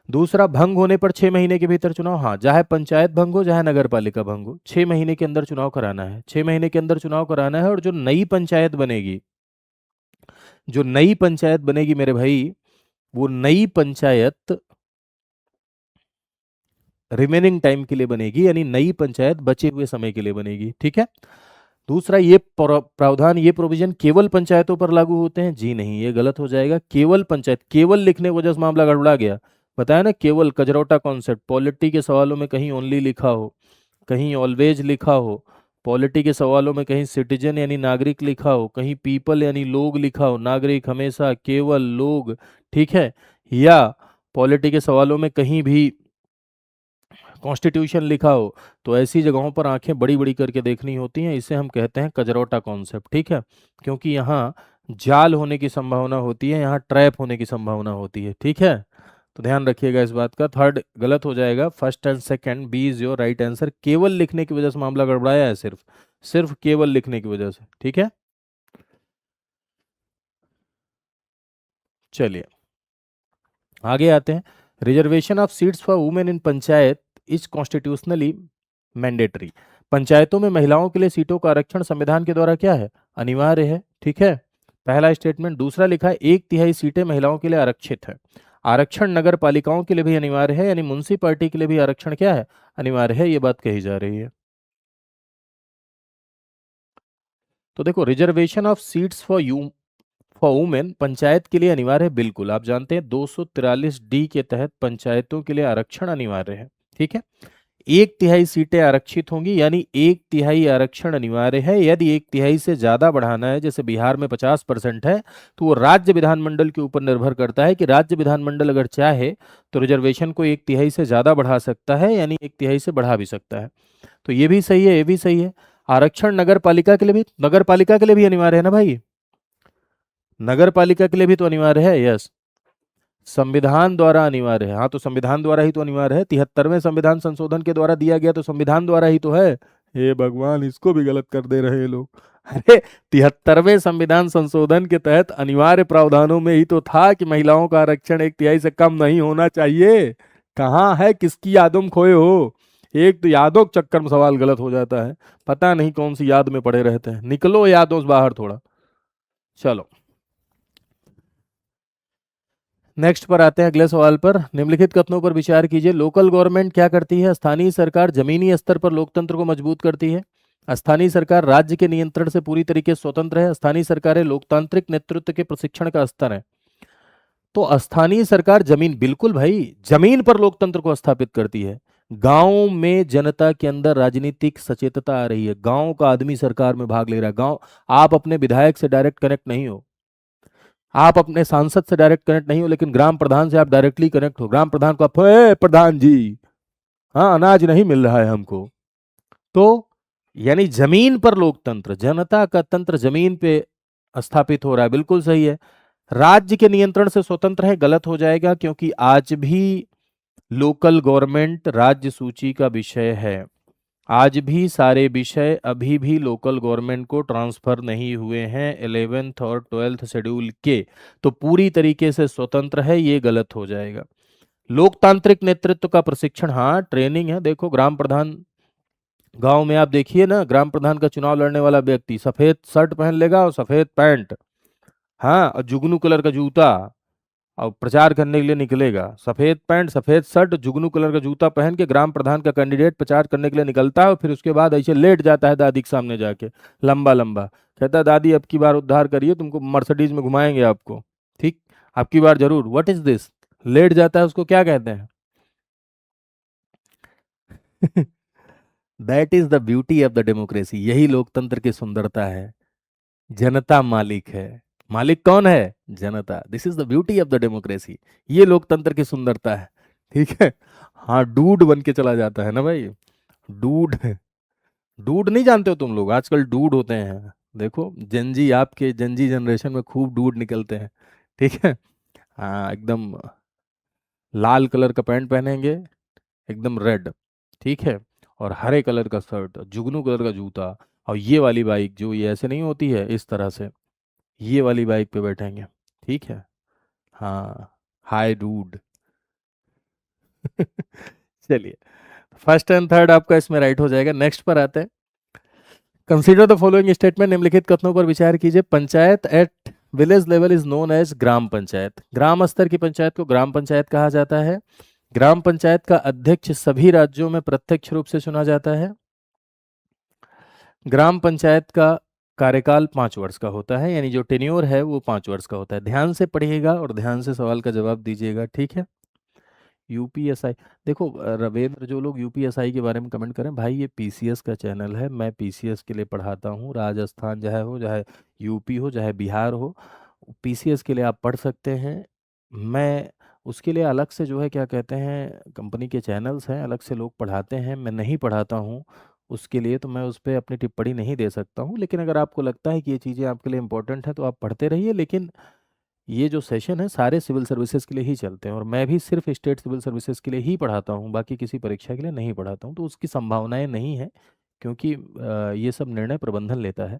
दूसरा, भंग होने पर 6 महीने के भीतर चुनाव। हाँ, चाहे पंचायत भंग हो चाहे नगर पालिका भंग हो, 6 महीने के अंदर चुनाव कराना है। 6 महीने के अंदर चुनाव कराना है। और जो नई पंचायत बनेगी, जो नई पंचायत बनेगी मेरे भाई, वो नई पंचायत रिमेनिंग टाइम के लिए बनेगी, यानी नई पंचायत बचे हुए समय के लिए बनेगी। ठीक है। दूसरा, ये प्रावधान, ये प्रोविजन केवल पंचायतों पर लागू होते हैं? जी नहीं, ये गलत हो जाएगा। केवल पंचायत, केवल लिखने की वजह से मामला गड़बड़ा गया। बताया ना, केवल कजरौटा कॉन्सेप्ट। पॉलिटी के सवालों में कहीं ओनली लिखा हो, कहीं ऑलवेज लिखा हो, पॉलिटी के सवालों में कहीं सिटीजन यानी नागरिक लिखा हो, कहीं पीपल यानी लोग लिखा हो, नागरिक हमेशा केवल लोग। ठीक है। या पॉलिटी के सवालों में कहीं भी कॉन्स्टिट्यूशन लिखा हो, तो ऐसी जगहों पर आंखें बड़ी बड़ी करके देखनी होती हैं। इसे हम कहते हैं कजरौटा कॉन्सेप्ट। ठीक है, क्योंकि यहाँ जाल होने की संभावना होती है, यहाँ ट्रैप होने की संभावना होती है। ठीक है, तो ध्यान रखिएगा इस बात का। थर्ड गलत हो जाएगा, first and second B is your right answer. केवल लिखने की वजह से मामला गड़बड़ाया है, सिर्फ सिर्फ केवल लिखने की वजह से। ठीक है, चलिए आगे आते हैं। Reservation of seats for women in panchayat is constitutionally mandatory. पंचायतों में महिलाओं के लिए सीटों का आरक्षण संविधान के द्वारा क्या है? अनिवार्य है। ठीक है, पहला स्टेटमेंट। दूसरा लिखा है 1/3 सीटें महिलाओं के लिए आरक्षित है। आरक्षण नगर पालिकाओं के लिए भी अनिवार्य है, यानी म्युनिसिपैलिटी के लिए भी आरक्षण क्या है? अनिवार्य है, ये बात कही जा रही है। तो देखो, reservation of seats for women panchayat के लिए अनिवार्य है, बिल्कुल। आप जानते हैं 243D के तहत पंचायतों के लिए आरक्षण अनिवार्य है। ठीक है, 1/3 सीटें आरक्षित होंगी, यानी 1/3 आरक्षण अनिवार्य है। यदि 1/3 से ज्यादा बढ़ाना है, जैसे बिहार में 50% है, तो वो राज्य विधानमंडल के ऊपर निर्भर करता है कि राज्य विधानमंडल अगर चाहे तो रिजर्वेशन को 1/3 से ज्यादा बढ़ा सकता है, यानी 1/3 से बढ़ा भी सकता है। तो ये भी सही है, ये भी सही है। आरक्षण नगर पालिका के लिए भी, नगर पालिका के लिए भी अनिवार्य है ना भाई? नगर पालिका के लिए भी तो अनिवार्य है। यस, संविधान द्वारा अनिवार्य है। हाँ, तो संविधान द्वारा ही तो अनिवार्य है। 73वें संविधान संशोधन के द्वारा दिया गया, तो संविधान द्वारा ही तो है। हे भगवान, इसको भी गलत कर दे रहे हैं लोग। अरे, 73वें संविधान संशोधन के तहत अनिवार्य प्रावधानों में ही तो था कि महिलाओं का आरक्षण 1/3 से कम नहीं होना चाहिए। कहाँ है, किसकी यादों में खोए हो? एक तो यादों के चक्कर में सवाल गलत हो जाता है, पता नहीं कौन सी याद में पड़े रहते हैं। निकलो यादों से बाहर थोड़ा। चलो, नेक्स्ट पर आते हैं, अगले सवाल पर। निम्नलिखित कथनों पर विचार कीजिए। लोकल गवर्नमेंट क्या करती है? स्थानीय सरकार जमीनी स्तर पर लोकतंत्र को मजबूत करती है। स्थानीय सरकार राज्य के नियंत्रण से पूरी तरीके से स्वतंत्र है। स्थानीय सरकारें लोकतांत्रिक नेतृत्व के प्रशिक्षण का स्तर है। तो स्थानीय सरकार जमीन, बिल्कुल भाई, जमीन पर लोकतंत्र को स्थापित करती है। गांव में जनता के अंदर राजनीतिक सचेतता आ रही है, गांव का आदमी सरकार में भाग ले रहा है। गांव, आप अपने विधायक से डायरेक्ट कनेक्ट नहीं हो, आप अपने सांसद से डायरेक्ट कनेक्ट नहीं हो, लेकिन ग्राम प्रधान से आप डायरेक्टली कनेक्ट हो। ग्राम प्रधान को आप, "ए, प्रधान जी, हाँ अनाज नहीं मिल रहा है हमको।" तो यानी जमीन पर लोकतंत्र, जनता का तंत्र जमीन पे स्थापित हो रहा है। बिल्कुल सही है। राज्य के नियंत्रण से स्वतंत्र है, गलत हो जाएगा, क्योंकि आज भी लोकल गवर्नमेंट राज्य सूची का विषय है। आज भी सारे विषय अभी भी लोकल गवर्नमेंट को ट्रांसफर नहीं हुए हैं 11th और 12th शेड्यूल के। तो पूरी तरीके से स्वतंत्र है, ये गलत हो जाएगा। लोकतांत्रिक नेतृत्व का प्रशिक्षण, हाँ ट्रेनिंग है। देखो, ग्राम प्रधान, गांव में आप देखिए ना, ग्राम प्रधान का चुनाव लड़ने वाला व्यक्ति सफेद शर्ट पहन लेगा और सफेद पैंट, हाँ, और जुगनू कलर का जूता, और प्रचार करने के लिए निकलेगा। सफेद पैंट, सफेद शर्ट, जुगनू कलर का जूता पहन के ग्राम प्रधान का कैंडिडेट प्रचार करने के लिए निकलता है, और फिर उसके बाद ऐसे लेट जाता है दादी के सामने जाके, लंबा लंबा, कहता है, "दादी, अब की बार उद्धार करिए, तुमको मर्सिडीज में घुमाएंगे आपको, ठीक, अब की बार जरूर।" What is this? लेट जाता है, उसको क्या कहते हैं? That is the beauty of the democracy, यही लोकतंत्र की सुंदरता है। जनता मालिक है। मालिक कौन है? जनता। This is the beauty of the democracy. ये लोकतंत्र की सुंदरता है। ठीक है। हाँ, डूड बन के चला जाता है ना भाई। डूड। डूड नहीं जानते हो तुम लोग? आजकल डूड होते हैं, देखो जनजी, आपके जनजी जनरेशन में खूब डूड निकलते हैं। ठीक है। हाँ, एकदम लाल कलर का पैंट पहनेंगे, एकदम रेड। ठीक है। और हरे कलर का शर्ट, जुगनू कलर का जूता। और ये वाली बाइक, जो ये ऐसे नहीं होती है इस तरह से, ये वाली बाइक पे बैठेंगे। ठीक है। हाँ। हाय डूड। चलिए, फर्स्ट एंड थर्ड आपका इसमें राइट हो जाएगा। नेक्स्ट पर आते हैं। कंसीडर द फॉलोइंग स्टेटमेंट, निम्नलिखित कथनों पर विचार कीजिए। Panchayat at village level is known as gram panchayat. ग्राम स्तर की पंचायत को ग्राम पंचायत कहा जाता है। ग्राम पंचायत का अध्यक्ष सभी राज्यों में प्रत्यक्ष रूप से चुना जाता है। ग्राम पंचायत का कार्यकाल 5 वर्ष का होता है, यानी जो टेन्योर है वो 5 वर्ष का होता है। ध्यान से पढ़िएगा और ध्यान से सवाल का जवाब दीजिएगा। ठीक है। यूपीएसआई, देखो रविंद्र, जो लोग यूपीएसआई के बारे में कमेंट करें, भाई ये पीसीएस का चैनल है, मैं पीसीएस के लिए पढ़ाता हूँ। राजस्थान चाहे हो, चाहे यूपी हो, चाहे बिहार हो, पीसीएस के लिए आप पढ़ सकते हैं। मैं उसके लिए अलग से, जो है क्या कहते हैं, कंपनी के चैनल्स हैं, अलग से लोग पढ़ाते हैं, मैं नहीं पढ़ाता हूँ उसके लिए, तो मैं उस पर अपनी टिप्पणी नहीं दे सकता हूँ। लेकिन अगर आपको लगता है कि ये चीज़ें आपके लिए इंपॉर्टेंट है तो आप पढ़ते रहिए। लेकिन ये जो सेशन है सारे सिविल सर्विसेज के लिए ही चलते हैं, और मैं भी सिर्फ स्टेट सिविल सर्विसेज के लिए ही पढ़ाता हूँ, बाकी किसी परीक्षा के लिए नहीं पढ़ाता हूँ। तो उसकी संभावनाएं नहीं है, क्योंकि ये सब निर्णय प्रबंधन लेता है।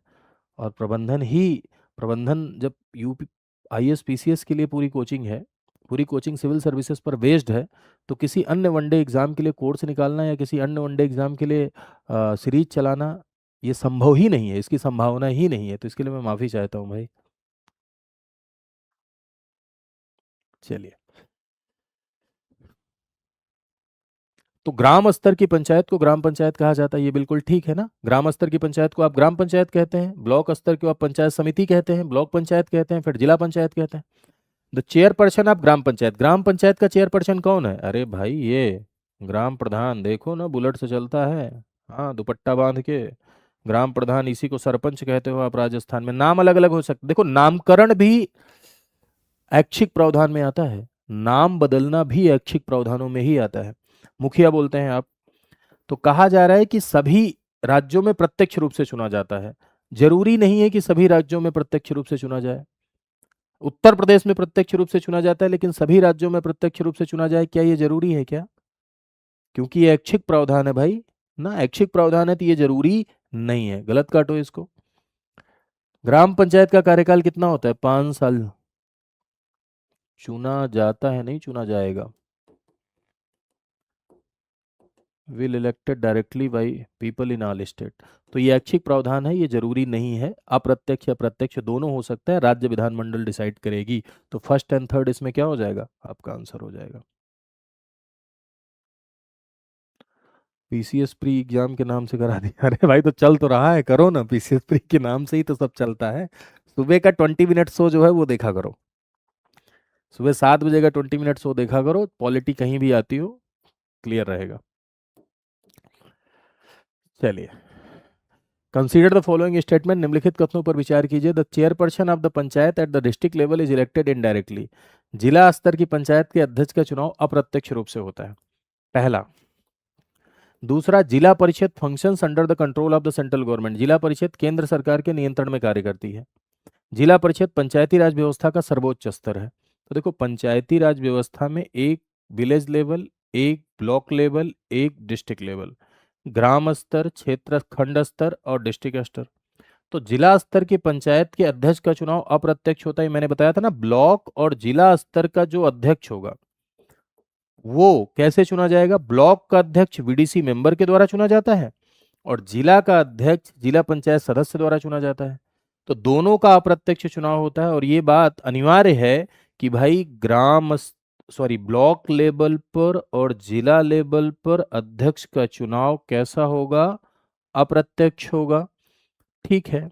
और प्रबंधन जब यूपी आईएएस पीसीएस के लिए पूरी कोचिंग है, पूरी कोचिंग सिविल सर्विसेज पर बेस्ड है, तो किसी अन्य वनडे एग्जाम के लिए कोर्स निकालना या किसी अन्य वनडे एग्जाम के लिए सीरीज चलाना, ये संभव ही नहीं है, इसकी संभावना ही नहीं है। तो इसके लिए मैं माफ़ी चाहता हूँ भाई। चलिए, तो ग्राम स्तर की पंचायत को ग्राम पंचायत कहा जाता है, ये बिल्कुल ठीक है ना। ग्राम स्तर की पंचायत को आप ग्राम पंचायत कहते हैं, ब्लॉक स्तर को आप पंचायत समिति कहते हैं, ब्लॉक पंचायत कहते हैं, फिर जिला पंचायत कहते हैं। द चेयरपर्सन आप ग्राम पंचायत का चेयरपर्सन कौन है? अरे भाई, ये ग्राम प्रधान, देखो ना बुलेट से चलता है, हाँ, दुपट्टा बांध के। ग्राम प्रधान, इसी को सरपंच कहते हो आप राजस्थान में। नाम अलग अलग हो सकते, देखो नामकरण भी ऐच्छिक प्रावधान में आता है, नाम बदलना भी ऐच्छिक प्रावधानों में ही आता है। मुखिया बोलते हैं आप। तो कहा जा रहा है कि सभी राज्यों में प्रत्यक्ष रूप से चुना जाता है। जरूरी नहीं है कि सभी राज्यों में प्रत्यक्ष रूप से चुना जाए। उत्तर प्रदेश में प्रत्यक्ष रूप से चुना जाता है, लेकिन सभी राज्यों में प्रत्यक्ष रूप से चुना जाए, क्या ये जरूरी है क्या? क्योंकि ये ऐच्छिक प्रावधान है भाई ना, ऐच्छिक प्रावधान है तो ये जरूरी नहीं है। गलत काटो इसको। ग्राम पंचायत का कार्यकाल कितना होता है? 5 साल। चुना जाता है, नहीं चुना जाएगा। Will elected directly by people in all state. तो ये ऐच्छिक प्रावधान है, ये जरूरी नहीं है। अप्रत्यक्ष या प्रत्यक्ष दोनों हो सकता है, राज्य विधानमंडल डिसाइड करेगी। तो फर्स्ट एंड थर्ड इसमें क्या हो जाएगा? आपका आंसर हो जाएगा। पीसीएस प्री एग्जाम के नाम से करा दिया? अरे भाई, तो चल तो रहा है, करो ना, पीसीएस प्री के नाम से ही तो सब चलता है। सुबह का 20 मिनट शो जो है वो देखा करो, सुबह 7 बजे का 20 मिनट शो देखा करो, पॉलिटी कहीं भी आती हो, क्लियर रहेगा। चलिए, कंसीडर द फॉलोइंग स्टेटमेंट, निम्नलिखित कथनों पर विचार कीजिए। The chairperson of the panchayat at the district level is elected indirectly. जिला स्तर की पंचायत के अध्यक्ष का चुनाव अप्रत्यक्ष रूप से होता है, पहला। दूसरा, जिला परिषद functions under the control of the central government. जिला परिषद केंद्र सरकार के नियंत्रण में कार्य करती है। जिला परिषद पंचायती राज व्यवस्था का सर्वोच्च स्तर है। तो देखो, पंचायती राज व्यवस्था में एक विलेज लेवल, एक ब्लॉक लेवल, एक डिस्ट्रिक्ट लेवल, ग्राम स्तर, क्षेत्र खंड स्तर और डिस्ट्रिक्ट स्तर। तो जिला स्तर की पंचायत के अध्यक्ष का चुनाव अप्रत्यक्ष होता है। मैंने बताया था ना, ब्लॉक और जिला स्तर का जो अध्यक्ष होगा वो कैसे चुना जाएगा? ब्लॉक का अध्यक्ष वीडीसी मेंबर के द्वारा चुना जाता है, और जिला का अध्यक्ष जिला पंचायत सदस्य द्वारा चुना जाता है। तो दोनों का अप्रत्यक्ष चुनाव होता है, और ये बात अनिवार्य है कि भाई ब्लॉक लेवल पर और जिला लेवल पर अध्यक्ष का चुनाव कैसा होगा? अप्रत्यक्ष होगा। ठीक है।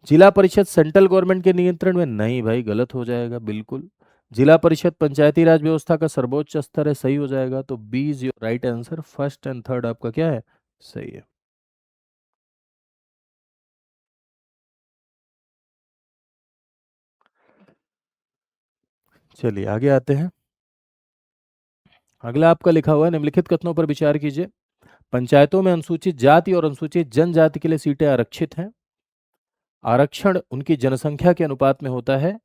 जिला परिषद सेंट्रल गवर्नमेंट के नियंत्रण में? नहीं भाई, गलत हो जाएगा बिल्कुल। जिला परिषद पंचायती राज व्यवस्था का सर्वोच्च स्तर है, सही हो जाएगा। तो B is your right answer. First and third आपका क्या है, सही है। चलिए आगे आते हैं। अगला आपका लिखा हुआ है, निम्नलिखित कथनों पर विचार कीजिए। पंचायतों में अनुसूचित जाति और अनुसूचित जनजाति के लिए सीटें आरक्षित हैं। आरक्षण उनकी जनसंख्या के अनुपात में होता है।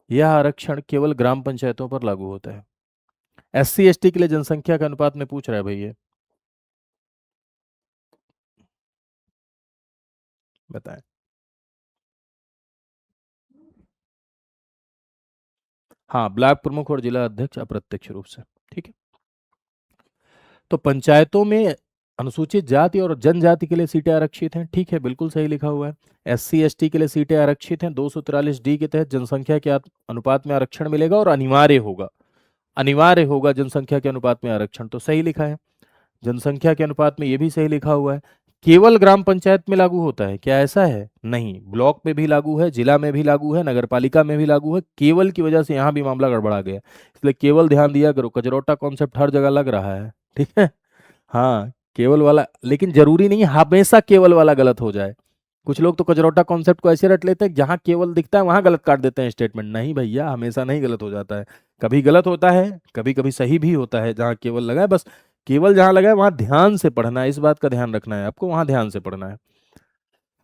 यह आरक्षण केवल ग्राम पंचायतों पर लागू होता है। एससी एसटी के लिए जनसंख्या के अनुपात में पूछ रहा है भाई ये, बताएं। हाँ, ब्लॉक प्रमुख और जिला अध्यक्ष अप्रत्यक्ष रूप से, ठीक है। तो पंचायतों में अनुसूचित जाति और जनजाति के लिए सीटें आरक्षित हैं, ठीक है, बिल्कुल सही लिखा हुआ है। एससी एसटी के लिए सीटें आरक्षित हैं। 243 डी के तहत जनसंख्या के अनुपात में आरक्षण मिलेगा और अनिवार्य होगा, अनिवार्य होगा जनसंख्या के अनुपात में आरक्षण, तो सही लिखा है। जनसंख्या के अनुपात में ये भी सही लिखा हुआ है। केवल ग्राम पंचायत में लागू होता है क्या, ऐसा है? नहीं, ब्लॉक में भी लागू है, जिला में भी लागू है, नगर पालिका में भी लागू है। केवल की वजह से यहाँ भी मामला गड़बड़ा गया, इसलिए केवल ध्यान दिया करो। कजरोटा कॉन्सेप्ट हर जगह लग रहा है, ठीक है। हाँ, केवल वाला, लेकिन जरूरी नहीं हमेशा केवल वाला गलत हो जाए। कुछ लोग तो कजरोटा कॉन्सेप्ट को ऐसे रट लेते हैं, जहां केवल दिखता है वहां गलत काट देते हैं स्टेटमेंट। नहीं भैया, हमेशा नहीं गलत हो जाता है, कभी गलत होता है, कभी कभी सही भी होता है। जहां केवल लगा है, बस केवल जहां लगा है वहां ध्यान से पढ़ना है, इस बात का ध्यान रखना है आपको, वहां ध्यान से पढ़ना है।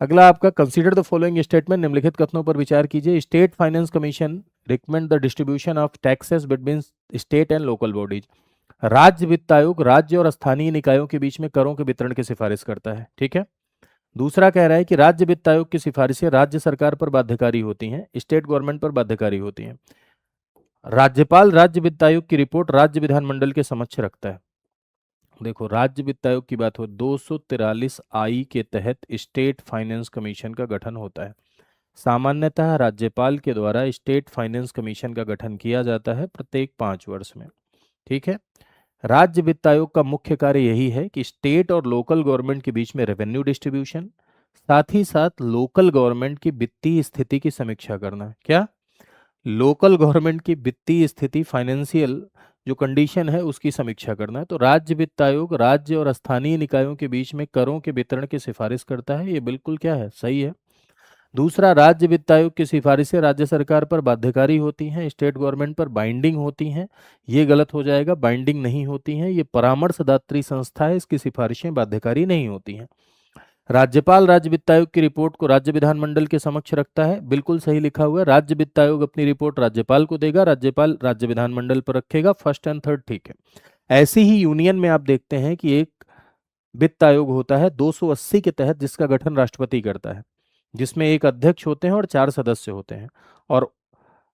अगला आपका, कंसीडर द फॉलोइंग स्टेटमेंट, निम्नलिखित कथनों पर विचार कीजिए। State finance commission recommend the distribution of taxes between state and local bodies. राज्य वित्त आयोग राज्य और स्थानीय निकायों के बीच में करों के वितरण की सिफारिश करता है, ठीक है। दूसरा कह रहा है कि राज्य वित्त आयोग की सिफारिशें राज्य सरकार पर बाध्यकारी होती हैं, स्टेट गवर्नमेंट पर बाध्यकारी होती हैं। राज्यपाल राज्य वित्त आयोग की रिपोर्ट राज्य विधानमंडल के समक्ष रखता है। देखो, राज्य वित्त आयोग की बात हो, 243 आई के तहत स्टेट फाइनेंस कमीशन का गठन होता है। सामान्यतः राज्यपाल के द्वारा स्टेट फाइनेंस कमीशन का गठन किया जाता है प्रत्येक 5 वर्ष में, ठीक है। राज्य वित्त आयोग का मुख्य कार्य यही है कि स्टेट और लोकल गवर्नमेंट के बीच में रेवेन्यू डिस्ट्रीब्यूशन, साथ ही साथ लोकल गवर्नमेंट की वित्तीय स्थिति की समीक्षा करना। क्या? लोकल गवर्नमेंट की वित्तीय स्थिति, फाइनेंशियल जो कंडीशन है उसकी समीक्षा करना है। तो राज्य वित्त आयोग राज्य और स्थानीय निकायों के बीच में करों के वितरण की सिफारिश करता है, ये बिल्कुल क्या है, सही है। दूसरा, राज्य वित्त आयोग की सिफारिशें राज्य सरकार पर बाध्यकारी होती हैं, स्टेट गवर्नमेंट पर बाइंडिंग होती हैं, ये गलत हो जाएगा, बाइंडिंग नहीं होती हैं, ये परामर्शदात्री संस्था है, इसकी सिफारिशें बाध्यकारी नहीं होती हैं। राज्यपाल राज्य वित्त आयोग की रिपोर्ट को राज्य विधानमंडल के समक्ष रखता है, बिल्कुल सही लिखा हुआ है। राज्य वित्त आयोग अपनी रिपोर्ट राज्यपाल को देगा, राज्यपाल राज्य विधानमंडल पर रखेगा, फर्स्ट एंड थर्ड ठीक है। ऐसे ही यूनियन में आप देखते हैं कि एक वित्त आयोग होता है 280 के तहत, जिसका गठन राष्ट्रपति करता है, जिसमें एक अध्यक्ष होते हैं और 4 सदस्य होते हैं। और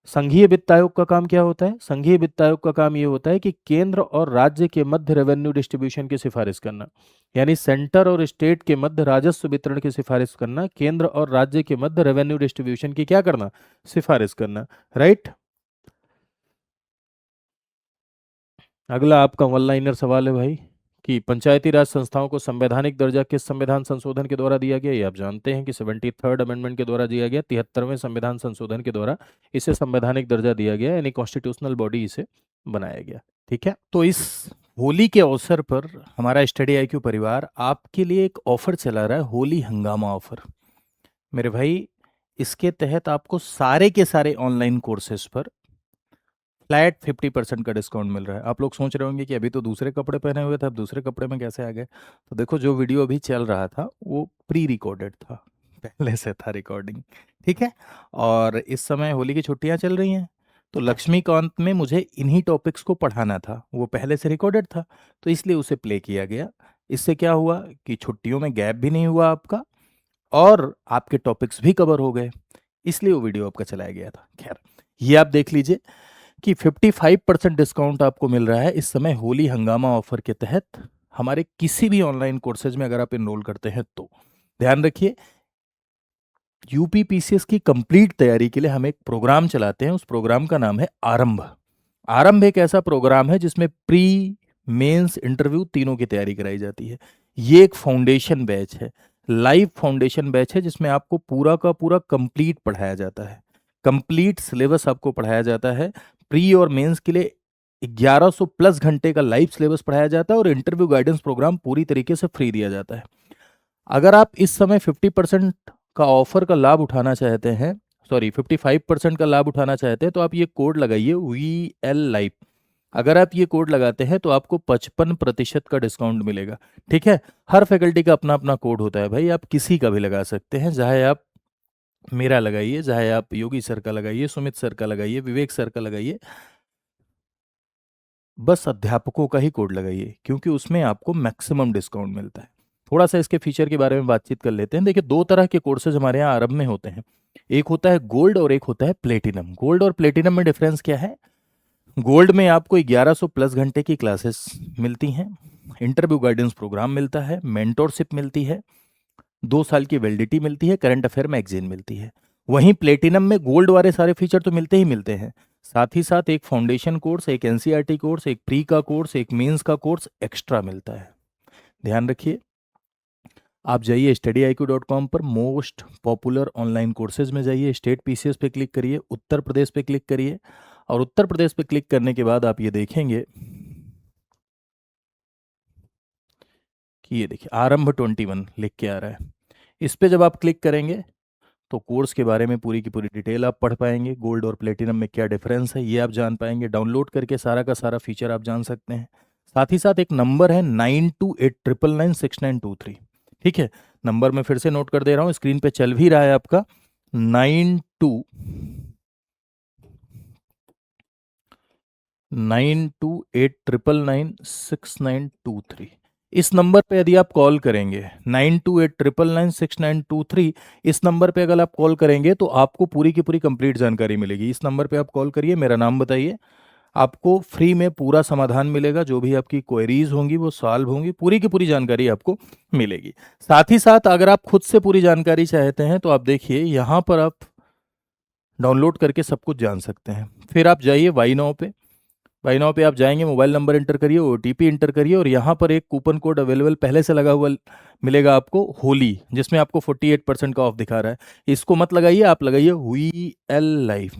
संघीय वित्त आयोग का काम क्या होता है? संघीय वित्त आयोग का काम ये होता है कि केंद्र और राज्य के मध्य रेवेन्यू डिस्ट्रीब्यूशन की सिफारिश करना, यानी सेंटर और स्टेट के मध्य राजस्व वितरण की सिफारिश करना, केंद्र और राज्य के मध्य रेवेन्यू डिस्ट्रीब्यूशन की क्या करना, सिफारिश करना, राइट। अगला आपका वन लाइनर सवाल है भाई, कि पंचायती राज संस्थाओं को संवैधानिक दर्जा किस संविधान संशोधन के द्वारा दिया गया? ये आप जानते हैं कि 73rd अमेंडमेंट के द्वारा दिया गया, 73वें संविधान संशोधन के द्वारा इसे संवैधानिक दर्जा दिया गया, यानी कॉन्स्टिट्यूशनल बॉडी इसे बनाया गया, ठीक है। तो इस होली के अवसर पर हमारा स्टडी आईक्यू परिवार आपके लिए एक ऑफर चला रहा है, होली हंगामा ऑफर। मेरे भाई, इसके तहत आपको सारे के सारे ऑनलाइन कोर्सेज पर फ्लैट 50% का डिस्काउंट मिल रहा है। आप लोग सोच रहे होंगे कि अभी तो दूसरे कपड़े पहने हुए थे, अब दूसरे कपड़े में कैसे आ गए? तो देखो, जो वीडियो अभी चल रहा था वो प्री रिकॉर्डेड था, पहले से था रिकॉर्डिंग, ठीक है। और इस समय होली की छुट्टियां चल रही हैं, तो लक्ष्मीकांत में मुझे इन्हीं टॉपिक्स को पढ़ाना था, वो पहले से रिकॉर्डेड था, तो इसलिए उसे प्ले किया गया। इससे क्या हुआ कि छुट्टियों में गैप भी नहीं हुआ आपका, और आपके टॉपिक्स भी कवर हो गए, इसलिए वो वीडियो आपका चलाया गया था। खैर, ये आप देख लीजिए कि 55% डिस्काउंट आपको मिल रहा है इस समय होली हंगामा ऑफर के तहत, हमारे किसी भी ऑनलाइन कोर्सेज में अगर आप एनरोल करते हैं तो। ध्यान रखिए, यूपी पीसीएस की कंप्लीट तैयारी के लिए हम एक प्रोग्राम चलाते हैं, उस प्रोग्राम का नाम है आरंभ। आरंभ एक ऐसा प्रोग्राम है जिसमें प्री मेंस इंटरव्यू तीनों की तैयारी कराई जाती है। ये एक फाउंडेशन बैच है, लाइव फाउंडेशन बैच है, जिसमें आपको पूरा का पूरा कंप्लीट पढ़ाया जाता है। कंप्लीट सिलेबस आपको पढ़ाया जाता है। प्री और मेंस के लिए 1100 प्लस घंटे का लाइव सिलेबस पढ़ाया जाता है और इंटरव्यू गाइडेंस प्रोग्राम पूरी तरीके से फ्री दिया जाता है। अगर आप इस समय 50% का ऑफर का लाभ उठाना चाहते हैं, सॉरी 55% का लाभ उठाना चाहते हैं, तो आप ये कोड लगाइए VL Live। अगर आप ये कोड लगाते हैं तो आपको 55% का डिस्काउंट मिलेगा। ठीक है, हर फैकल्टी का अपना अपना कोड होता है भाई, आप किसी का भी लगा सकते हैं, चाहे आप मेरा लगाइए, चाहे आप योगी सर का लगाइए, सुमित सर का लगाइए, विवेक सर का लगाइए, बस अध्यापकों का ही कोड लगाइए, क्योंकि उसमें आपको मैक्सिमम डिस्काउंट मिलता है। थोड़ा सा इसके फीचर के बारे में बातचीत कर लेते हैं। देखिए, दो तरह के कोर्सेज हमारे यहाँ आरंभ में होते हैं, एक होता है गोल्ड और एक होता है प्लेटिनम। गोल्ड और प्लेटिनम में डिफरेंस क्या है? गोल्ड में आपको 1100 प्लस घंटे की क्लासेस मिलती हैं, इंटरव्यू गाइडेंस प्रोग्राम मिलता है, मेंटोरशिप मिलती है, 2 साल की वैलिडिटी मिलती है, करंट अफेयर मैगजीन मिलती है। वहीं प्लेटिनम में गोल्ड वाले सारे फीचर तो मिलते ही मिलते हैं, साथ ही साथ एक फाउंडेशन कोर्स, एक एनसीईआरटी कोर्स, एक प्री का कोर्स, एक मेंस का कोर्स एक्स्ट्रा मिलता है। ध्यान रखिए, आप जाइए studyIQ.com पर, मोस्ट पॉपुलर ऑनलाइन कोर्सेज में जाइए, स्टेट पीसीएस पे क्लिक करिए, उत्तर प्रदेश पे क्लिक करिए, और उत्तर प्रदेश पे क्लिक करने के बाद आप ये देखेंगे कि ये देखिए आरंभ 21 लिख के आ रहा है। इस पे जब आप क्लिक करेंगे तो कोर्स के बारे में पूरी की पूरी डिटेल आप पढ़ पाएंगे, गोल्ड और प्लेटिनम में क्या डिफरेंस है ये आप जान पाएंगे, डाउनलोड करके सारा का सारा फीचर आप जान सकते हैं। साथ ही साथ एक नंबर है 9289996923। ठीक है, नंबर मैं फिर से नोट कर दे रहा हूँ, स्क्रीन पे चल भी रहा है आपका, 9289996923। इस नंबर पे यदि आप कॉल करेंगे 9289996923, इस नंबर पे अगर आप कॉल करेंगे तो आपको पूरी की पूरी कंप्लीट जानकारी मिलेगी। इस नंबर पे आप कॉल करिए, मेरा नाम बताइए, आपको फ्री में पूरा समाधान मिलेगा, जो भी आपकी क्वेरीज होंगी वो सॉल्व होंगी, पूरी की पूरी जानकारी आपको मिलेगी। साथ ही साथ अगर आप खुद से पूरी जानकारी चाहते हैं तो आप देखिए यहाँ पर आप डाउनलोड करके सब कुछ जान सकते हैं। फिर आप जाइए वाई नाउ पे, बाई नाउ पे आप जाएंगे, मोबाइल नंबर इंटर करिए, ओटीपी इंटर करिए, और यहाँ पर एक कूपन कोड अवेलेबल पहले से लगा हुआ मिलेगा आपको, होली, जिसमें आपको 48% का ऑफ दिखा रहा है। इसको मत लगाइए, आप लगाइए VL Live।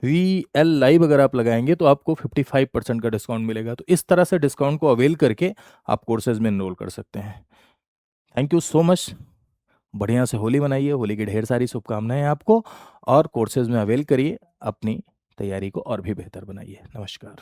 VL Live अगर आप लगाएंगे तो आपको 55% का डिस्काउंट मिलेगा। तो इस तरह से डिस्काउंट को अवेल करके आप कोर्सेज में एनरोल कर सकते हैं। Thank you so much. बढ़िया से होली मनाइए, होली की ढेर सारी शुभकामनाएं आपको, और कोर्सेज में अवेल करिए, अपनी तैयारी को और भी बेहतर बनाइए। नमस्कार।